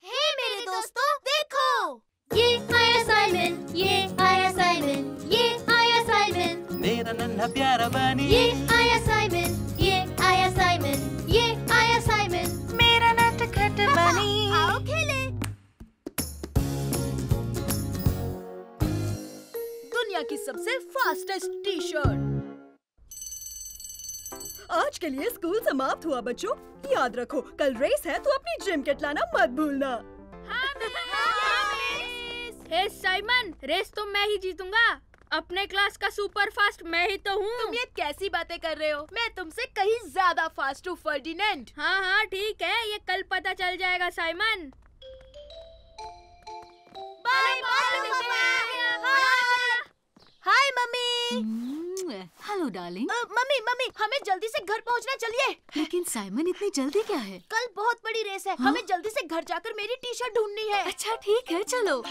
हे मेरे दोस्तों, देखो ये आया साइमन, ये आया साइमन, ये आया साइमन, मेरा नन्हा प्यारा बनी। ये आया साइमन, ये आया साइमन, ये आया साइमन, मेरा नटखट बनी। आओ खेले। दुनिया की सबसे फास्टेस्ट टी शर्ट। आज के लिए स्कूल समाप्त हुआ बच्चों। याद रखो कल रेस है तो अपनी जिम किट लाना मत भूलना। हे साइमन, रेस तो मैं ही जीतूंगा। अपने क्लास का सुपर फास्ट मैं ही तो हूँ। तुम ये कैसी बातें कर रहे हो? मैं तुमसे कहीं ज्यादा फास्ट हूँ फर्डिनेंड। हाँ हाँ ठीक है, ये कल पता चल जाएगा Simon. Bye bye mummy. Hi mummy. Hello darling. Mummy हमें जल्दी से घर पहुंचना, चलिए। लेकिन साइमन इतनी जल्दी क्या है? कल बहुत बड़ी रेस है। हमें जल्दी से घर जाकर मेरी टी शर्ट ढूंढनी है। अच्छा ठीक है चलो।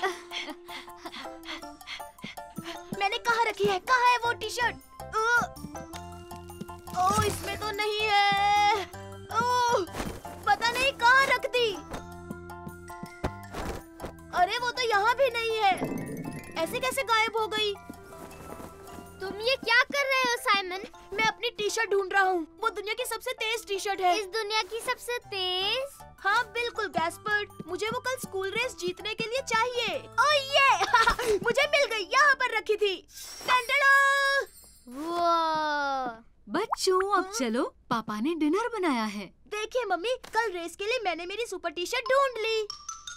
मैंने कहाँ रखी है? कहाँ है वो टी शर्ट? ओ इसमें तो नहीं है। ओ पता नहीं कहाँ रख दी। अरे वो तो यहाँ भी नहीं है। ऐसे कैसे गायब हो गई? तुम ये क्या कर रहे हो साइमन? मैं अपनी टी शर्ट ढूंढ रहा हूँ। वो दुनिया की सबसे तेज टी शर्ट है। इस दुनिया की सबसे तेज? हाँ बिल्कुल गैस्पर्ड। मुझे वो कल स्कूल रेस जीतने के लिए चाहिए। ओ ये मुझे मिल गई, यहाँ पर रखी थी। बच्चों अब चलो, पापा ने डिनर बनाया है। देखिए मम्मी, कल रेस के लिए मैंने मेरी सुपर टी शर्ट ढूंढ ली।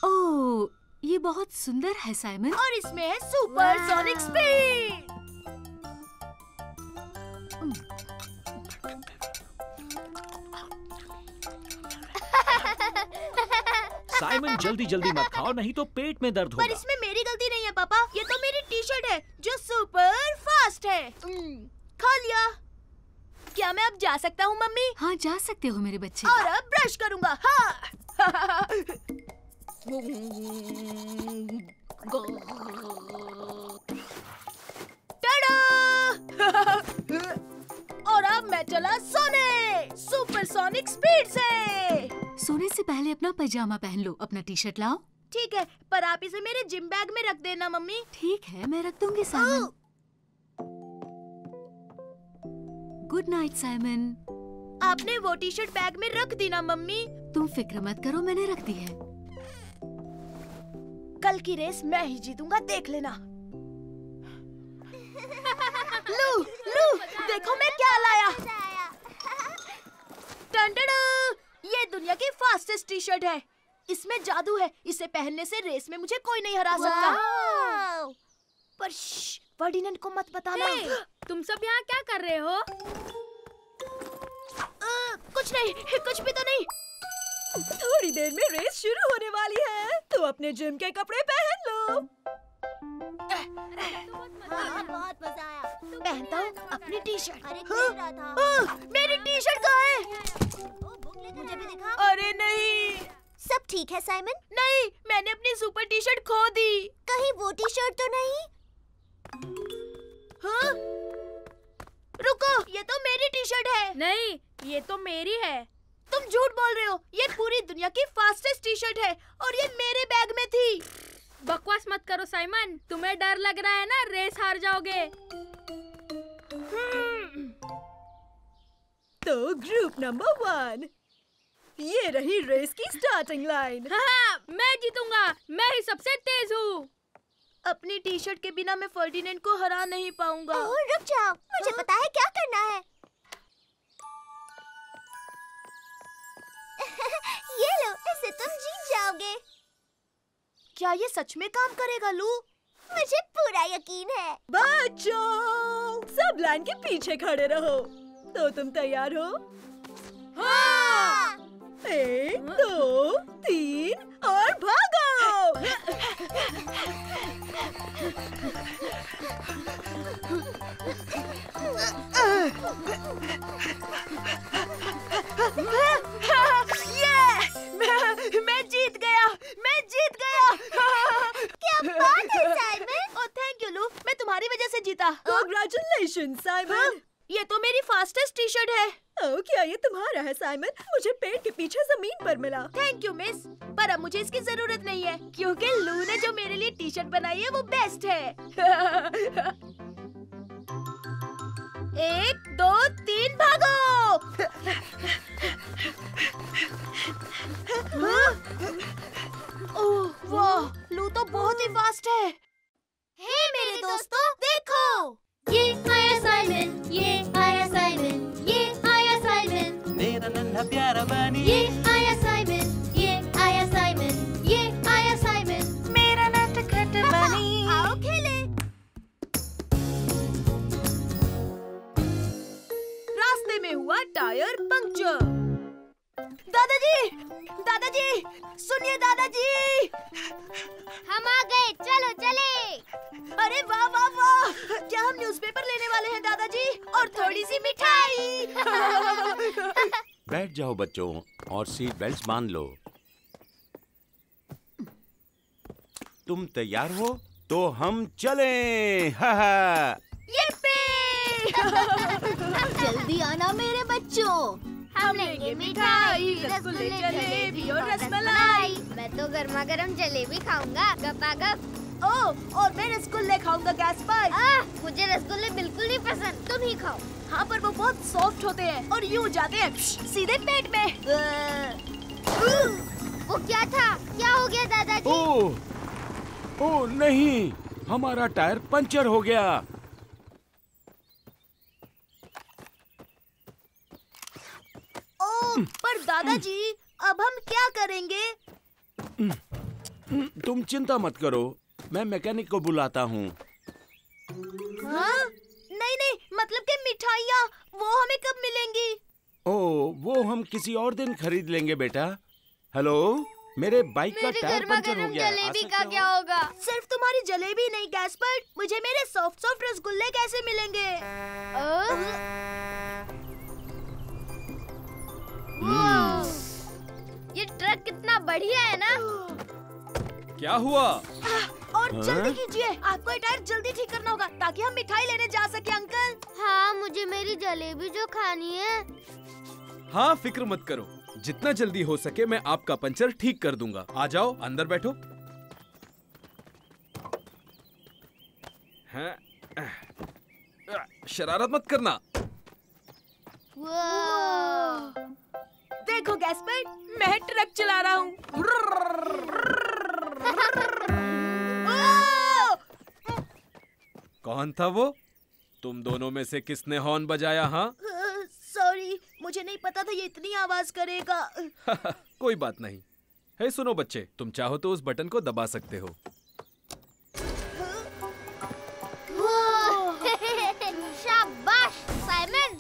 ओह ये बहुत सुंदर है साइमन। और इसमें है सुपर सोनिक स्पीड। साइमन जल्दी जल्दी मत खाओ नहीं तो पेट में दर्द होगा। पर इसमें मेरी गलती नहीं है पापा। ये तो मेरी टी शर्ट है जो सुपर फास्ट है। खा लिया। क्या मैं अब जा सकता हूँ मम्मी? हाँ जा सकते हो मेरे बच्चे। और अब ब्रश करूँगा। हाँ। और अब मैं चला सोने सुपरसोनिक स्पीड से। सोने से पहले अपना पैजामा पहन लो। अपना टी शर्ट लाओ। ठीक है, पर आप इसे मेरे जिम बैग में रख देना मम्मी। ठीक है मैं रख दूंगी साइमन। Good night Simon. आपने वो टी शर्ट बैग में रख दी ना मम्मी? तुम फिक्र मत करो, मैंने रख दी है। कल की रेस मैं ही जीतूंगा, देख लेना। लू देखो मैं क्या लाया। ये दुनिया की फास्टेस्ट टी शर्ट है। इसमें जादू है। इसे पहनने से रेस में मुझे कोई नहीं हरा सकता। पर फर्डिनेंड को मत बताना। तुम सब यहाँ क्या कर रहे हो? कुछ नहीं, कुछ भी तो नहीं। थोड़ी देर में रेस शुरू होने वाली है, तो अपने जिम के कपड़े पहन लो। बहुत मजा आया। पहनता हूँ अपनी टी शर्ट। अरे मेरी टी शर्ट कहाँ है? मुझे भी दिखा। अरे नहीं। सब ठीक है साइमन? नहीं, मैंने अपनी सुपर टी शर्ट खो दी। कहीं वो टी शर्ट तो नहीं? हाँ? रुको, ये तो मेरी टी शर्ट है। नहीं, ये तो मेरी है। तुम झूठ बोल रहे हो। ये पूरी दुनिया की फास्टेस्ट टी शर्ट है और ये मेरे बैग में थी। बकवास मत करो साइमन। तुम्हें डर लग रहा है ना रेस हार जाओगे। तो ग्रुप नंबर 1, ये रही रेस की स्टार्टिंग लाइन। हाँ, मैं जीतूंगा। मैं ही सबसे तेज हूँ। अपनी टी शर्ट के बिना मैं फर्डिनेंड को हरा नहीं पाऊंगा। रुक जाओ, मुझे पता है क्या करना है। ये लो, इससे तुम जीत जाओगे। क्या ये सच में काम करेगा लू? मुझे पूरा यकीन है। बच्चों सब लाइन के पीछे खड़े रहो। तो तुम तैयार हो? हाँ। 1, 2, 3 और भागो। टी शर्ट है। ओह, क्या ये तुम्हारा है साइमन? मुझे पेड़ के पीछे जमीन पर मिला। थैंक यू मिस, पर अब मुझे इसकी जरूरत नहीं है क्योंकि लू ने जो मेरे लिए टी शर्ट बनाई है वो बेस्ट है। 1 2 3 भागो। ओह वाह, लू तो बहुत ही फास्ट है। हे मेरे दोस्तों, देखो ये आया साइमन, ये आया साइमन, ये आया साइमन, मेरा नन्हा प्यारा बनी, ये आया साइमन, ये आया साइमन, ये आया साइमन, मेरा नटखट बनी। आओ खेले। रास्ते में हुआ टायर पंक्चर। दादाजी, दादाजी, सुनिए दादाजी। हम आ गए, चलो चले। अरे वाह वाह वाह, क्या हम न्यूज़पेपर लेने वाले हैं दादाजी? और थोड़ी सी मिठाई। बैठ जाओ बच्चों और सीट बेल्ट बांध लो। तुम तैयार हो तो हम चलें। हा हा। जल्दी आना मेरे बच्चों। हम लेंगे मिठाई, रसगुल्ले, जलेबी और रसमलाई। मैं तो गर्मा गर्म जलेबी खाऊंगा, गपागप। ओह, और मैं रसगुल्ले खाऊंगा गैस पर। मुझे रसगुल्ले बिल्कुल नहीं पसंद, तुम ही खाओ। हाँ, पर वो बहुत सॉफ्ट होते हैं और यूं जाते हैं सीधे पेट में। वो क्या था? क्या हो गया दादाजी? ओह नहीं, हमारा टायर पंचर हो गया। ओह, पर दादाजी अब हम क्या करेंगे? तुम चिंता मत करो, मैं मैकेनिक को बुलाता हूँ। हाँ? नहीं नहीं, मतलब कि मिठाइयाँ वो हमें कब मिलेंगी? ओह, वो हम किसी और दिन खरीद लेंगे बेटा। हेलो, मेरे बाइक का टायर पंचर हो गया। जलेबी का क्या होगा? सिर्फ तुम्हारी जलेबी नहीं गैस्पर्ड, मुझे मेरे सॉफ्ट सॉफ्ट रसगुल्ले कैसे मिलेंगे? ये ट्रक कितना बढ़िया है ना? क्या हुआ? और जल्दी कीजिए, आपको ये टायर जल्दी ठीक करना होगा ताकि हम मिठाई लेने जा सके अंकल। हाँ, मुझे मेरी जलेबी जो खानी है। हाँ, फिक्र मत करो, जितना जल्दी हो सके मैं आपका पंचर ठीक कर दूंगा। आ जाओ, अंदर बैठो। शरारत मत करना। देखो गैस्पर्ड, मैं ट्रक चला रहा हूँ। कौन था वो? तुम दोनों में से किसने हॉर्न बजाया? हाँ, सॉरी, मुझे नहीं पता था ये इतनी आवाज करेगा। कोई बात नहीं। हे सुनो बच्चे, तुम चाहो तो उस बटन को दबा सकते हो। शाबाश साइमन।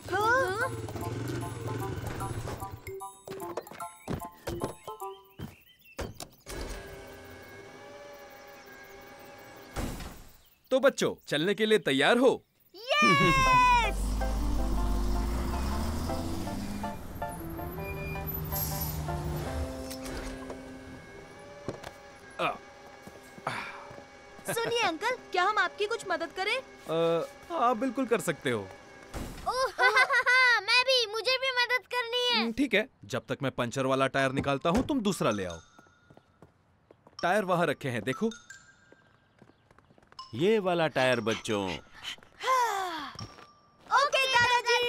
तो बच्चों, चलने के लिए तैयार हो? यस! सुनिए अंकल, क्या हम आपकी कुछ मदद करें? हाँ, बिल्कुल कर सकते हो। मैं भी, मुझे भी मदद करनी है। ठीक है, जब तक मैं पंचर वाला टायर निकालता हूँ तुम दूसरा ले आओ। टायर वहाँ रखे हैं, देखो। ये वाला टायर बच्चों। ओके दादाजी।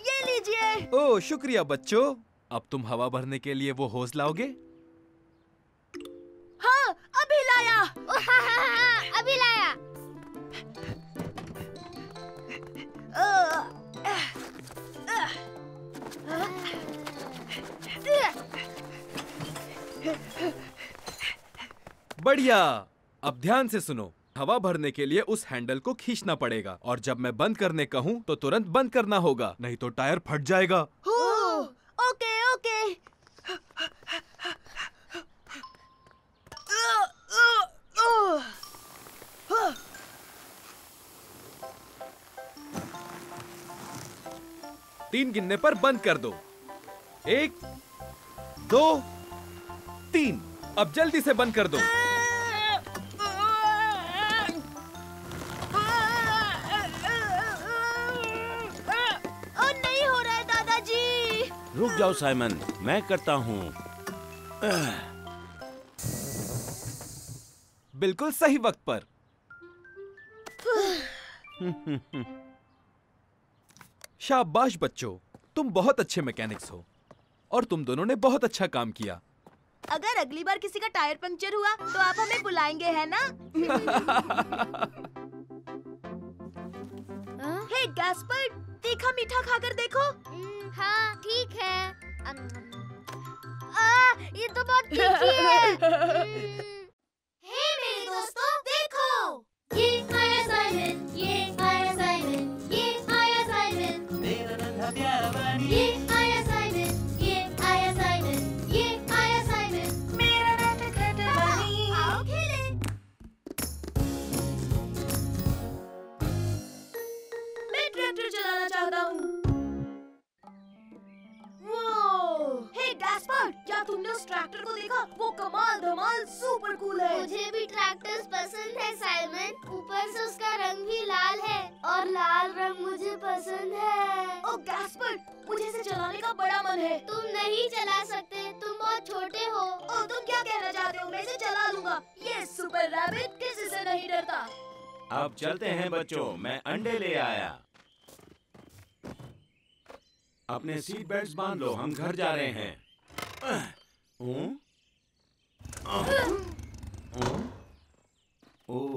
ये लीजिए। ओह, शुक्रिया बच्चों। अब तुम हवा भरने के लिए वो होज लाओगे? हाँ, अभी लाया। अभी लाया। बढ़िया। अब ध्यान से सुनो, हवा भरने के लिए उस हैंडल को खींचना पड़ेगा और जब मैं बंद करने कहूँ तो तुरंत बंद करना होगा, नहीं तो टायर फट जाएगा। Okay okay. तीन गिनने पर बंद कर दो। 1 2 3। अब जल्दी से बंद कर दो। रुक जाओ साइमन, मैं करता हूँ। बिल्कुल सही वक्त पर। शाबाश बच्चों, तुम बहुत अच्छे मैकेनिक्स हो और तुम दोनों ने बहुत अच्छा काम किया। अगर अगली बार किसी का टायर पंक्चर हुआ तो आप हमें बुलाएंगे, है ना? हे गैस्पर, तीखा मीठा खाकर देखो। हाँ ठीक है। ये तो बहुत तीखी है। हे मेरे दोस्तों, देखो, ये आया साइमन, ये आया साइमन, ये आया साइमन, मेरा नन्हा प्यारा बनी, ये आया साइमन, ये आया साइमन, ये आया साइमन, मेरा नटखट बनी। आओ खेलें। मैं ट्रैक्टर चलाना चाहता हूँ। हे गैस्पर, क्या तुमने उस ट्रैक्टर को देखा? वो कमाल धमाल सुपर कूल है। मुझे भी ट्रैक्टर्स पसंद है साइमन। ऊपर से उसका रंग भी लाल है और लाल रंग मुझे पसंद है। ओ गैस्पर, मुझे इसे चलाने का बड़ा मन है। तुम नहीं चला सकते, तुम बहुत छोटे हो। ओ तुम क्या कहना चाहते हो? मैं इसे चला लूंगा। ये सुपर रैबिट किसी से नहीं डरता। अब चलते हैं बच्चों, मैं अंडे ले आया। अपने सीट बेल्ट बांध लो, हम घर जा रहे हैं।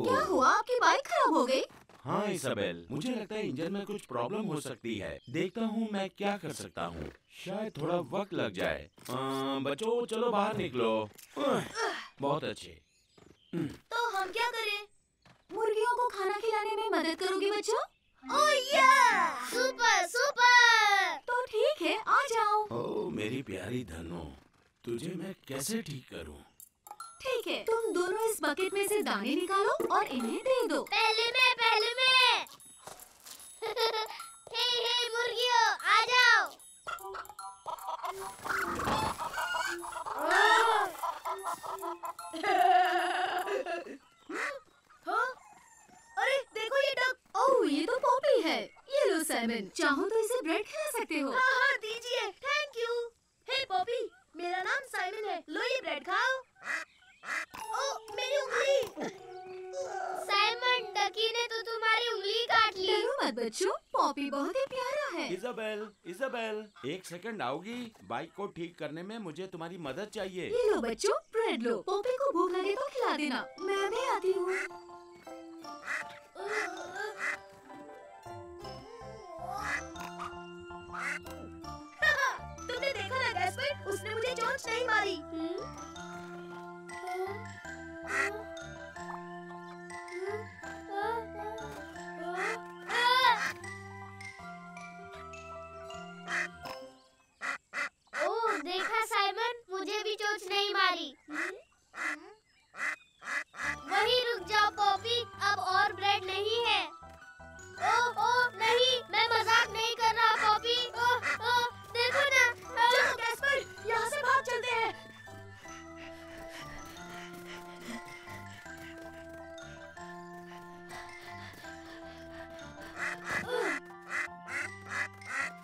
क्या हुआ, आपकी बाइक खराब हो गई? हाँ इसाबेल, मुझे लगता है इंजन में कुछ प्रॉब्लम हो सकती है। देखता हूँ मैं क्या कर सकता हूँ। शायद थोड़ा वक्त लग जाए। बच्चों चलो बाहर निकलो। बहुत अच्छे। तो हम क्या करें? मुर्गियों को खाना खिलाने में मदद करोगे बच्चों? ओह या! Super super. तो ठीक है, आ जाओ। ओ मेरी प्यारी धनो, तुझे मैं कैसे ठीक करूँ? ठीक है, तुम दोनों इस बकेट में से दाने निकालो और इन्हें दे दो। पहले मैं। हे मुर्गियों, आ जाओ। हाँ? अरे देखो ये डक। ओह, ये तो पॉपी है। ये लो साइमन, चाहो तो इसे ब्रेड खिला सकते हो। हाँ हाँ दीजिए, थैंक यू। हे पॉपी, मेरा नाम साइमन है, लो ये ब्रेड खाओ। ओ मेरी उंगली। साइमन, डकी ने तो तुम्हारी उंगली काट ली। डरो मत बच्चों, पॉपी बहुत ही प्यारा है। इजाबेल, एक सेकंड आओगी? बाइक को ठीक करने में मुझे तुम्हारी मदद चाहिए। ये लो बच्चों, ब्रेड लो। पॉपी को भूख लगे तो खिला देना। मैं भी आती हूँ। तुमने देखा ना गैस्पर, उसने मुझे चोंच नहीं मारी। ओह देखा साइमन, मुझे भी चोंच नहीं मारी। वहीं रुक जाओ पॉपी, अब और ब्रेड नहीं है। ओह नहीं, मैं मजाक नहीं कर रहा पॉपी। ओह देखो ना। चलो गैस्पर, यहाँ से भाग चलते हैं।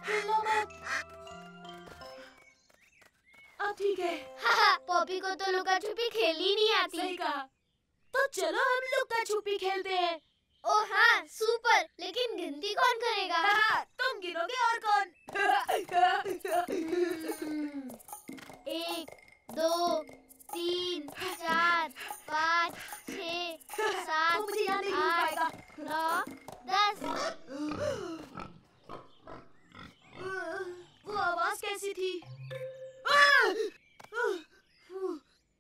हिलो मत। अब ठीक है। पॉपी को तो लुका छुपी खेलनी नहीं आती। सही कहा। तो चलो हम लुका छुपी खेलते हैं। ओह हाँ सुपर, लेकिन गिनती कौन करेगा? तुम गिनोगे और कौन? 1 2 3 4 5 6 7 मुझे याद नहीं हो पाएगा। 9 10। वो आवाज कैसी थी?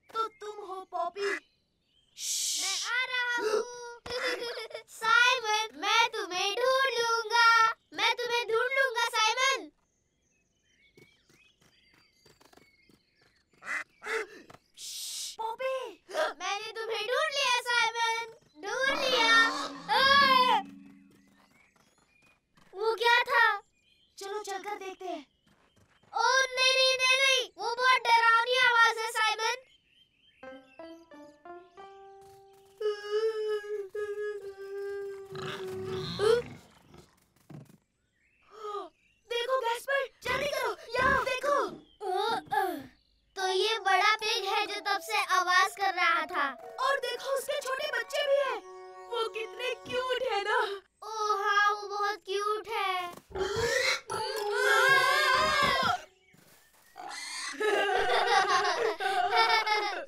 तो तुम हो पॉपी? मैं आ रहा हूँ। साइमन, मैं तुम्हें ढूंढ लूंगा। मैं तुम्हें ढूंढ लूंगा साइमन। पॉपी, मैंने तुम्हें ढूंढ लिया साइमन, ढूंढ लिया।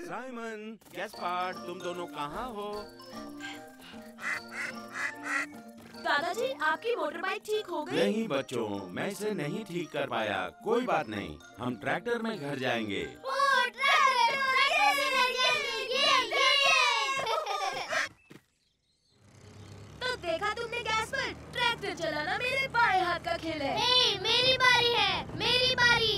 साइमन, गैस्पार्ड, तुम दोनों कहाँ हो? दादाजी, आपकी मोटर बाइक ठीक हो गई? नहीं बच्चों, मैं इसे नहीं ठीक कर पाया। कोई बात नहीं, हम ट्रैक्टर में घर जाएंगे। तो देखा तुमने गैस्पर्ड, ट्रैक्टर चलाना मेरे बाएं हाथ का खेल है। ए, मेरी बारी है, मेरी बारी।